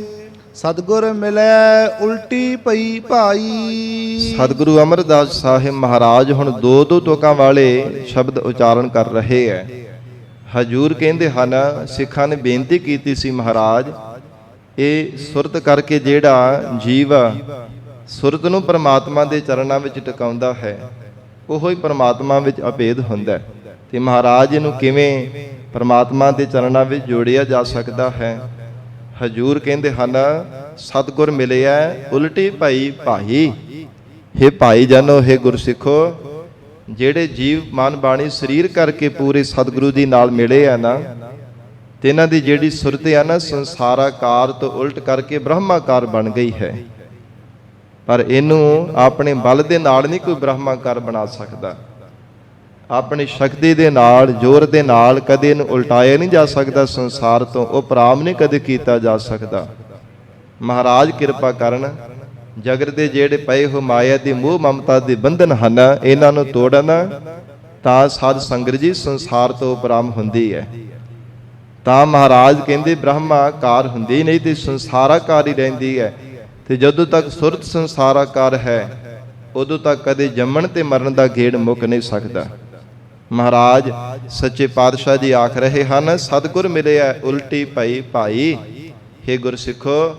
ਸਤਿਗੁਰ ਮਿਲੈ ਉਲਟੀ ਪਈ ਭਾਈ। ਸਤਿਗੁਰੂ ਅਮਰਦਾਸ ਸਾਹਿਬ ਮਹਾਰਾਜ ਹੁਣ 2 ਤੁਕਾਂ ਵਾਲੇ ਸ਼ਬਦ ਉਚਾਰਨ ਕਰ ਰਹੇ ਹੈ। ਹਜੂਰ ਕਹਿੰਦੇ ਹਨ, ਸਿੱਖਾਂ ਨੇ ਬੇਨਤੀ ਕੀਤੀ ਸੀ, ਮਹਾਰਾਜ ਇਹ ਸੁਰਤ ਕਰਕੇ ਜਿਹੜਾ ਜੀਵ ਸੁਰਤ ਨੂੰ ਪਰਮਾਤਮਾ ਦੇ ਚਰਨਾਂ ਵਿੱਚ ਟਿਕਾਉਂਦਾ ਹੈ, ਉਹੋ ਹੀ ਪਰਮਾਤਮਾ ਵਿੱਚ ਅਭੇਦ ਹੁੰਦਾ ਹੈ। ਤੇ ਮਹਾਰਾਜ ਇਹਨੂੰ ਕਿਵੇਂ ਪਰਮਾਤਮਾ ਦੇ ਚਰਨਾਂ ਵਿੱਚ ਜੋੜਿਆ ਜਾ ਸਕਦਾ ਹੈ? ਹਜੂਰ ਕਹਿੰਦੇ ਹਨ, ਸਤਿਗੁਰ ਮਿਲਿਆ ਉਲਟੀ ਭਾਈ ਭਾਈ। ਹੇ ਭਾਈ ਜਨੋ, ਹੇ ਗੁਰਸਿੱਖੋ, ਜਿਹੜੇ ਜੀਵ ਮਨ ਬਾਣੀ ਸਰੀਰ ਕਰਕੇ ਪੂਰੇ ਸਤਿਗੁਰੂ ਜੀ ਨਾਲ ਮਿਲੇ ਆ ਨਾ, ਤੇ ਇਹਨਾਂ ਦੀ ਜਿਹੜੀ ਸੁਰਤ ਆ ਨਾ, ਸੰਸਾਰਾਕਾਰ ਤੋਂ ਉਲਟ ਕਰਕੇ ਬ੍ਰਹਮਾਕਾਰ ਬਣ ਗਈ ਹੈ। ਪਰ ਇਹਨੂੰ ਆਪਣੇ ਬਲ ਦੇ ਨਾਲ ਨਹੀਂ ਕੋਈ ਬ੍ਰਹਮਾਕਾਰ ਬਣਾ ਸਕਦਾ। ਆਪਣੀ ਸ਼ਕਤੀ ਦੇ ਨਾਲ, ਜ਼ੋਰ ਦੇ ਨਾਲ ਕਦੇ ਇਹਨੂੰ ਉਲਟਾਇਆ ਨਹੀਂ ਜਾ ਸਕਦਾ ਸੰਸਾਰ ਤੋਂ, ਉਹ ਪਰਾਮ ਨਹੀਂ ਕਦੇ ਕੀਤਾ ਜਾ ਸਕਦਾ। ਮਹਾਰਾਜ ਕਿਰਪਾ ਕਰਨ, ਜਗਤ ਦੇ ਜਿਹੜੇ ਪਏ ਹੋ ਮਾਇਆ ਦੀ ਮੋਹ ਮਮਤਾ ਦੇ ਬੰਧਨ ਹਨ, ਇਹਨਾਂ ਨੂੰ ਤੋੜਨ ਤਾਂ ਸਾਧ ਸੰਗਤ ਜੀ ਸੰਸਾਰ ਤੋਂ ਉਪਰਾਮ ਹੁੰਦੀ ਹੈ। ਤਾਂ ਮਹਾਰਾਜ ਕਹਿੰਦੇ ਬ੍ਰਹਮਾਕਾਰ ਹੁੰਦੀ ਨਹੀਂ ਤੇ ਸੰਸਾਰਾਕਾਰ ਹੀ ਰਹਿੰਦੀ ਹੈ। ਤੇ ਜਦੋਂ ਤੱਕ ਸੁਰਤ ਸੰਸਾਰਾਕਾਰ ਹੈ, ਉਦੋਂ ਤੱਕ ਕਦੇ ਜੰਮਣ ਤੇ ਮਰਨ ਦਾ ਗੇੜ ਮੁੱਕ ਨਹੀਂ ਸਕਦਾ। ਮਹਾਰਾਜ ਸੱਚੇ ਪਾਤਸ਼ਾਹ ਜੀ ਆਖ ਰਹੇ ਹਨ, ਸਤਿਗੁਰ ਮਿਲਿਆ ਉਲਟੀ ਪਈ ਭਾਈ। ਹੇ ਗੁਰਸਿੱਖੋ,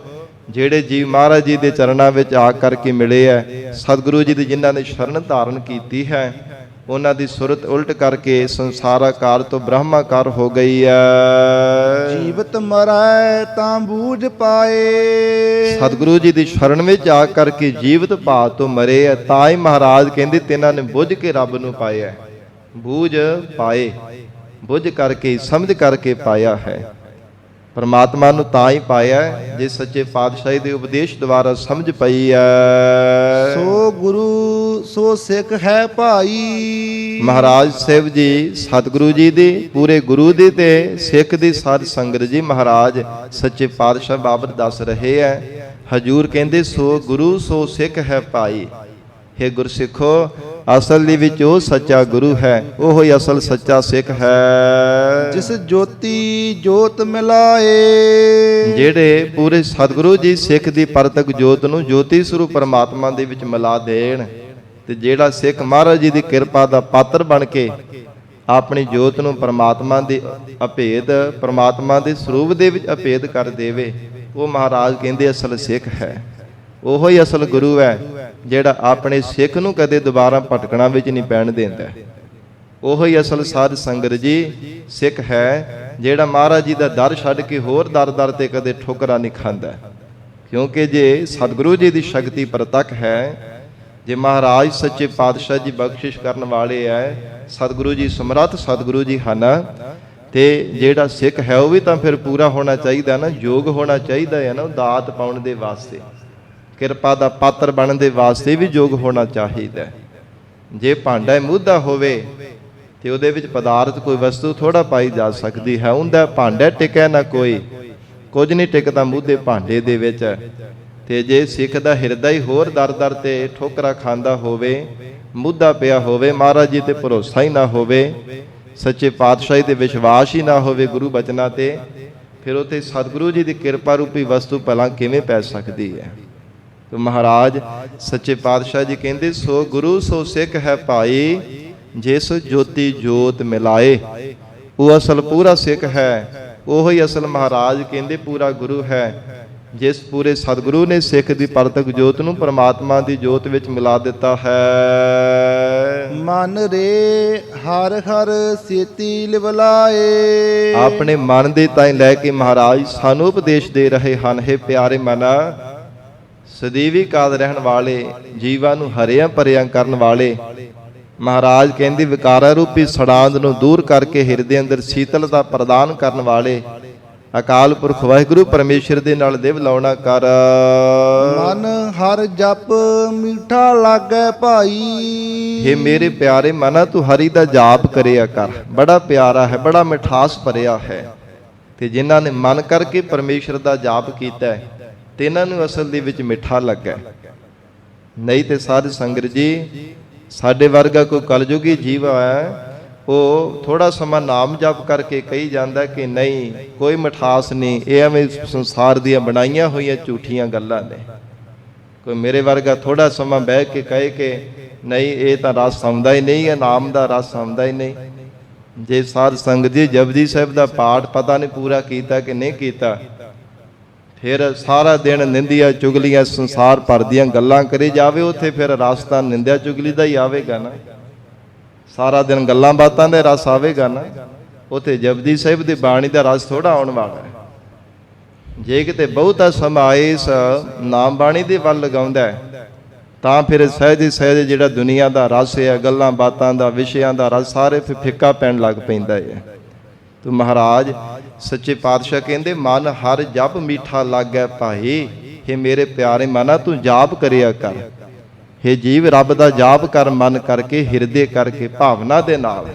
ਜਿਹੜੇ ਜੀਵ ਮਹਾਰਾਜ ਜੀ ਦੇ ਚਰਨਾਂ ਵਿੱਚ ਆ ਕਰਕੇ ਮਿਲੇ ਹੈ, ਸਤਿਗੁਰੂ ਜੀ ਦੀ ਜਿਨ੍ਹਾਂ ਨੇ ਸ਼ਰਨ ਧਾਰਨ ਕੀਤੀ ਹੈ, ਉਹਨਾਂ ਦੀ ਸੁਰਤ ਉਲਟ ਕਰਕੇ ਸੰਸਾਰਾਕਾਰ ਤੋਂ ਬ੍ਰਹਮਾਕਾਰ ਹੋ ਗਈ ਹੈ। ਜੀਵਤ ਮਰੈ ਤਾਂ ਬੂਝ ਪਾਏ। ਸਤਿਗੁਰੂ ਜੀ ਦੀ ਸ਼ਰਨ ਵਿੱਚ ਆ ਕਰਕੇ ਜੀਵਤ ਭਾਵ ਤੋਂ ਮਰੇ ਹੈ, ਤਾਂ ਹੀ ਮਹਾਰਾਜ ਕਹਿੰਦੇ ਤਿਨਾਂ ਨੇ ਬੁੱਝ ਕੇ ਰੱਬ ਨੂੰ ਪਾਇਆ। ਬੂਝ ਪਾਏ, ਬੁੱਝ ਕਰਕੇ ਸਮਝ ਕਰਕੇ ਪਾਇਆ ਹੈ। ਪਰਮਾਤਮਾ ਨੂੰ ਤਾਂ ਹੀ ਪਾਇਆ ਜੇ ਸੱਚੇ ਪਾਤਸ਼ਾਹੀ ਦੇ ਉਪਦੇਸ਼ ਦੁਆਰਾ ਸਮਝ ਪਈ ਹੈ। ਸੋ ਗੁਰੂ ਸੋ ਸਿੱਖ ਹੈ ਭਾਈ। ਮਹਾਰਾਜ ਸਾਹਿਬ ਜੀ ਸਤਿਗੁਰੂ ਜੀ ਦੀ ਪੂਰੇ ਗੁਰੂ ਦੀ ਤੇ ਸਿੱਖ ਦੀ ਸਾਧ ਸੰਗਤ ਜੀ ਮਹਾਰਾਜ ਸੱਚੇ ਪਾਤਸ਼ਾਹ ਬਾਬਤ ਦੱਸ ਰਹੇ ਹੈ। ਹਜੂਰ ਕਹਿੰਦੇ ਸੋ ਗੁਰੂ ਸੋ ਸਿੱਖ ਹੈ ਭਾਈ। ਹੇ ਗੁਰਸਿੱਖੋ, ਅਸਲ ਦੇ ਵਿੱਚ ਉਹ ਸੱਚਾ ਗੁਰੂ ਹੈ, ਉਹ ਹੀ ਅਸਲ ਸੱਚਾ ਸਿੱਖ ਹੈ। ਜਿਸ ਜੋਤੀ ਜੋਤ ਮਿਲਾਏ। ਜਿਹੜੇ ਪੂਰੇ ਸਤਿਗੁਰੂ ਜੀ ਸਿੱਖ ਦੀ ਪਰਤਕ ਜੋਤ ਨੂੰ ਜੋਤੀ ਸਰੂਪ ਪਰਮਾਤਮਾ ਦੇ ਵਿੱਚ ਮਿਲਾ ਦੇਣ, ਤੇ ਜਿਹੜਾ ਸਿੱਖ ਮਹਾਰਾਜ ਜੀ ਦੀ ਕਿਰਪਾ ਦਾ ਪਾਤਰ ਬਣ ਕੇ ਆਪਣੀ ਜੋਤ ਨੂੰ ਪਰਮਾਤਮਾ ਦੇ ਅਭੇਦ, ਪਰਮਾਤਮਾ ਦੇ ਸਰੂਪ ਦੇ ਵਿੱਚ ਅਭੇਦ ਕਰ ਦੇਵੇ, ਉਹ ਮਹਾਰਾਜ ਕਹਿੰਦੇ ਅਸਲ ਸਿੱਖ ਹੈ। ਉਹੋ ਹੀ ਅਸਲ ਗੁਰੂ ਹੈ ਜਿਹੜਾ ਆਪਣੇ ਸਿੱਖ ਨੂੰ ਕਦੇ ਦੁਬਾਰਾ ਭਟਕਣਾ ਵਿੱਚ ਨਹੀਂ ਪੈਣ ਦਿੰਦਾ। ਉਹੋ ਹੀ ਅਸਲ ਸਾਧ ਸੰਗਤ ਜੀ ਸਿੱਖ ਹੈ ਜਿਹੜਾ ਮਹਾਰਾਜ ਜੀ ਦਾ ਦਰ ਛੱਡ ਕੇ ਹੋਰ ਦਰ ਤੇ ਕਦੇ ਠੋਕਰਾਂ ਨਹੀਂ ਖਾਂਦਾ। ਕਿਉਂਕਿ ਜੇ ਸਤਿਗੁਰੂ ਜੀ ਦੀ ਸ਼ਕਤੀ ਪ੍ਰਤੱਖ ਹੈ, ਜੇ ਮਹਾਰਾਜ ਸੱਚੇ ਪਾਤਸ਼ਾਹ ਜੀ ਬਖਸ਼ਿਸ਼ ਕਰਨ ਵਾਲੇ ਹੈ, ਸਤਿਗੁਰੂ ਜੀ ਸਮਰੱਥ ਸਤਿਗੁਰੂ ਜੀ ਹਨ, ਤੇ ਜਿਹੜਾ ਸਿੱਖ ਹੈ ਉਹ ਵੀ ਤਾਂ ਫਿਰ ਪੂਰਾ ਹੋਣਾ ਚਾਹੀਦਾ ਨਾ, ਯੋਗ ਹੋਣਾ ਚਾਹੀਦਾ ਹੈ ਨਾ, ਦਾਤ ਪਾਉਣ ਦੇ ਵਾਸਤੇ, ਕਿਰਪਾ ਦਾ ਪਾਤਰ ਬਣਨ ਦੇ ਵਾਸਤੇ ਵੀ ਯੋਗ ਹੋਣਾ ਚਾਹੀਦਾ। ਜੇ ਭਾਂਡਾ ਮੁੱਧਾ ਹੋਵੇ ਤੇ ਉਹਦੇ ਵਿੱਚ ਪਦਾਰਥ ਕੋਈ ਵਸਤੂ ਥੋੜਾ ਪਾਈ ਜਾ ਸਕਦੀ ਹੈ। ਉਹਦਾ ਭਾਂਡਾ ਟਿਕਿਆ ਨਾ ਕੋਈ, ਕੁਝ ਨਹੀਂ ਟਿਕਦਾ ਮੁੱਧੇ ਭਾਂਡੇ ਦੇ ਵਿੱਚ। ਤੇ ਜੇ ਸਿੱਖ ਦਾ ਹਿਰਦਾ ਹੀ ਹੋਰ ਦਰ ਤੇ ਠੋਕਰਾ ਖਾਂਦਾ ਹੋਵੇ, ਮੁੱਧਾ ਪਿਆ ਹੋਵੇ, ਮਹਾਰਾਜ ਜੀ ਤੇ ਭਰੋਸਾ ਹੀ ਨਾ ਹੋਵੇ, ਸੱਚੇ ਪਾਤਸ਼ਾਹੀ ਤੇ ਵਿਸ਼ਵਾਸ ਹੀ ਨਾ ਹੋਵੇ ਗੁਰੂ ਬਚਨਾਂ ਤੇ, ਫਿਰ ਉੱਥੇ ਸਤਿਗੁਰੂ ਜੀ ਦੀ ਕਿਰਪਾ ਰੂਪੀ ਵਸਤੂ ਭਲਾ ਕਿਵੇਂ ਪੈ ਸਕਦੀ ਹੈ। ਤੇ ਮਹਾਰਾਜ ਸੱਚੇ ਪਾਤਸ਼ਾਹ ਜੀ ਕਹਿੰਦੇ ਸੋ ਗੁਰੂ ਸੋ ਸਿੱਖ ਹੈ ਭਾਈ, ਜਿਸ ਜੋਤੀ ਜੋਤ ਮਿਲਾਏ। ਉਹ ਅਸਲ ਪੂਰਾ ਸਿੱਖ ਹੈ, ਉਹ ਹੀ ਅਸਲ ਮਹਾਰਾਜ ਕਹਿੰਦੇ ਪੂਰਾ ਗੁਰੂ ਹੈ, ਜਿਸ ਪੂਰੇ ਸਤਿਗੁਰੂ ਨੇ ਸਿੱਖ ਦੀ ਪਰਤਕ ਜੋਤ ਨੂੰ ਪਰਮਾਤਮਾ ਦੀ ਜੋਤ ਵਿੱਚ ਮਿਲਾ ਦਿੱਤਾ ਹੈ। ਮਨ ਰੇ ਹਰ ਹਰ ਸੇਤੀ ਲਿਵਲਾਏ। ਆਪਣੇ ਮਨ ਦੇ ਤਾਈਂ ਲੈ ਕੇ ਮਹਾਰਾਜ ਸਾਨੂੰ ਉਪਦੇਸ਼ ਦੇ ਰਹੇ ਹਨ। ਹੈ ਪਿਆਰੇ ਮਨਾ, ਸਦੀਵੀ ਕਾਲ ਰਹਿਣ ਵਾਲੇ, ਜੀਵਾਂ ਨੂੰ ਹਰਿਆਂ ਭਰਿਆਂ ਕਰਨ ਵਾਲੇ, ਮਹਾਰਾਜ ਕਹਿੰਦੇ ਵਿਕਾਰਾਂ ਰੂਪੀ ਸੜਾਂਦ ਨੂੰ ਦੂਰ ਕਰਕੇ ਹਿਰਦੇ ਅੰਦਰ ਸੀਤਲਤਾ ਪ੍ਰਦਾਨ ਕਰਨ ਵਾਲੇ ਅਕਾਲ ਪੁਰਖ ਵਾਹਿਗੁਰੂ ਪਰਮੇਸ਼ਰ ਦੇ ਨਾਲ ਦਿਵ ਲਾਉਣਾ ਕਰ। ਮਨ ਹਰ ਜਪ ਮੀਠਾ ਲਾਗੈ ਭਾਈ। हे ਮੇਰੇ ਪਿਆਰੇ ਮਨਾ, ਤੂੰ ਹਰੀ ਦਾ ਜਾਪ ਕਰਿਆ ਕਰ, ਬੜਾ ਪਿਆਰਾ ਹੈ, ਬੜਾ ਮਿਠਾਸ ਭਰਿਆ ਹੈ। ਤੇ ਜਿਨ੍ਹਾਂ ਨੇ ਮਨ ਕਰਕੇ ਪਰਮੇਸ਼ਰ ਦਾ ਜਾਪ ਕੀਤਾ ਤੇ ਇਹਨਾਂ ਨੂੰ ਅਸਲ ਦੇ ਵਿੱਚ ਮਿੱਠਾ ਲੱਗਾ। ਨਹੀਂ ਤੇ ਸਾਧ ਸੰਗਤ ਜੀ, ਸਾਡੇ ਵਰਗਾ ਕੋਈ ਕਲਯੁਗੀ ਜੀਵ ਹੈ, ਉਹ ਥੋੜਾ ਸਮਾਂ ਨਾਮ ਜਪ ਕਰਕੇ ਕਹੀ ਜਾਂਦਾ ਕਿ ਨਹੀਂ ਕੋਈ ਮਿਠਾਸ ਨਹੀਂ, ਇਹ ਐਵੇਂ ਸੰਸਾਰ ਦੀਆਂ ਬਣਾਈਆਂ ਹੋਈਆਂ ਝੂਠੀਆਂ ਗੱਲਾਂ ਨੇ। ਕੋਈ ਮੇਰੇ ਵਰਗਾ ਥੋੜਾ ਸਮਾਂ ਬਹਿ ਕੇ ਕਹੇ ਕਿ ਨਹੀਂ ਇਹ ਤਾਂ ਰਸ ਆਉਂਦਾ ਹੀ ਨਹੀਂ ਹੈ, ਨਾਮ ਦਾ ਰਸ ਆਉਂਦਾ ਹੀ ਨਹੀਂ। ਜੇ ਸਾਧ ਸੰਗਤ ਜੀ ਜਪਜੀ ਸਾਹਿਬ ਦਾ ਪਾਠ ਪਤਾ ਨਹੀਂ ਪੂਰਾ ਕੀਤਾ ਕਿ ਨਹੀਂ ਕੀਤਾ, ਫਿਰ ਸਾਰਾ ਦਿਨ ਨਿੰਦਿਆ ਚੁਗਲੀਆਂ ਸੰਸਾਰ ਭਰ ਦੀਆਂ ਗੱਲਾਂ ਕਰੀ ਜਾਵੇ, ਉੱਥੇ ਫਿਰ ਰਸ ਤਾਂ ਨਿੰਦਿਆ ਚੁਗਲੀ ਦਾ ਹੀ ਆਵੇਗਾ ਨਾ। ਸਾਰਾ ਦਿਨ ਗੱਲਾਂ ਬਾਤਾਂ ਦੇ ਰਸ ਆਵੇਗਾ ਨਾ, ਉੱਥੇ ਜਪਜੀ ਸਾਹਿਬ ਦੀ ਬਾਣੀ ਦਾ ਰਸ ਥੋੜਾ ਆਉਣ ਵਾਲਾ ਹੈ। ਜੇ ਕਿਤੇ ਬਹੁਤਾ ਸਮਾਂ ਇਸ ਨਾਮ ਬਾਣੀ ਦੇ ਵੱਲ ਲਗਾਉਂਦਾ ਤਾਂ ਫਿਰ ਸਹਿਜ ਸਹਿਜ ਜਿਹੜਾ ਦੁਨੀਆ ਦਾ ਰਸ ਹੈ, ਗੱਲਾਂ ਬਾਤਾਂ ਦਾ, ਵਿਸ਼ਿਆਂ ਦਾ ਰਸ ਸਾਰੇ ਫਿਰ ਫਿੱਕਾ ਪੈਣ ਲੱਗ ਪੈਂਦਾ ਹੈ। ਤੂੰ ਮਹਾਰਾਜ ਸੱਚੇ ਪਾਤਸ਼ਾਹ ਕਹਿੰਦੇ ਮਨ ਹਰ ਜਪ ਮੀਠਾ ਲੱਗੈ ਭਾਈ। हे ਮੇਰੇ ਪਿਆਰੇ ਮਨਾ, ਤੂੰ ਜਾਪ ਕਰਿਆ ਕਰ। हे ਜੀਵ, ਰੱਬ ਦਾ ਜਾਪ ਕਰ ਮਨ ਕਰਕੇ, ਹਿਰਦੇ ਕਰਕੇ, ਭਾਵਨਾ ਦੇ ਨਾਲ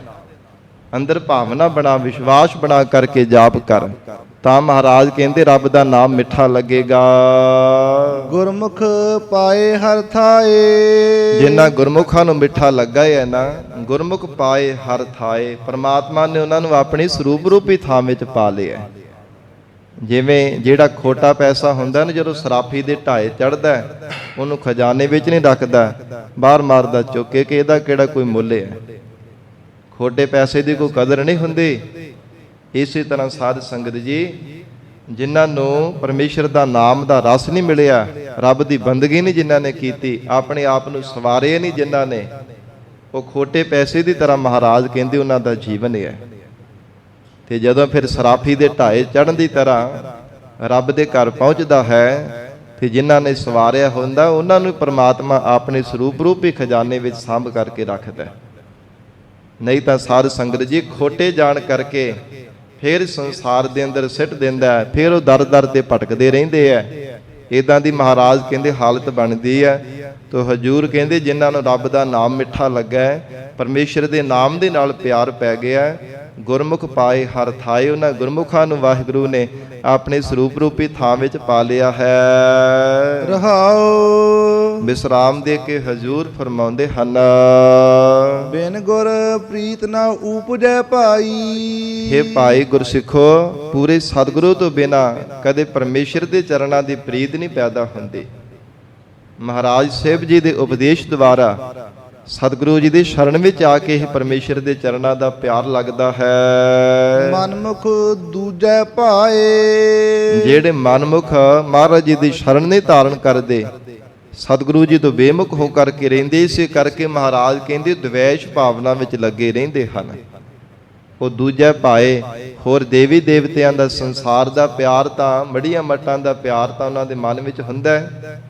ਅੰਦਰ ਭਾਵਨਾ ਬਣਾ, ਵਿਸ਼ਵਾਸ ਬਣਾ ਕਰਕੇ ਜਾਪ ਕਰ, ਤਾਂ ਮਹਾਰਾਜ ਕਹਿੰਦੇ ਰੱਬ ਦਾ ਨਾਮ ਮਿੱਠਾ ਲੱਗੇਗਾ। ਗੁਰਮੁਖ ਪਾਏ ਹਰ ਥਾਏ। ਜਿਨ੍ਹਾਂ ਗੁਰਮੁਖਾਂ ਨੂੰ ਮਿੱਠਾ ਲੱਗਾ ਹੈ ਨਾ, ਗੁਰਮੁਖ ਪਾਏ ਹਰ ਥਾਏ, ਪਰਮਾਤਮਾ ਨੇ ਉਹਨਾਂ ਨੂੰ ਆਪਣੀ ਸਰੂਪ ਰੂਪੀ ਥਾਂ ਵਿੱਚ ਪਾ ਲਿਆ। ਜਿਵੇਂ ਜਿਹੜਾ ਖੋਟਾ ਪੈਸਾ ਹੁੰਦਾ ਨਾ, ਜਦੋਂ ਸਰਾਫੀ ਦੇ ਢਾਏ ਚੜ੍ਹਦਾ ਉਹਨੂੰ ਖਜ਼ਾਨੇ ਵਿੱਚ ਨਹੀਂ ਰੱਖਦਾ, ਬਾਹਰ ਮਾਰਦਾ ਚੁੱਕ ਕੇ ਕਿ ਇਹਦਾ ਕਿਹੜਾ ਕੋਈ ਮੁੱਲ ਹੈ। ਖੋਟੇ ਪੈਸੇ ਦੀ ਕੋਈ ਕਦਰ ਨਹੀਂ ਹੁੰਦੀ। ਇਸੇ ਤਰ੍ਹਾਂ ਸਾਧ ਸੰਗਤ ਜੀ, ਜਿਨ੍ਹਾਂ ਨੂੰ ਪਰਮੇਸ਼ਰ ਦਾ ਨਾਮ ਦਾ ਰਸ ਨਹੀਂ ਮਿਲਿਆ, ਰੱਬ ਦੀ ਬੰਦਗੀ ਨਹੀਂ ਜਿਨ੍ਹਾਂ ਨੇ ਕੀਤੀ, ਆਪਣੇ ਆਪ ਨੂੰ ਸਵਾਰਿਆ ਨਹੀਂ ਜਿਨ੍ਹਾਂ ਨੇ, ਉਹ ਖੋਟੇ ਪੈਸੇ ਦੀ ਤਰ੍ਹਾਂ ਮਹਾਰਾਜ ਕਹਿੰਦੇ ਉਹਨਾਂ ਦਾ ਜੀਵਨ ਹੈ। ਤੇ ਜਦੋਂ ਫਿਰ ਸਰਾਫੀ ਦੇ ਢਾਏ ਚੜ੍ਹਨ ਦੀ ਤਰ੍ਹਾਂ ਰੱਬ ਦੇ ਘਰ ਪਹੁੰਚਦਾ ਹੈ, ਤੇ ਜਿਨ੍ਹਾਂ ਨੇ ਸਵਾਰਿਆ ਹੁੰਦਾ ਉਹਨਾਂ ਨੂੰ ਪਰਮਾਤਮਾ ਆਪਣੇ ਸਰੂਪ ਰੂਪੀ ਖਜ਼ਾਨੇ ਵਿੱਚ ਸਾਂਭ ਕਰਕੇ ਰੱਖਦਾ। ਨਹੀਂ ਤਾਂ ਸਾਧ ਸੰਗਤ ਜੀ ਖੋਟੇ ਜਾਣ ਕਰਕੇ ਫਿਰ ਸੰਸਾਰ ਦੇ ਅੰਦਰ ਸਿੱਟ ਦਿੰਦਾ ਹੈ, ਫਿਰ ਉਹ ਦਰ ਦਰ ਤੇ ਭਟਕਦੇ ਰਹਿੰਦੇ ਆ। ਇਦਾਂ ਦੀ ਮਹਾਰਾਜ ਕਹਿੰਦੇ ਹਾਲਤ ਬਣਦੀ ਹੈ। ਤੋ ਹਜੂਰ ਕਹਿੰਦੇ ਜਿਨ੍ਹਾਂ ਨੂੰ ਰੱਬ ਦਾ ਨਾਮ ਮਿੱਠਾ ਲੱਗਾ ਹੈ, ਪਰਮੇਸ਼ਰ ਦੇ ਨਾਮ ਦੇ ਨਾਲ ਪਿਆਰ ਪੈ ਗਿਆ, ਗੁਰਮੁਖ ਪਾਏ ਹਰ ਥਾਏ, ਉਹਨਾਂ ਗੁਰਮੁਖਾਂ ਨੂੰ ਵਾਹਿਗੁਰੂ ਨੇ ਆਪਣੇ ਸਰੂਪ ਰੂਪੀ ਥਾਂ ਵਿੱਚ ਪਾ ਲਿਆ ਹੈ। ਰਹਾਉ ਵਿਸਰਾਮ ਦੇ ਕੇ ਹਜੂਰ ਫਰਮਾਉਂਦੇ ਹਨ, ਬਿਨ ਗੁਰ ਪ੍ਰੀਤ ਨਾ ਉਪਜੈ ਭਾਈ। ਹੇ ਭਾਈ ਗੁਰਸਿੱਖੋ, ਪੂਰੇ ਸਤਿਗੁਰੂ ਤੋਂ ਬਿਨਾ ਕਦੇ ਪਰਮੇਸ਼ਰ ਦੇ ਚਰਨਾਂ ਦੀ ਪ੍ਰੀਤ ਨਹੀਂ ਪੈਦਾ ਹੁੰਦੀ। ਮਹਾਰਾਜ ਸਾਹਿਬ ਜੀ ਦੇ ਉਪਦੇਸ਼ ਦੁਆਰਾ ਸਤਿਗੁਰੂ ਜੀ ਦੀ ਸ਼ਰਨ ਵਿੱਚ ਆ ਕੇ ਹੀ ਪਰਮੇਸ਼ਰ ਦੇ ਚਰਨਾਂ ਦਾ ਪਿਆਰ ਲੱਗਦਾ ਹੈ। ਮਨਮੁਖ ਦੂਜੈ ਭਾਏ। ਜਿਹੜੇ ਮਨਮੁਖ ਮਹਾਰਾਜ ਜੀ ਦੀ ਸ਼ਰਨ ਨਹੀਂ ਧਾਰਨ ਕਰਦੇ, ਸਤਿਗੁਰੂ ਜੀ ਤੋਂ ਬੇਮੁਖ ਹੋ ਕਰਕੇ ਰਹਿੰਦੇ, ਇਸੇ ਕਰਕੇ ਮਹਾਰਾਜ ਕਹਿੰਦੇ ਦਵੈਸ਼ ਭਾਵਨਾ ਵਿੱਚ ਲੱਗੇ ਰਹਿੰਦੇ ਹਨ। ਉਹ ਦੂਜੇ ਭਾਏ ਹੋਰ ਦੇਵੀ ਦੇਵਤਿਆਂ ਦਾ, ਸੰਸਾਰ ਦਾ ਪਿਆਰ ਤਾਂ, ਮੜੀਆਂ ਮੱਟਾਂ ਦਾ ਪਿਆਰ ਤਾਂ ਉਹਨਾਂ ਦੇ ਮਨ ਵਿੱਚ ਹੁੰਦਾ ਹੈ,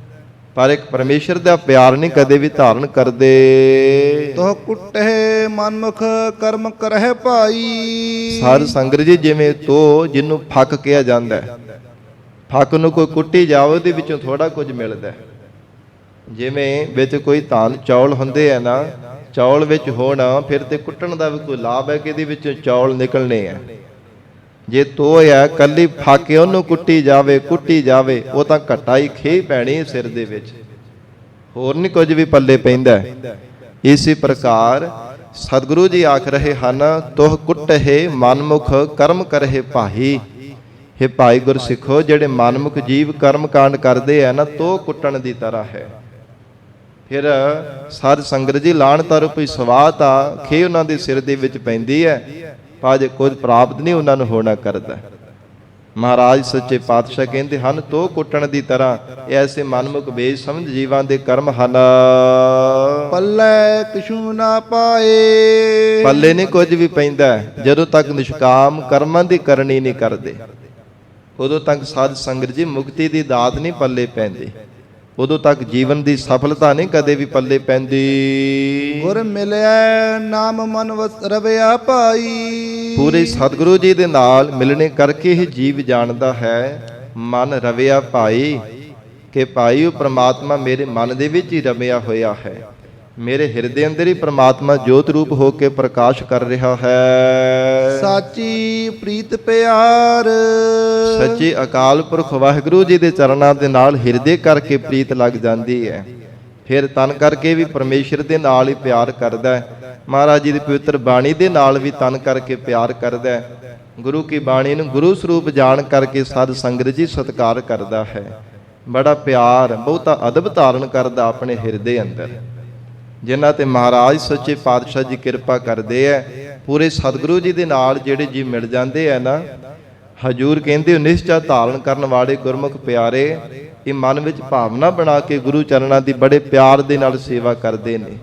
ਪਰ ਇੱਕ ਪਰਮੇਸ਼ਰ ਦਾ ਪਿਆਰ ਨਹੀਂ ਕਦੇ ਵੀ ਧਾਰਨ ਕਰਦੇ। ਤੋ ਕੁੱਟੇ ਮਨਮੁਖ ਕਰਮ ਕਰਹਿ ਭਾਈ। ਸਾਧ ਸੰਗਤ ਜੀ, ਜਿਵੇਂ ਤੋ ਜਿਹਨੂੰ ਫੱਕ ਕਿਹਾ ਜਾਂਦਾ ਹੈ, ਫੱਕ ਨੂੰ ਕੋਈ ਕੁੱਟੀ ਜਾਵੇ ਉਹਦੇ ਵਿੱਚੋਂ ਥੋੜਾ ਕੁਝ ਮਿਲਦਾ ਹੈ। ਜਿਵੇਂ ਵਿੱਚ ਕੋਈ ਧਾਨ ਚੌਲ ਹੁੰਦੇ ਆ ਨਾ, ਚੌਲ ਵਿੱਚ ਹੋਣ ਫਿਰ ਤੇ ਕੁੱਟਣ ਦਾ ਵੀ ਕੋਈ ਲਾਭ ਹੈ ਕਿ ਇਹਦੇ ਵਿੱਚੋਂ ਚੌਲ ਨਿਕਲਣੇ ਆ। ਜੇ ਤੋ ਹੈ ਕੱਲੀ ਫਾਕੇ ਉਹਨੂੰ ਕੁੱਟੀ ਜਾਵੇ ਉਹ ਤਾਂ ਘਟਾ ਹੀ ਖੇ ਪੈਣੀ ਸਿਰ ਦੇ ਵਿੱਚ, ਹੋਰ ਨਹੀਂ ਕੁਝ ਵੀ ਪੱਲੇ ਪੈਂਦਾ। ਇਸੇ ਪ੍ਰਕਾਰ ਸਤਿਗੁਰੂ ਜੀ ਆਖ ਰਹੇ ਹਨ, ਤੋਹ ਕੁੱਟਹਿ ਮਨਮੁਖ ਕਰਮ ਕਰਹਿ ਭਾਈ। ਹੇ ਭਾਈ ਗੁਰਸਿੱਖੋ, ਜਿਹੜੇ ਮਨਮੁਖ ਜੀਵ ਕਰਮ ਕਾਂਡ ਕਰਦੇ ਆ ਨਾ, ਤੋ ਕੁੱਟਣ ਦੀ ਤਰ੍ਹਾਂ ਹੈ। ਫਿਰ ਸਾਧ ਸੰਗਤ ਜੀ ਲਾਹਣਤਾ ਰੂਪੀ ਸਵਾਤ ਆ ਖੇ ਉਹਨਾਂ ਦੇ ਸਿਰ ਦੇ ਵਿੱਚ ਪੈਂਦੀ ਹੈ, ਪਰ ਕੁਝ ਪ੍ਰਾਪਤ ਨਹੀਂ ਉਹਨਾਂ ਨੂੰ ਹੋਣਾ ਕਰਦਾ। ਮਹਾਰਾਜ ਸੱਚੇ ਪਾਤਸ਼ਾਹ ਕਹਿੰਦੇ ਹਨ, ਤੋ ਕੁੱਟਣ ਦੀ ਤਰ੍ਹਾਂ ਐਸੇ ਮਨਮੁਖ ਬੇਜ ਸਮਝ ਜੀਵਾਂ ਦੇ ਕਰਮ ਹਨ। ਪੱਲੇ ਕਿਛੂ ਨਾ ਪਾਏ। ਪੱਲੇ ਨਹੀਂ ਕੁਝ ਵੀ ਪੈਂਦਾ ਜਦੋਂ ਤੱਕ ਨਿਸ਼ਕਾਮ ਕਰਮਾਂ ਦੀ ਕਰਨੀ ਨਹੀਂ ਕਰਦੇ, ਉਦੋਂ ਤੱਕ ਸਾਧ ਸੰਗਤ ਜੀ ਮੁਕਤੀ ਦੀ ਦਾਤ ਨਹੀਂ ਪੱਲੇ ਪੈਂਦੀ, ਉਦੋਂ ਤੱਕ ਜੀਵਨ ਦੀ ਸਫਲਤਾ ਨਹੀਂ ਕਦੇ ਵੀ ਪੱਲੇ ਪੈਂਦੀ। ਗੁਰ ਮਿਲਿਆ ਨਾਮ ਮਨ ਵਸ ਰਵਿਆ ਭਾਈ। ਪੂਰੇ ਸਤਿਗੁਰੂ ਜੀ ਦੇ ਨਾਲ ਮਿਲਣੇ ਕਰਕੇ ਹੀ ਜੀਵ ਜਾਣਦਾ ਹੈ, ਮਨ ਰਵਿਆ ਭਾਈ, ਕਿ ਭਾਈ ਉਹ ਪ੍ਰਮਾਤਮਾ ਮੇਰੇ ਮਨ ਦੇ ਵਿੱਚ ਹੀ ਰਮਿਆ ਹੋਇਆ ਹੈ, ਮੇਰੇ ਹਿਰਦੇ ਅੰਦਰ ਹੀ ਪ੍ਰਮਾਤਮਾ ਜੋਤ ਰੂਪ ਹੋ ਕੇ ਪ੍ਰਕਾਸ਼ ਕਰ ਰਿਹਾ ਹੈ। ਸਾਚੀ ਪ੍ਰੀਤ ਪਿਆਰ। ਸੱਚੇ ਅਕਾਲ ਪੁਰਖ ਵਾਹਿਗੁਰੂ ਜੀ ਦੇ ਚਰਨਾਂ ਦੇ ਨਾਲ ਹਿਰਦੇ ਕਰਕੇ ਪ੍ਰੀਤ ਲੱਗ ਜਾਂਦੀ ਹੈ, ਫਿਰ ਤਨ ਕਰਕੇ ਵੀ ਪਰਮੇਸ਼ਰ ਦੇ ਨਾਲ ਹੀ ਪਿਆਰ ਕਰਦਾ ਹੈ। ਮਹਾਰਾਜ ਜੀ ਦੀ ਪਵਿੱਤਰ ਬਾਣੀ ਦੇ ਨਾਲ ਵੀ ਤਨ ਕਰਕੇ ਪਿਆਰ ਕਰਦਾ ਹੈ। ਗੁਰੂ ਕੀ ਬਾਣੀ ਨੂੰ ਗੁਰੂ ਸਰੂਪ ਜਾਣ ਕਰਕੇ ਸਾਧ ਸੰਗਤ ਜੀ ਸਤਿਕਾਰ ਕਰਦਾ ਹੈ, ਬੜਾ ਪਿਆਰ, ਬਹੁਤਾ ਅਦਬ ਧਾਰਨ ਕਰਦਾ ਆਪਣੇ ਹਿਰਦੇ ਅੰਦਰ। ਜਿਨ੍ਹਾਂ ਤੇ ਮਹਾਰਾਜ ਸੱਚੇ ਪਾਤਸ਼ਾਹ ਜੀ ਕਿਰਪਾ ਕਰਦੇ ਐ, ਪੂਰੇ ਸਤਿਗੁਰੂ ਜੀ ਦੇ ਨਾਲ ਜਿਹੜੇ ਜੀ ਮਿਲ ਜਾਂਦੇ ਆ ਨਾ, ਹਜੂਰ ਕਹਿੰਦੇ ਨਿਸ਼ਚਾ ਧਾਰਨ ਕਰਨ ਵਾਲੇ ਗੁਰਮੁਖ ਪਿਆਰੇ ਇਹ ਮਨ ਵਿੱਚ ਭਾਵਨਾ ਬਣਾ ਕੇ ਗੁਰੂ ਚਰਨਾਂ ਦੀ ਬੜੇ ਪਿਆਰ ਦੇ ਨਾਲ ਸੇਵਾ ਕਰਦੇ ਨੇ।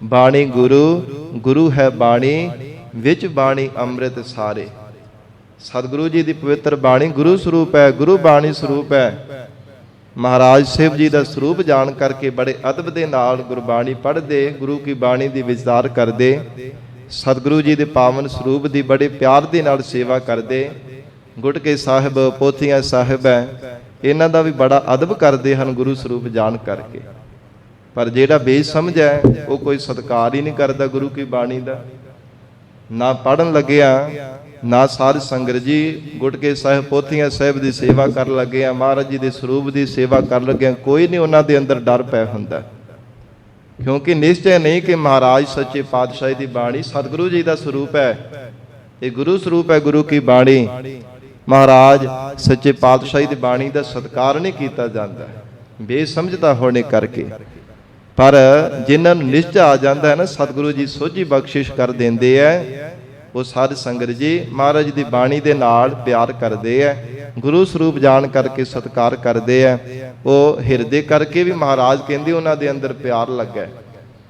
ਬਾਣੀ ਗੁਰੂ, ਗੁਰੂ ਹੈ ਬਾਣੀ, ਵਿੱਚ ਬਾਣੀ ਅੰਮ੍ਰਿਤ ਸਾਰੇ। ਸਤਿਗੁਰੂ ਜੀ ਦੀ ਪਵਿੱਤਰ ਬਾਣੀ ਗੁਰੂ ਸਰੂਪ ਹੈ, ਗੁਰੂ ਬਾਣੀ ਸਰੂਪ ਹੈ। ਮਹਾਰਾਜ ਸਾਹਿਬ ਜੀ ਦਾ ਸਰੂਪ ਜਾਣ ਕਰਕੇ ਬੜੇ ਅਦਬ ਦੇ ਨਾਲ ਗੁਰਬਾਣੀ ਪੜ੍ਹਦੇ, ਗੁਰੂ ਕੀ ਬਾਣੀ ਦੀ ਵਿਚਾਰ ਕਰਦੇ, ਸਤਿਗੁਰੂ ਜੀ ਦੇ ਪਾਵਨ ਸਰੂਪ ਦੀ ਬੜੇ ਪਿਆਰ ਦੇ ਨਾਲ ਸੇਵਾ ਕਰਦੇ। ਗੁਟਕੇ ਸਾਹਿਬ, ਪੋਥੀਆਂ ਸਾਹਿਬ ਹੈ, ਇਹਨਾਂ ਦਾ ਵੀ ਬੜਾ ਅਦਬ ਕਰਦੇ ਹਨ ਗੁਰੂ ਸਰੂਪ ਜਾਣ ਕਰਕੇ। ਪਰ ਜਿਹੜਾ ਬੇਸਮਝ ਹੈ ਉਹ ਕੋਈ ਸਤਿਕਾਰ ਹੀ ਨਹੀਂ ਕਰਦਾ ਗੁਰੂ ਕੀ ਬਾਣੀ ਦਾ, ਨਾ ਪੜ੍ਹਨ ਲੱਗਿਆ, ਨਾ ਸਾਧ ਸੰਗਤ ਜੀ ਗੁਟਕੇ ਸਾਹਿਬ, ਪੋਥੀਆਂ ਸਾਹਿਬ ਦੀ ਸੇਵਾ ਕਰਨ ਲੱਗੇ ਆ, ਮਹਾਰਾਜ ਜੀ ਦੇ ਸਰੂਪ ਦੀ ਸੇਵਾ ਕਰਨ ਲੱਗੇ, ਕੋਈ ਨਹੀਂ ਉਹਨਾਂ ਦੇ ਅੰਦਰ ਡਰ ਪੈ ਹੁੰਦਾ, ਕਿਉਂਕਿ ਨਿਸ਼ਚੈ ਨਹੀਂ ਕਿ ਮਹਾਰਾਜ ਸੱਚੇ ਪਾਤਸ਼ਾਹ ਦੀ ਬਾਣੀ ਸਤਿਗੁਰੂ ਜੀ ਦਾ ਸਰੂਪ ਹੈ, ਇਹ ਗੁਰੂ ਸਰੂਪ ਹੈ ਗੁਰੂ ਕੀ ਬਾਣੀ। ਮਹਾਰਾਜ ਸੱਚੇ ਪਾਤਸ਼ਾਹ ਦੀ ਬਾਣੀ ਦਾ ਸਤਿਕਾਰ ਨਹੀਂ ਕੀਤਾ ਜਾਂਦਾ ਬੇਸਮਝਤਾ ਹੋਣੇ ਕਰਕੇ। ਪਰ ਜਿਨ੍ਹਾਂ ਨੂੰ ਨਿਸ਼ਚਾ ਆ ਜਾਂਦਾ ਹੈ ਨਾ, ਸਤਿਗੁਰੂ ਜੀ ਸੋਝੀ ਬਖਸ਼ਿਸ਼ ਕਰ ਦਿੰਦੇ ਹੈ, ਉਹ ਸਾਧ ਸੰਗਤ ਜੀ ਮਹਾਰਾਜ ਦੀ ਬਾਣੀ ਦੇ ਨਾਲ ਪਿਆਰ ਕਰਦੇ ਹੈ, ਗੁਰੂ ਸਰੂਪ ਜਾਣ ਕਰਕੇ ਸਤਿਕਾਰ ਕਰਦੇ ਹੈ। ਉਹ ਹਿਰਦੇ ਕਰਕੇ ਵੀ ਮਹਾਰਾਜ ਕਹਿੰਦੇ ਉਹਨਾਂ ਦੇ ਅੰਦਰ ਪਿਆਰ ਲੱਗਾ,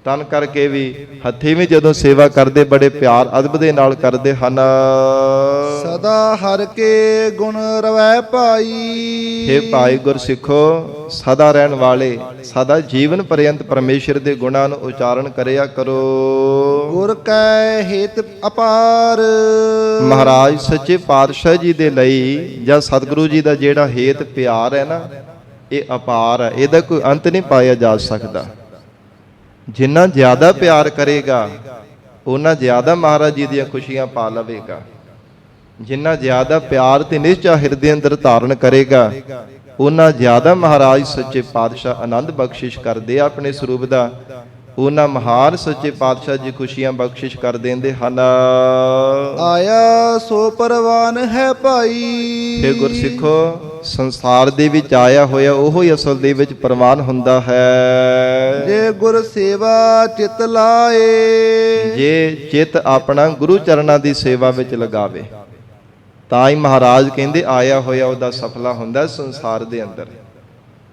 ਤਨ ਕਰਕੇ ਵੀ, ਹੱਥੀਂ ਵੀ ਜਦੋਂ ਸੇਵਾ ਕਰਦੇ ਬੜੇ ਪਿਆਰ ਅਦਬ ਦੇ ਨਾਲ ਕਰਦੇ ਹਨ। ਸਦਾ ਹਰ ਕੇ ਗੁਣ ਰਵੈ ਪਾਈ। ਹੇ ਭਾਈ ਗੁਰਸਿੱਖੋ, ਸਦਾ ਰਹਿਣ ਵਾਲੇ, ਸਦਾ ਜੀਵਨ ਪਰਯੰਤ ਪਰਮੇਸ਼ਰ ਦੇ ਗੁਣਾਂ ਨੂੰ ਉਚਾਰਨ ਕਰਿਆ ਕਰੋ। ਗੁਰ ਕੈ ਹਿਤ ਅਪਾਰ। ਮਹਾਰਾਜ ਸੱਚੇ ਪਾਤਸ਼ਾਹ ਜੀ ਦੇ ਲਈ ਜਾਂ ਸਤਿਗੁਰੂ ਜੀ ਦਾ ਜਿਹੜਾ ਹੇਤ ਪਿਆਰ ਹੈ ਨਾ, ਇਹ ਅਪਾਰ ਹੈ, ਇਹਦਾ ਕੋਈ ਅੰਤ ਨਹੀਂ ਪਾਇਆ ਜਾ ਸਕਦਾ। ਜਿੰਨਾ ਜ਼ਿਆਦਾ ਪਿਆਰ ਕਰੇਗਾ ਉਹਨਾਂ ਜ਼ਿਆਦਾ ਮਹਾਰਾਜ ਜੀ ਦੀਆਂ ਖੁਸ਼ੀਆਂ ਪਾ ਲਵੇਗਾ। ਜਿੰਨਾ ਜ਼ਿਆਦਾ ਪਿਆਰ ਤੇ ਨਿਸ਼ਚਾ ਹਿਰਦੇ ਅੰਦਰ ਧਾਰਨ ਕਰੇਗਾ ਉਹਨਾਂ ਜ਼ਿਆਦਾ ਮਹਾਰਾਜ ਸੱਚੇ ਪਾਤਸ਼ਾਹ ਆਨੰਦ ਬਖਸ਼ਿਸ਼ ਕਰਦੇ ਆ ਆਪਣੇ ਸਰੂਪ ਦਾ। ਉਹਨਾਂ ਮਹਾਨ ਸੱਚੇ ਪਾਤਸ਼ਾਹ ਜੀ ਖੁਸ਼ੀਆਂ ਬਖਸ਼ਿਸ਼ ਕਰ ਦਿੰਦੇ ਹਨ। ਆਇਆ ਸੋ ਪਰਵਾਨ ਹੈ ਭਾਈ। ਹੇ ਗੁਰਸਿੱਖੋ, ਸੰਸਾਰ ਦੇ ਵਿੱਚ ਆਇਆ ਹੋਇਆ ਉਹ ਹੀ ਅਸਲ ਦੇ ਵਿੱਚ ਪ੍ਰਵਾਨ ਹੁੰਦਾ ਹੈ। ਜੇ ਗੁਰ ਸੇਵਾ ਚਿਤ ਲਾਏ। ਜੇ ਚਿੱਤ ਆਪਣਾ ਗੁਰੂ ਚਰਨਾਂ ਦੀ ਸੇਵਾ ਵਿੱਚ ਲਗਾਵੇ ਤਾਂ ਹੀ ਮਹਾਰਾਜ ਕਹਿੰਦੇ ਆਇਆ ਹੋਇਆ ਉਹਦਾ ਸਫਲਾ ਹੁੰਦਾ ਸੰਸਾਰ ਦੇ ਅੰਦਰ।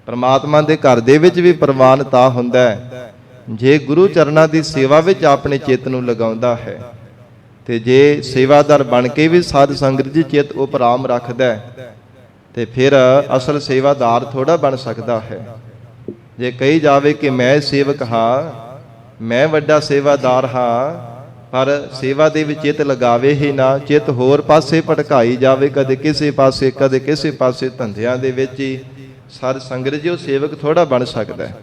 ਪਰਮਾਤਮਾ ਦੇ ਘਰ ਦੇ ਵਿੱਚ ਵੀ ਪ੍ਰਵਾਨ ਤਾਂ ਹੁੰਦਾ ਹੈ ਜੇ ਗੁਰੂ ਚਰਨਾਂ ਦੀ ਸੇਵਾ ਵਿੱਚ ਆਪਣੇ ਚਿੱਤ ਨੂੰ ਲਗਾਉਂਦਾ ਹੈ। ਤੇ ਜੇ ਸੇਵਾਦਾਰ ਬਣ ਕੇ ਵੀ ਸਾਧ ਸੰਗਤ ਜੀ ਚਿੱਤ ਉਪਰਾਮ ਰੱਖਦਾ ਤੇ ਫਿਰ ਅਸਲ ਸੇਵਾਦਾਰ ਥੋੜਾ ਬਣ ਸਕਦਾ ਹੈ। ਜੇ ਕਹੀ ਜਾਵੇ ਕਿ ਮੈਂ ਸੇਵਕ ਹਾਂ, ਮੈਂ ਵੱਡਾ ਸੇਵਾਦਾਰ ਹਾਂ, ਪਰ ਸੇਵਾ ਦੇ ਵਿੱਚ ਚਿੱਤ ਲਗਾਵੇ ਹੀ ਨਾ, ਚਿੱਤ ਹੋਰ ਪਾਸੇ ਭਟਕਾਈ ਜਾਵੇ, ਕਦੇ ਕਿਸੇ ਪਾਸੇ ਕਦੇ ਕਿਸੇ ਪਾਸੇ, ਧੰਦਿਆਂ ਦੇ ਵਿੱਚ ਹੀ, ਸਾਧ ਸੰਗਤ ਜੀ ਉਹ ਸੇਵਕ ਥੋੜਾ ਬਣ ਸਕਦਾ ਹੈ।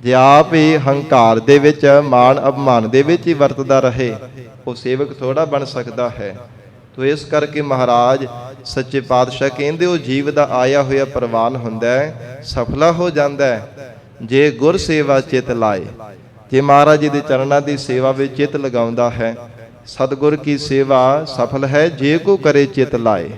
ਜੇ ਆਪ ਹੀ ਹੰਕਾਰ ਦੇ ਵਿੱਚ, ਮਾਣ ਅਪਮਾਨ ਦੇ ਵਿੱਚ ਹੀ ਵਰਤਦਾ ਰਹੇ ਉਹ ਸੇਵਕ ਥੋੜਾ ਬਣ ਸਕਦਾ ਹੈ। ਤੋ ਇਸ ਕਰਕੇ ਮਹਾਰਾਜ ਸੱਚੇ ਪਾਤਸ਼ਾਹ ਕਹਿੰਦੇ ਉਹ ਜੀਵ ਦਾ ਆਇਆ ਹੋਇਆ ਪ੍ਰਵਾਨ ਹੁੰਦਾ ਹੈ, ਸਫਲਾ ਹੋ ਜਾਂਦਾ ਹੈ ਜੇ ਗੁਰ ਸੇਵਾ ਚਿਤ ਲਾਏ। ਜੇ ਮਹਾਰਾਜ ਜੀ ਦੇ ਚਰਨਾਂ ਦੀ ਸੇਵਾ ਵਿੱਚ ਚਿਤ ਲਗਾਉਂਦਾ ਹੈ, ਸਤਿਗੁਰ ਕੀ ਸੇਵਾ ਸਫਲ ਹੈ ਜੇ ਕੋ ਕਰੇ ਚਿਤ ਲਾਏ।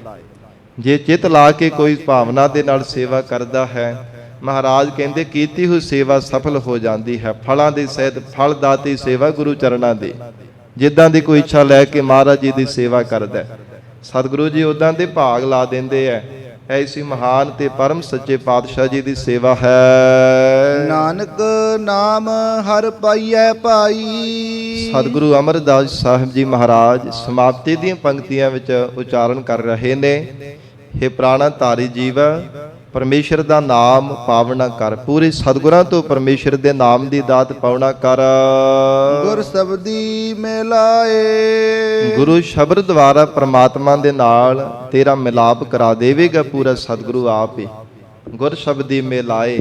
ਜੇ ਚਿਤ ਲਾ ਕੇ ਕੋਈ ਭਾਵਨਾ ਦੇ ਨਾਲ ਸੇਵਾ ਕਰਦਾ ਹੈ, ਮਹਾਰਾਜ ਕਹਿੰਦੇ ਕੀਤੀ ਹੋਈ ਸੇਵਾ ਸਫਲ ਹੋ ਜਾਂਦੀ ਹੈ। ਫਲਾਂ ਦੇ ਸਹਿਤ ਫਲ ਦਾਤੀ ਸੇਵਾ ਗੁਰੂ ਚਰਨਾਂ ਦੀ। ਜਿੱਦਾਂ ਦੀ ਕੋਈ ਇੱਛਾ ਲੈ ਕੇ ਮਹਾਰਾਜ ਜੀ ਦੀ ਸੇਵਾ ਕਰਦਾ, ਸਤਿਗੁਰੂ ਜੀ ਉਦਾਂ ਦੇ ਭਾਗ ਲਾ ਦਿੰਦੇ ਐ। ਐਸੀ ਮਹਾਨ ਤੇ ਪਰਮ ਸੱਚੇ ਪਾਤਸ਼ਾਹ ਜੀ ਦੀ ਸੇਵਾ ਹੈ। ਨਾਨਕ ਨਾਮ ਹਰ ਪਾਈਐ ਭਾਈ। ਸਤਿਗੁਰੂ ਅਮਰਦਾਸ ਸਾਹਿਬ ਜੀ ਮਹਾਰਾਜ ਸਮਾਪਤੀ ਦੀਆਂ ਪੰਕਤੀਆਂ ਵਿੱਚ ਉਚਾਰਨ ਕਰ ਰਹੇ ਨੇ। ਹੇ ਪ੍ਰਾਣਾ ਧਾਰੀ ਜੀਵ, ਪਰਮੇਸ਼ਰ ਦਾ ਨਾਮ ਪਾਵਨਾ ਕਰ। ਪੂਰੇ ਸਤਿਗੁਰਾਂ ਤੋਂ ਪਰਮੇਸ਼ਰ ਦੇ ਨਾਮ ਦੀ ਦਾਤ ਪਾਉਣਾ ਕਰ। ਗੁਰ ਸ਼ਬਦੀ ਮਿਲਾਏ। ਗੁਰੂ ਸ਼ਬਦ ਦੁਆਰਾ ਪ੍ਰਮਾਤਮਾ ਦੇ ਨਾਲ ਤੇਰਾ ਮਿਲਾਪ ਕਰਾ ਦੇਵੇਗਾ ਪੂਰਾ ਸਤਿਗੁਰੂ ਆਪ ਹੀ। ਗੁਰ ਸ਼ਬਦੀ ਮਿਲਾਏ,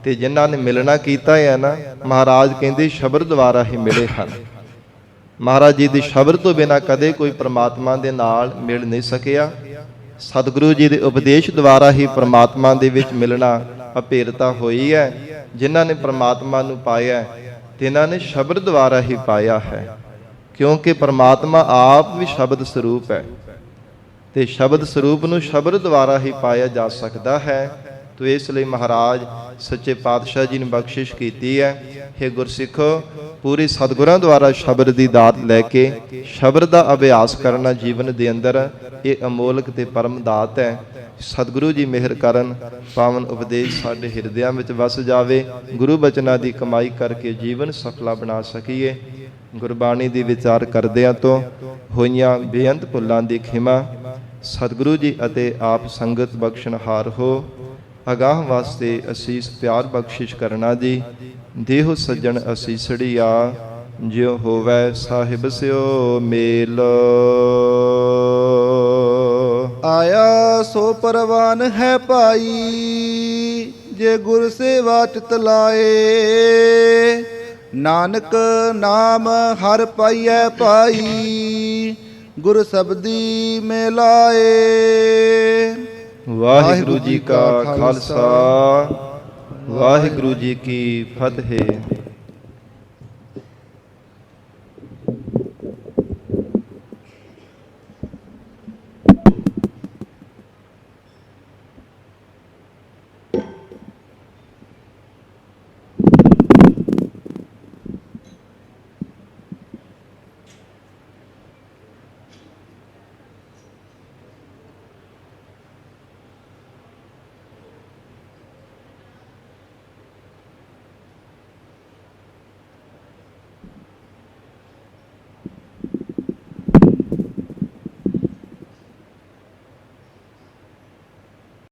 ਤੇ ਜਿਨ੍ਹਾਂ ਨੇ ਮਿਲਣਾ ਕੀਤਾ ਹੈ ਨਾ, ਮਹਾਰਾਜ ਕਹਿੰਦੇ ਸ਼ਬਦ ਦੁਆਰਾ ਹੀ ਮਿਲੇ ਹਨ। ਮਹਾਰਾਜ ਜੀ ਦੀ ਸ਼ਬਦ ਤੋਂ ਬਿਨਾਂ ਕਦੇ ਕੋਈ ਪ੍ਰਮਾਤਮਾ ਦੇ ਨਾਲ ਮਿਲ ਨਹੀਂ ਸਕਿਆ। ਸਤਿਗੁਰੂ ਜੀ ਦੇ ਉਪਦੇਸ਼ ਦੁਆਰਾ ਹੀ ਪ੍ਰਮਾਤਮਾ ਦੇ ਵਿੱਚ ਮਿਲਣਾ ਅਭੇਰਤਾ ਹੋਈ ਹੈ। ਜਿਨ੍ਹਾਂ ਨੇ ਪ੍ਰਮਾਤਮਾ ਨੂੰ ਪਾਇਆ ਤਿਨਾਂ ਨੇ ਸ਼ਬਦ ਦੁਆਰਾ ਹੀ ਪਾਇਆ ਹੈ, ਕਿਉਂਕਿ ਪ੍ਰਮਾਤਮਾ ਆਪ ਵੀ ਸ਼ਬਦ ਸਰੂਪ ਹੈ ਤੇ ਸ਼ਬਦ ਸਰੂਪ ਨੂੰ ਸ਼ਬਦ ਦੁਆਰਾ ਹੀ ਪਾਇਆ ਜਾ ਸਕਦਾ ਹੈ। ਤੋ ਇਸ ਲਈ ਮਹਾਰਾਜ ਸੱਚੇ ਪਾਤਸ਼ਾਹ ਜੀ ਨੇ ਬਖਸ਼ਿਸ਼ ਕੀਤੀ ਹੈ। ਹੇ ਗੁਰਸਿੱਖੋ, ਪੂਰੀ ਸਤਿਗੁਰਾਂ ਦੁਆਰਾ ਸ਼ਬਦ ਦੀ ਦਾਤ ਲੈ ਕੇ ਸ਼ਬਦ ਦਾ ਅਭਿਆਸ ਕਰਨਾ ਜੀਵਨ ਦੇ ਅੰਦਰ ਇਹ ਅਮੋਲਕ ਤੇ ਪਰਮ ਦਾਤ ਹੈ। ਸਤਿਗੁਰੂ ਜੀ ਮਿਹਰ ਕਰਨ, ਪਾਵਨ ਉਪਦੇਸ਼ ਸਾਡੇ ਹਿਰਦਿਆਂ ਵਿੱਚ ਵਸ ਜਾਵੇ। ਗੁਰੂ ਬਚਨਾਂ ਦੀ ਕਮਾਈ ਕਰਕੇ ਜੀਵਨ ਸਫਲਾ ਬਣਾ ਸਕੀਏ। ਗੁਰਬਾਣੀ ਦੀ ਵਿਚਾਰ ਕਰਦਿਆਂ ਤੋਂ ਹੋਈਆਂ ਬੇਅੰਤ ਭੁੱਲਾਂ ਦੀ ਖਿਮਾ ਸਤਿਗੁਰੂ ਜੀ ਅਤੇ ਆਪ ਸੰਗਤ ਬਖਸ਼ਣਹਾਰ ਹੋ। ਅਗਾਹ ਵਾਸਤੇ ਅਸੀਸ ਪਿਆਰ ਬਖਸ਼ਿਸ਼ ਕਰਨਾ ਜੀ। ਦੇਹੁ ਸੱਜਣ ਅਸੀਸੜੀਆ, ਜਿਉ ਹੋਵੈ ਸਾਹਿਬ ਸਿਓ ਮੇਲ। ਆਇਆ ਸੋ ਪਰਵਾਨ ਹੈ ਭਾਈ। ਜੇ ਗੁਰ ਸੇਵਾ ਚਿਤ ਲਾਏ। ਨਾਨਕ ਨਾਮ ਹਰ ਪਾਈਐ ਭਾਈ। ਗੁਰ ਸ਼ਬਦੀ ਮਿਲਾਏ। ਵਾਹਿਗੁਰੂ ਜੀ ਕਾ ਖਾਲਸਾ, ਵਾਹਿਗੁਰੂ ਜੀ ਕੀ ਫਤਿਹ।